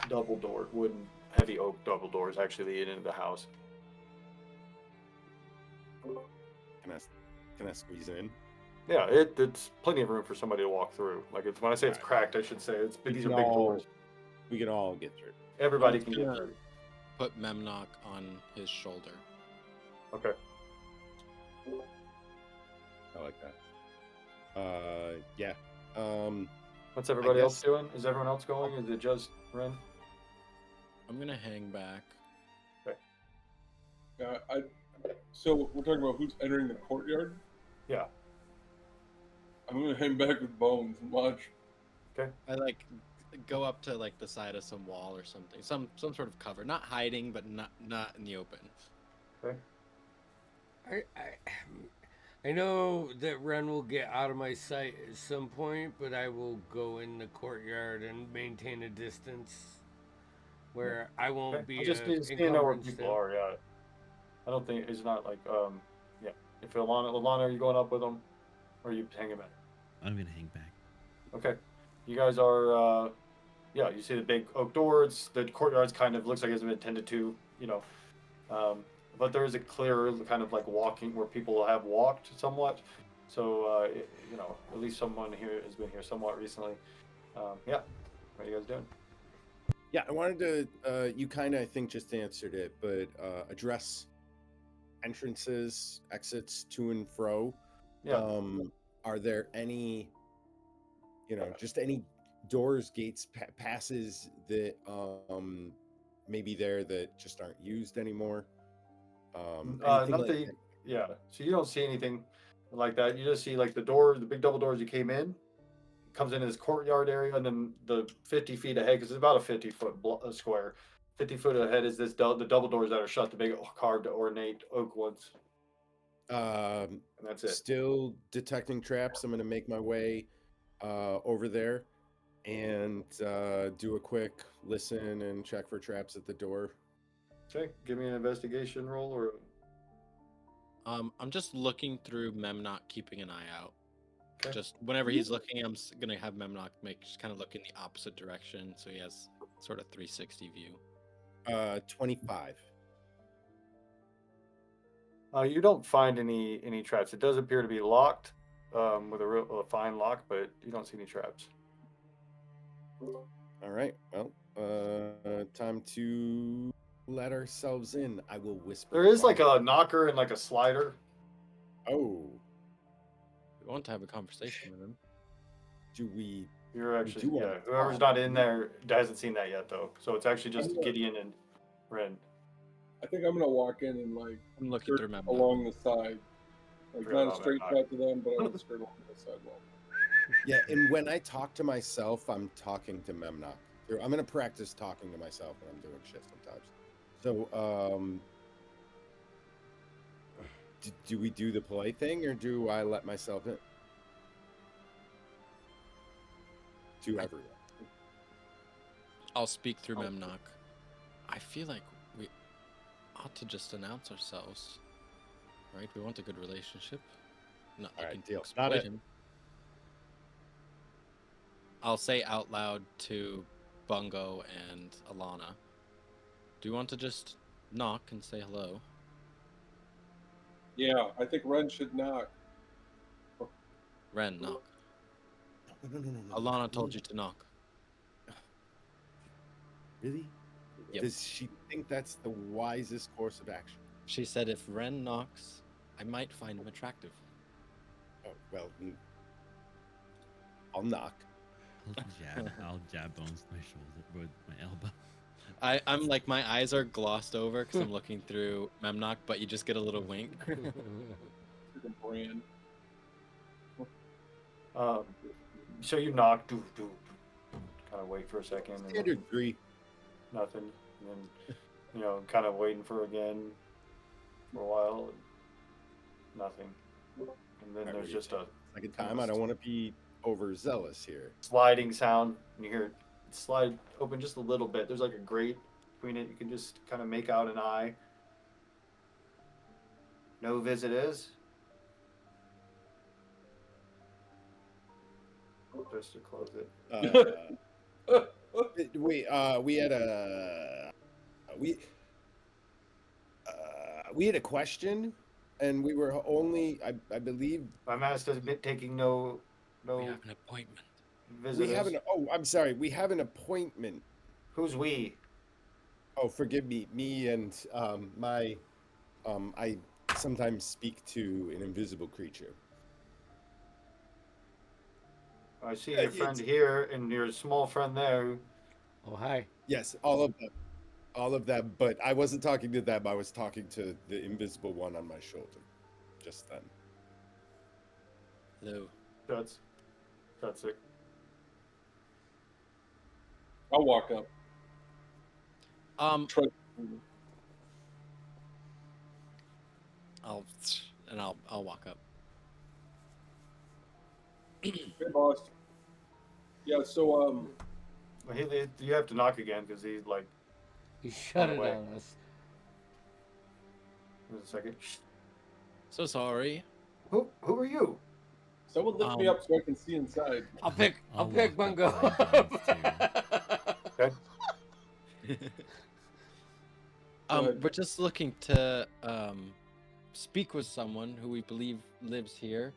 double door, wooden, heavy oak double doors actually leading into the house. Can I squeeze in? Yeah, it's plenty of room for somebody to walk through. Like when I say it's cracked, I should say these are big doors. We can all get through. Everybody can get through. Put Memnock on his shoulder. Okay. I like that. Yeah. What's everybody else guess- doing? Is everyone else going? Is it just Ren? I'm gonna hang back. So we're talking about who's entering the courtyard. Yeah. I'm gonna hang back with Bones and watch. I like go up to like the side of some wall or something, some sort of cover, not hiding, but not in the open. Okay. I know that Ren will get out of my sight at some point, but I will go in the courtyard and maintain a distance where I Okay. won't I be just a need to know where encumbrance to people him. are. Yeah. I don't think it's not like yeah. If Alana, are you going up with them, or are you hanging back? I'm gonna hang back. Okay. You guys are yeah. You see the big oak doors. The courtyard's kind of looks like it's been tended to. Um, but there is a clear kind of like walking where people have walked somewhat. So at least someone here has been here somewhat recently. Yeah. What are you guys doing? Yeah, I wanted to. You kind of, I think, just answered it, but address entrances, exits to and fro. Yeah. Are there any, just any doors, gates, passes that maybe there that just aren't used anymore? Anything like Nothing. that? Yeah. So you don't see anything like that. You just see like the door, the big double doors you came in. Comes into this courtyard area, and then the 50 feet ahead, because it's about a 50-foot square. 50 foot ahead is this the double doors that are shut, the big carved ornate oak ones, Um, and that's it. Still detecting traps. I'm going to make my way over there and do a quick listen and check for traps at the door. Okay, give me an investigation roll, or I'm just looking through Memnock, keeping an eye out. okay. Just whenever he's looking, I'm gonna have Memnock just kind of look in the opposite direction, so he has sort of 360 view. 25. You don't find any traps. It does appear to be locked, with a fine lock, but you don't see any traps. All right. Well, time to let ourselves in. I will whisper. There is like a knocker and like a slider. Oh, We want to have a conversation with him. do we? You're actually do want yeah. to Whoever's talk. not in there hasn't seen that yet though. So it's actually just I'm not- Gideon and Ren. I think I'm gonna walk in and like I'm looking skirt through Memnock. along the side, like Forgot not a about straight that. shot to them, but I want to skirt along the sidewalk. Yeah, and when I talk to myself, I'm talking to Memnock. I'm gonna practice talking to myself when I'm doing shit sometimes. So, do we do the play thing, or do I let myself in? To everyone. I'll speak through Memnock. I feel like we ought to just announce ourselves, right? We want a good relationship. Not All looking right, to deal. exploit Not it. him. I'll say out loud to Bungo and Alana. Do you want to just knock and say hello? Yeah, I think Ren should knock. Ren, knock. No. Alana told you to knock. Really? Yep. Does she think that's the wisest course of action? She said if Ren knocks, I might find him attractive. Oh well, I'll knock. I'll jab Bones with my shoulder with my elbow. I'm like, my eyes are glossed over because I'm looking through Memnock, but you just get a little wink. The brand. So you knock, kind of wait for a second, and Standard 3. nothing, and then kind of waiting for again for a while, and nothing, and then there's just a Second time, I don't want to be overzealous here. sliding sound, and you hear it slide open just a little bit. There's like a grate between it. You can just kind of make out an eye. No visitors. Just to close it. We had a question, and we were only, I believe, My master's been taking no We have an appointment. visitors. I'm sorry, we have an appointment. Who's we? Oh, forgive me, and I sometimes speak to an invisible creature. I see your friend here and your small friend there. Oh, hi. Yes, all of them, but I wasn't talking to them. I was talking to the invisible one on my shoulder just then. Hello. That's it. I'll walk up. Try. I'll walk up. Hey, boss. Yeah, so Well, you have to knock again because he's like. He shut On it the way. on us. Just a second. So sorry. Who are you? someone lift me up so I can see inside. I'll pick I'll Bungo walk up beside Okay. Go ahead. We're just looking to speak with someone who we believe lives here.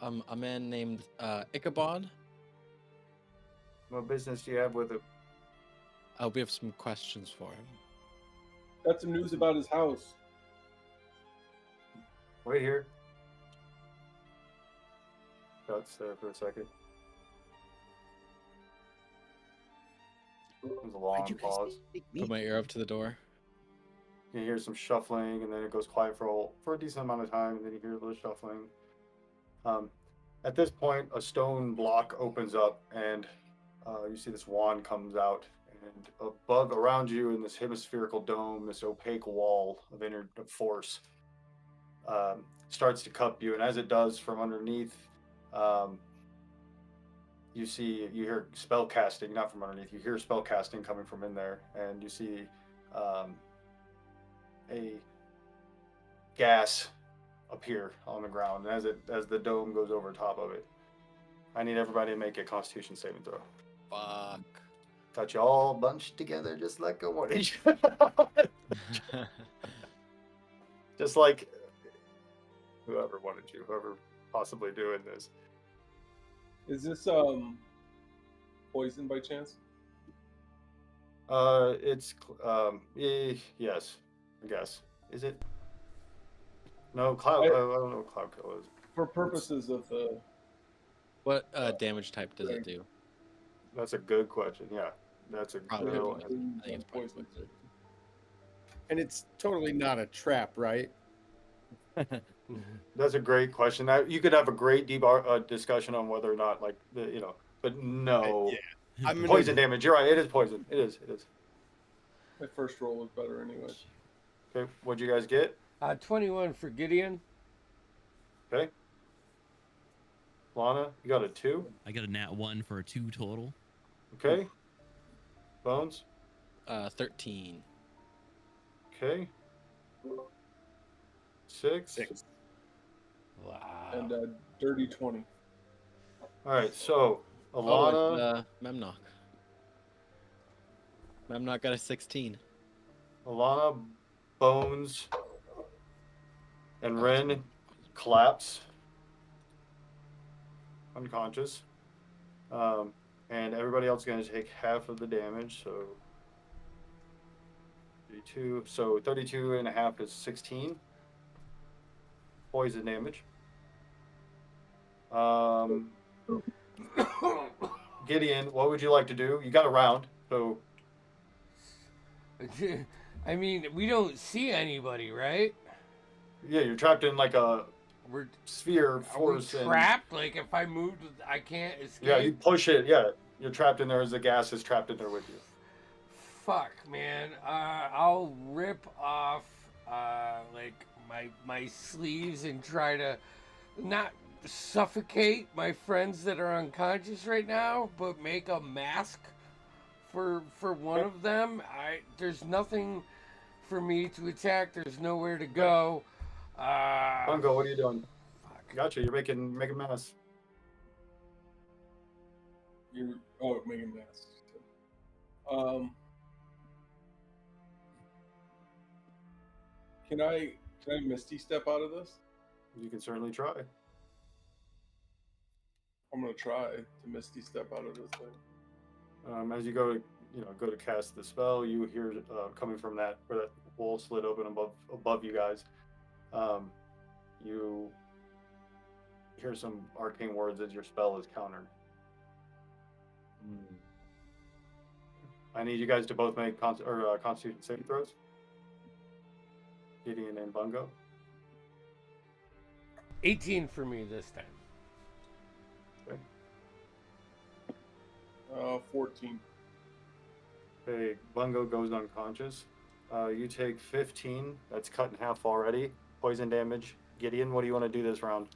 A man named Ichabod. What business do you have with it? We have some questions for him. Got some news about his house. Wait here. Cuts there for a second. There's a long pause. Put my ear up to the door. You hear some shuffling, and then it goes quiet for a decent amount of time, and then you hear a little shuffling. At this point, a stone block opens up, and you see this wand comes out, and above, around you, in this hemispherical dome, this opaque wall of inner force starts to cup you, and as it does, from underneath, you hear spell casting, not from underneath. You hear spell casting coming from in there, and you see a gas appear on the ground as the dome goes over top of it. I need everybody to make a Constitution saving throw. Fuck. Got you all bunched together just like a warning. Just like whoever possibly doing this. Is this poison by chance? It's yes, I guess. Is it? No, cloud. I don't know what cloud kill is. For purposes of the What damage type does it do? That's a good question. Yeah, that's a Probably good poison. one. I think it's probably poison. And it's totally not a trap, right? That's a great question. You could have a great deep discussion on whether or not, like, but no. Yeah. I'm gonna- Poison damage. You're right. It is poison. It is. my first roll was better anyway. Okay. What'd you guys get? 21 for Gideon. Okay. Lana, you got a 2. I got a nat 1 for a 2 total. Okay. Bones. 13. Okay. 6. Wow. And dirty 20. All right. So Alana. Oh, and, Memnock. Memnock got a 16. Alana, Bones, and Ren collapse unconscious. And everybody else is going to take half of the damage. So 32. So 32 and a half is 16 poison damage. Gideon, what would you like to do? You got a round, so I mean, we don't see anybody, right? yeah, you're trapped in like a We're sphere are we force. trapped? Like if I moved, I can't escape. Yeah, you push it. Yeah, you're trapped in there as the gas is trapped in there with you. Fuck, man. I'll rip off like my sleeves and try to not suffocate my friends that are unconscious right now, but make a mask for one of them. There's nothing for me to attack. There's nowhere to go. Bungo, what are you doing? Fuck. Gotcha. You're making mess. You're making masks. Can I Misty step out of this? You can certainly try. I'm gonna try to Misty step out of this thing. As you go to cast the spell, you hear coming from where that wall slid open above you guys. You hear some arcane words as your spell is countered. I need you guys to both make Constitution saving throws. Gideon and Bungo. 18 for me this time. 14. Okay, Bungo goes unconscious. You take 15. That's cut in half already. Poison damage. Gideon, what do you want to do this round?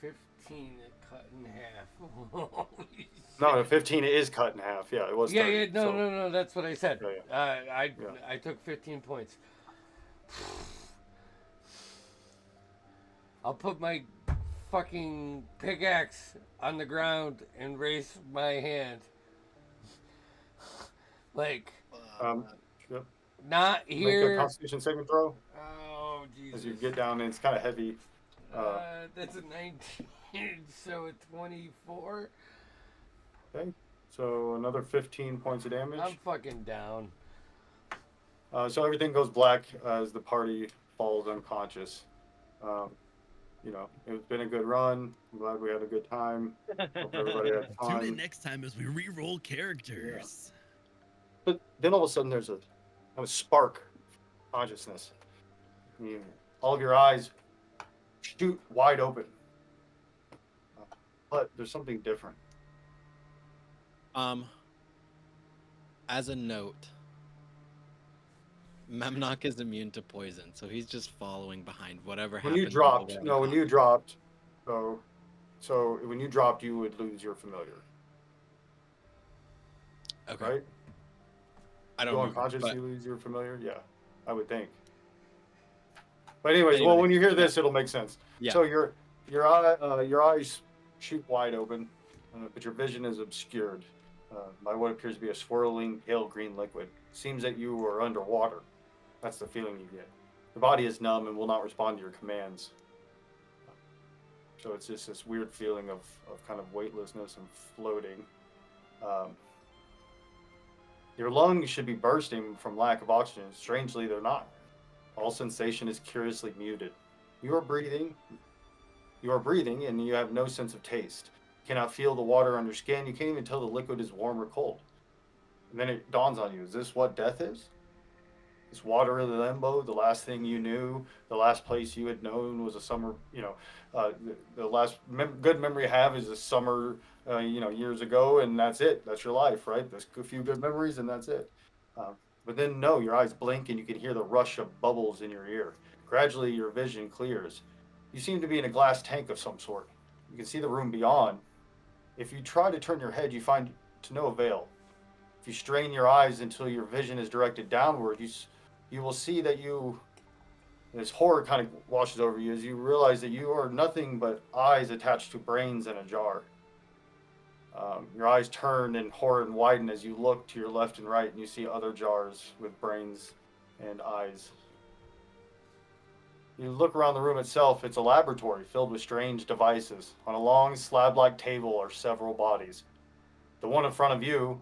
15 it cut in half. Holy No, the shit. 15 is cut in half. Yeah, it was Yeah, 30. yeah, no, so, no, no, that's what I said. Yeah, I yeah. I took 15 points. I'll put my fucking pickaxe on the ground and raise my hand. Like, Um, yep. not Make a here. Constitution saving throw Oh, as you Jesus. get down, and it's kind of heavy. That's a 19, so a 24. Okay, so another 15 points of I'm damage. fucking down. So everything goes black as the party falls unconscious. Um, it's been a good run. I'm glad we had a good time. Hope everybody had Tune in fun. next time as we re-roll characters. But then all of a sudden, there's a kind of spark of consciousness. All of your eyes shoot wide open. But there's something different. As a note, Memnock is immune to poison, so he's just following behind whatever When happens. you dropped, so when you dropped, you would lose your familiar, Okay. right? I don't Go remember, unconscious, but you lose your familiar. Yeah, I would think. But anyways, well, when you hear this, it'll make sense. Yeah. So your eyes shoot wide open, but your vision is obscured by what appears to be a swirling pale green liquid. Seems that you are underwater. That's the feeling you get. The body is numb and will not respond to your commands. So it's just this weird feeling of kind of weightlessness and floating. Your lungs should be bursting from lack of oxygen. Strangely, they're not. All sensation is curiously muted. You are breathing, and you have no sense of taste. You cannot feel the water on your skin. You can't even tell the liquid is warm or cold. And then it dawns on you, is this what death is? This water of the limbo, the last thing you knew, the last place you had known was a summer, the last good memory you have is a summer, years ago, and that's it. That's your life, right? There's a few good memories, and that's it. But then, no, your eyes blink, and you can hear the rush of bubbles in your ear. Gradually, your vision clears. You seem to be in a glass tank of some sort. You can see the room beyond. If you try to turn your head, you find to no avail. If you strain your eyes until your vision is directed downward, you will see that this horror kind of washes over you as you realize that you are nothing but eyes attached to brains in a jar. Your eyes turn in horror and widen as you look to your left and right, and you see other jars with brains and eyes. You look around the room itself. It's a laboratory filled with strange devices. On a long slab-like table are several bodies. The one in front of you,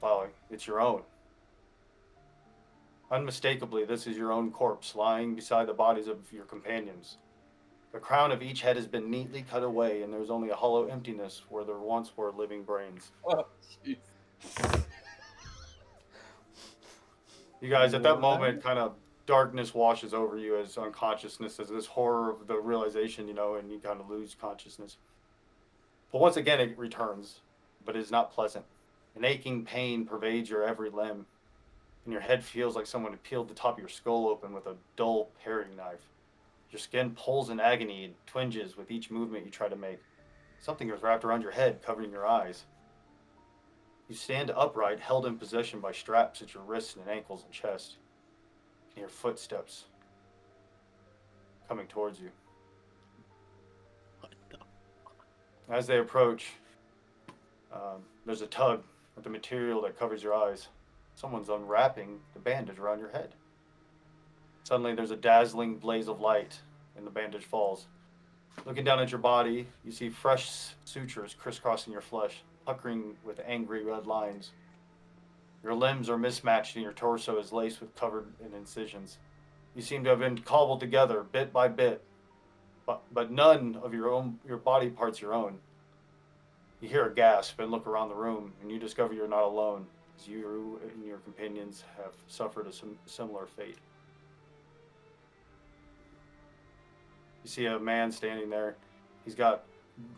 well, it's your own. Unmistakably, this is your own corpse lying beside the bodies of your companions. The crown of each head has been neatly cut away, and there's only a hollow emptiness where there once were living brains. Oh, jeez. You guys, at that What? moment, kind of darkness washes over you as unconsciousness, as this horror of the realization, and you kind of lose consciousness. But once again, it returns, but it is not pleasant. An aching pain pervades your every limb, and your head feels like someone had peeled the top of your skull open with a dull paring knife. Your skin pulls in agony and twinges with each movement you try to make. Something is wrapped around your head, covering your eyes. You stand upright, held in position by straps at your wrists and ankles and chest. You hear footsteps coming towards you. As they approach, there's a tug at the material that covers your eyes. Someone's unwrapping the bandage around your head. Suddenly, there's a dazzling blaze of light, and the bandage falls. Looking down at your body, you see fresh sutures crisscrossing your flesh, puckering with angry red lines. Your limbs are mismatched, and your torso is laced with covered in incisions. You seem to have been cobbled together bit by bit, but none of your body parts your own. You hear a gasp and look around the room, and you discover you're not alone, as you and your companions have suffered a similar fate. You see a man standing there. He's got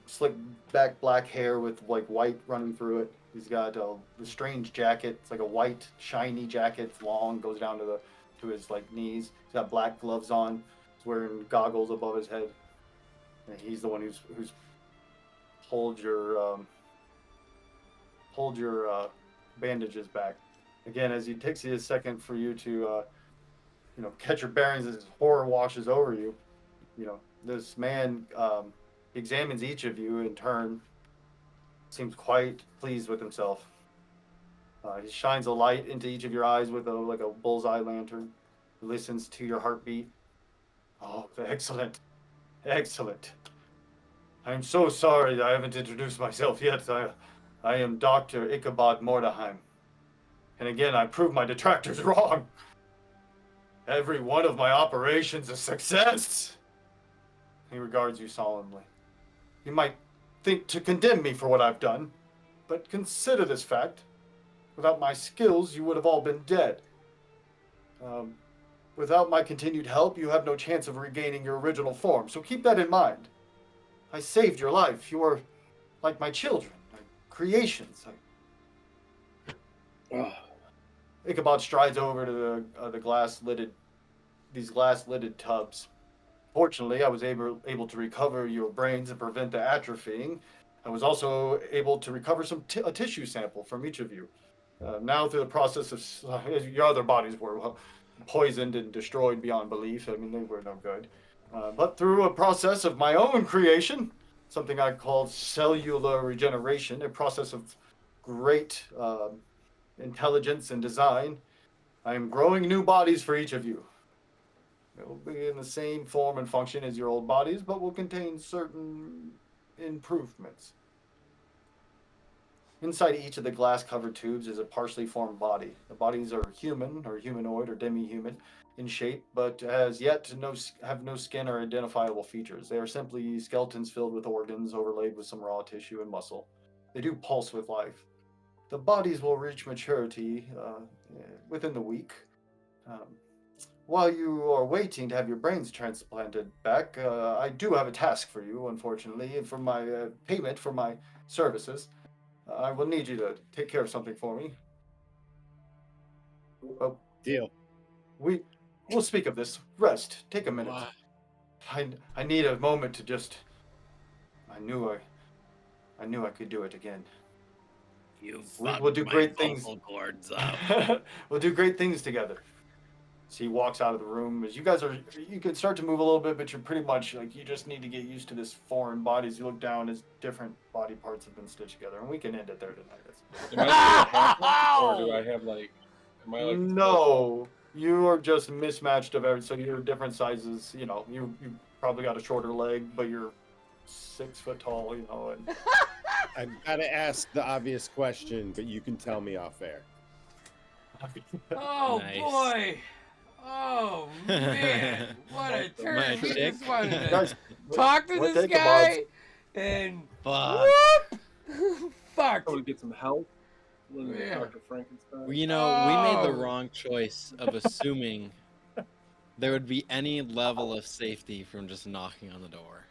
slick back black hair with like white running through it. He's got a strange jacket. It's like a white shiny jacket. It's long, goes down to his like knees. He's got black gloves on. He's wearing goggles above his head. And he's the one who's pulled your bandages back. Again, as it takes you a second for you to catch your bearings as horror washes over you. This man examines each of you in turn. Seems quite pleased with himself. He shines a light into each of your eyes with like a bullseye lantern. He listens to your heartbeat. Oh, excellent. Excellent. I'm so sorry that I haven't introduced myself yet. I am Dr. Ichabod Mordheim. And again, I proved my detractors wrong. Every one of my operations a success. He regards you solemnly. You might think to condemn me for what I've done, but consider this fact. Without my skills, you would have all been dead. Without my continued help, you have no chance of regaining your original form, so keep that in mind. I saved your life. You are like my children, my creations. Ichabod strides over to these glass-lidded tubs. Fortunately, I was able to recover your brains and prevent the atrophying. I was also able to recover a tissue sample from each of you. Now, through the process of your other bodies were poisoned and destroyed beyond belief. I mean, they were no good. But through a process of my own creation, something I called cellular regeneration, a process of great intelligence and design, I am growing new bodies for each of you. It will be in the same form and function as your old bodies, but will contain certain improvements. Inside each of the glass-covered tubes is a partially formed body. The bodies are human, or humanoid, or demi-human in shape, but as yet have no skin or identifiable features. They are simply skeletons filled with organs overlaid with some raw tissue and muscle. They do pulse with life. The bodies will reach maturity within the week. While you are waiting to have your brains transplanted back, I do have a task for you, unfortunately, and for my payment for my services. I will need you to take care of something for me. Deal. We'll speak of this. Rest. Take a minute. I need a moment to just. I knew I could do it again. We'll do great things. Cords up. We'll do great things together. So he walks out of the room. As you can start to move a little bit, but you're pretty much like you just need to get used to this foreign body. As you look down, as different body parts have been stitched together, and we can end it there tonight. Am I still a halfling, or do I have like? Am I like? No, you are just mismatched of everything. So you're different sizes. You probably got a shorter leg, but you're 6 foot tall. And I've got to ask the obvious question, but you can tell me off air. Oh Nice. boy. Oh man, what a turn! My We chick. just wanted to Guys, talk to what this take guy, and Fuck. whoop, fuck. I would get some help. Yeah. Dr. Frankenstein. We made the Oh. wrong choice of assuming there would be any level of safety from just knocking on the door.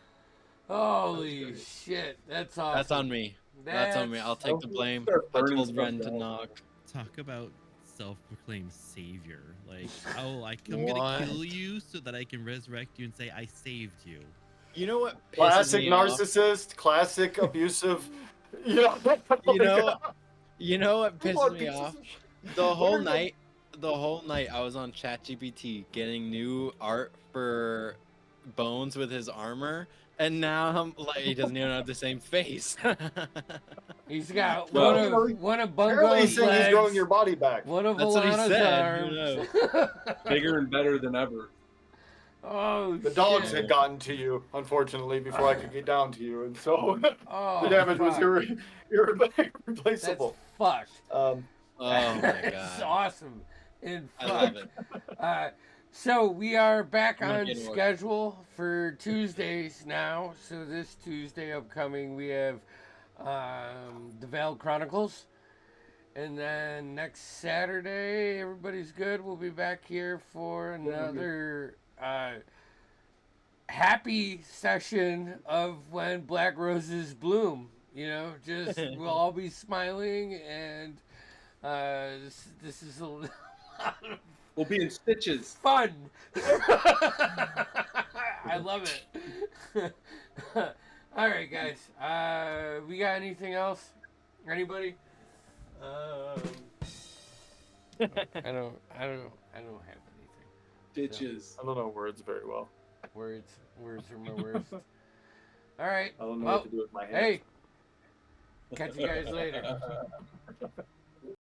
Holy shit, that's awesome. That's on me. That's on me. I'll take the blame. Start I burning told stuff Ren to down. knock. Talk about self-proclaimed savior. Like, oh, I'm What? gonna kill you so that I can resurrect you and say I saved you. You know what pisses classic me off? narcissist, classic abusive. Yeah. You know what Come pisses on, me pieces off? of shit. The What whole are you- night I was on ChatGPT getting new art for Bones with his armor, and now I'm like he doesn't even have the same face. He's got Well, one of Apparently, he's Bungo's saying he's growing legs, your body back. one of That's what he Alana's said, you arms. Bigger and better than ever. Oh, The dogs shit. had gotten to you, unfortunately, before I could get down to you, and so Oh, the damage was fuck. That's irreplaceable. fucked. Oh my That's god. awesome. And I love fuck. it. So we are back I'm gonna on get to work. schedule for Tuesdays now. So this Tuesday upcoming we have the Veiled Chronicles. And then next Saturday, everybody's good. We'll be back here for another happy session of when black roses bloom. Just we'll all be smiling, and this is a lot of We'll be in stitches. fun. I love it. All right, guys. We got anything else? Anybody? I don't have anything. Ditches. I don't know words very well. Words are my worst. All right. I don't know Well, what to do with my hands. hey, catch you guys later.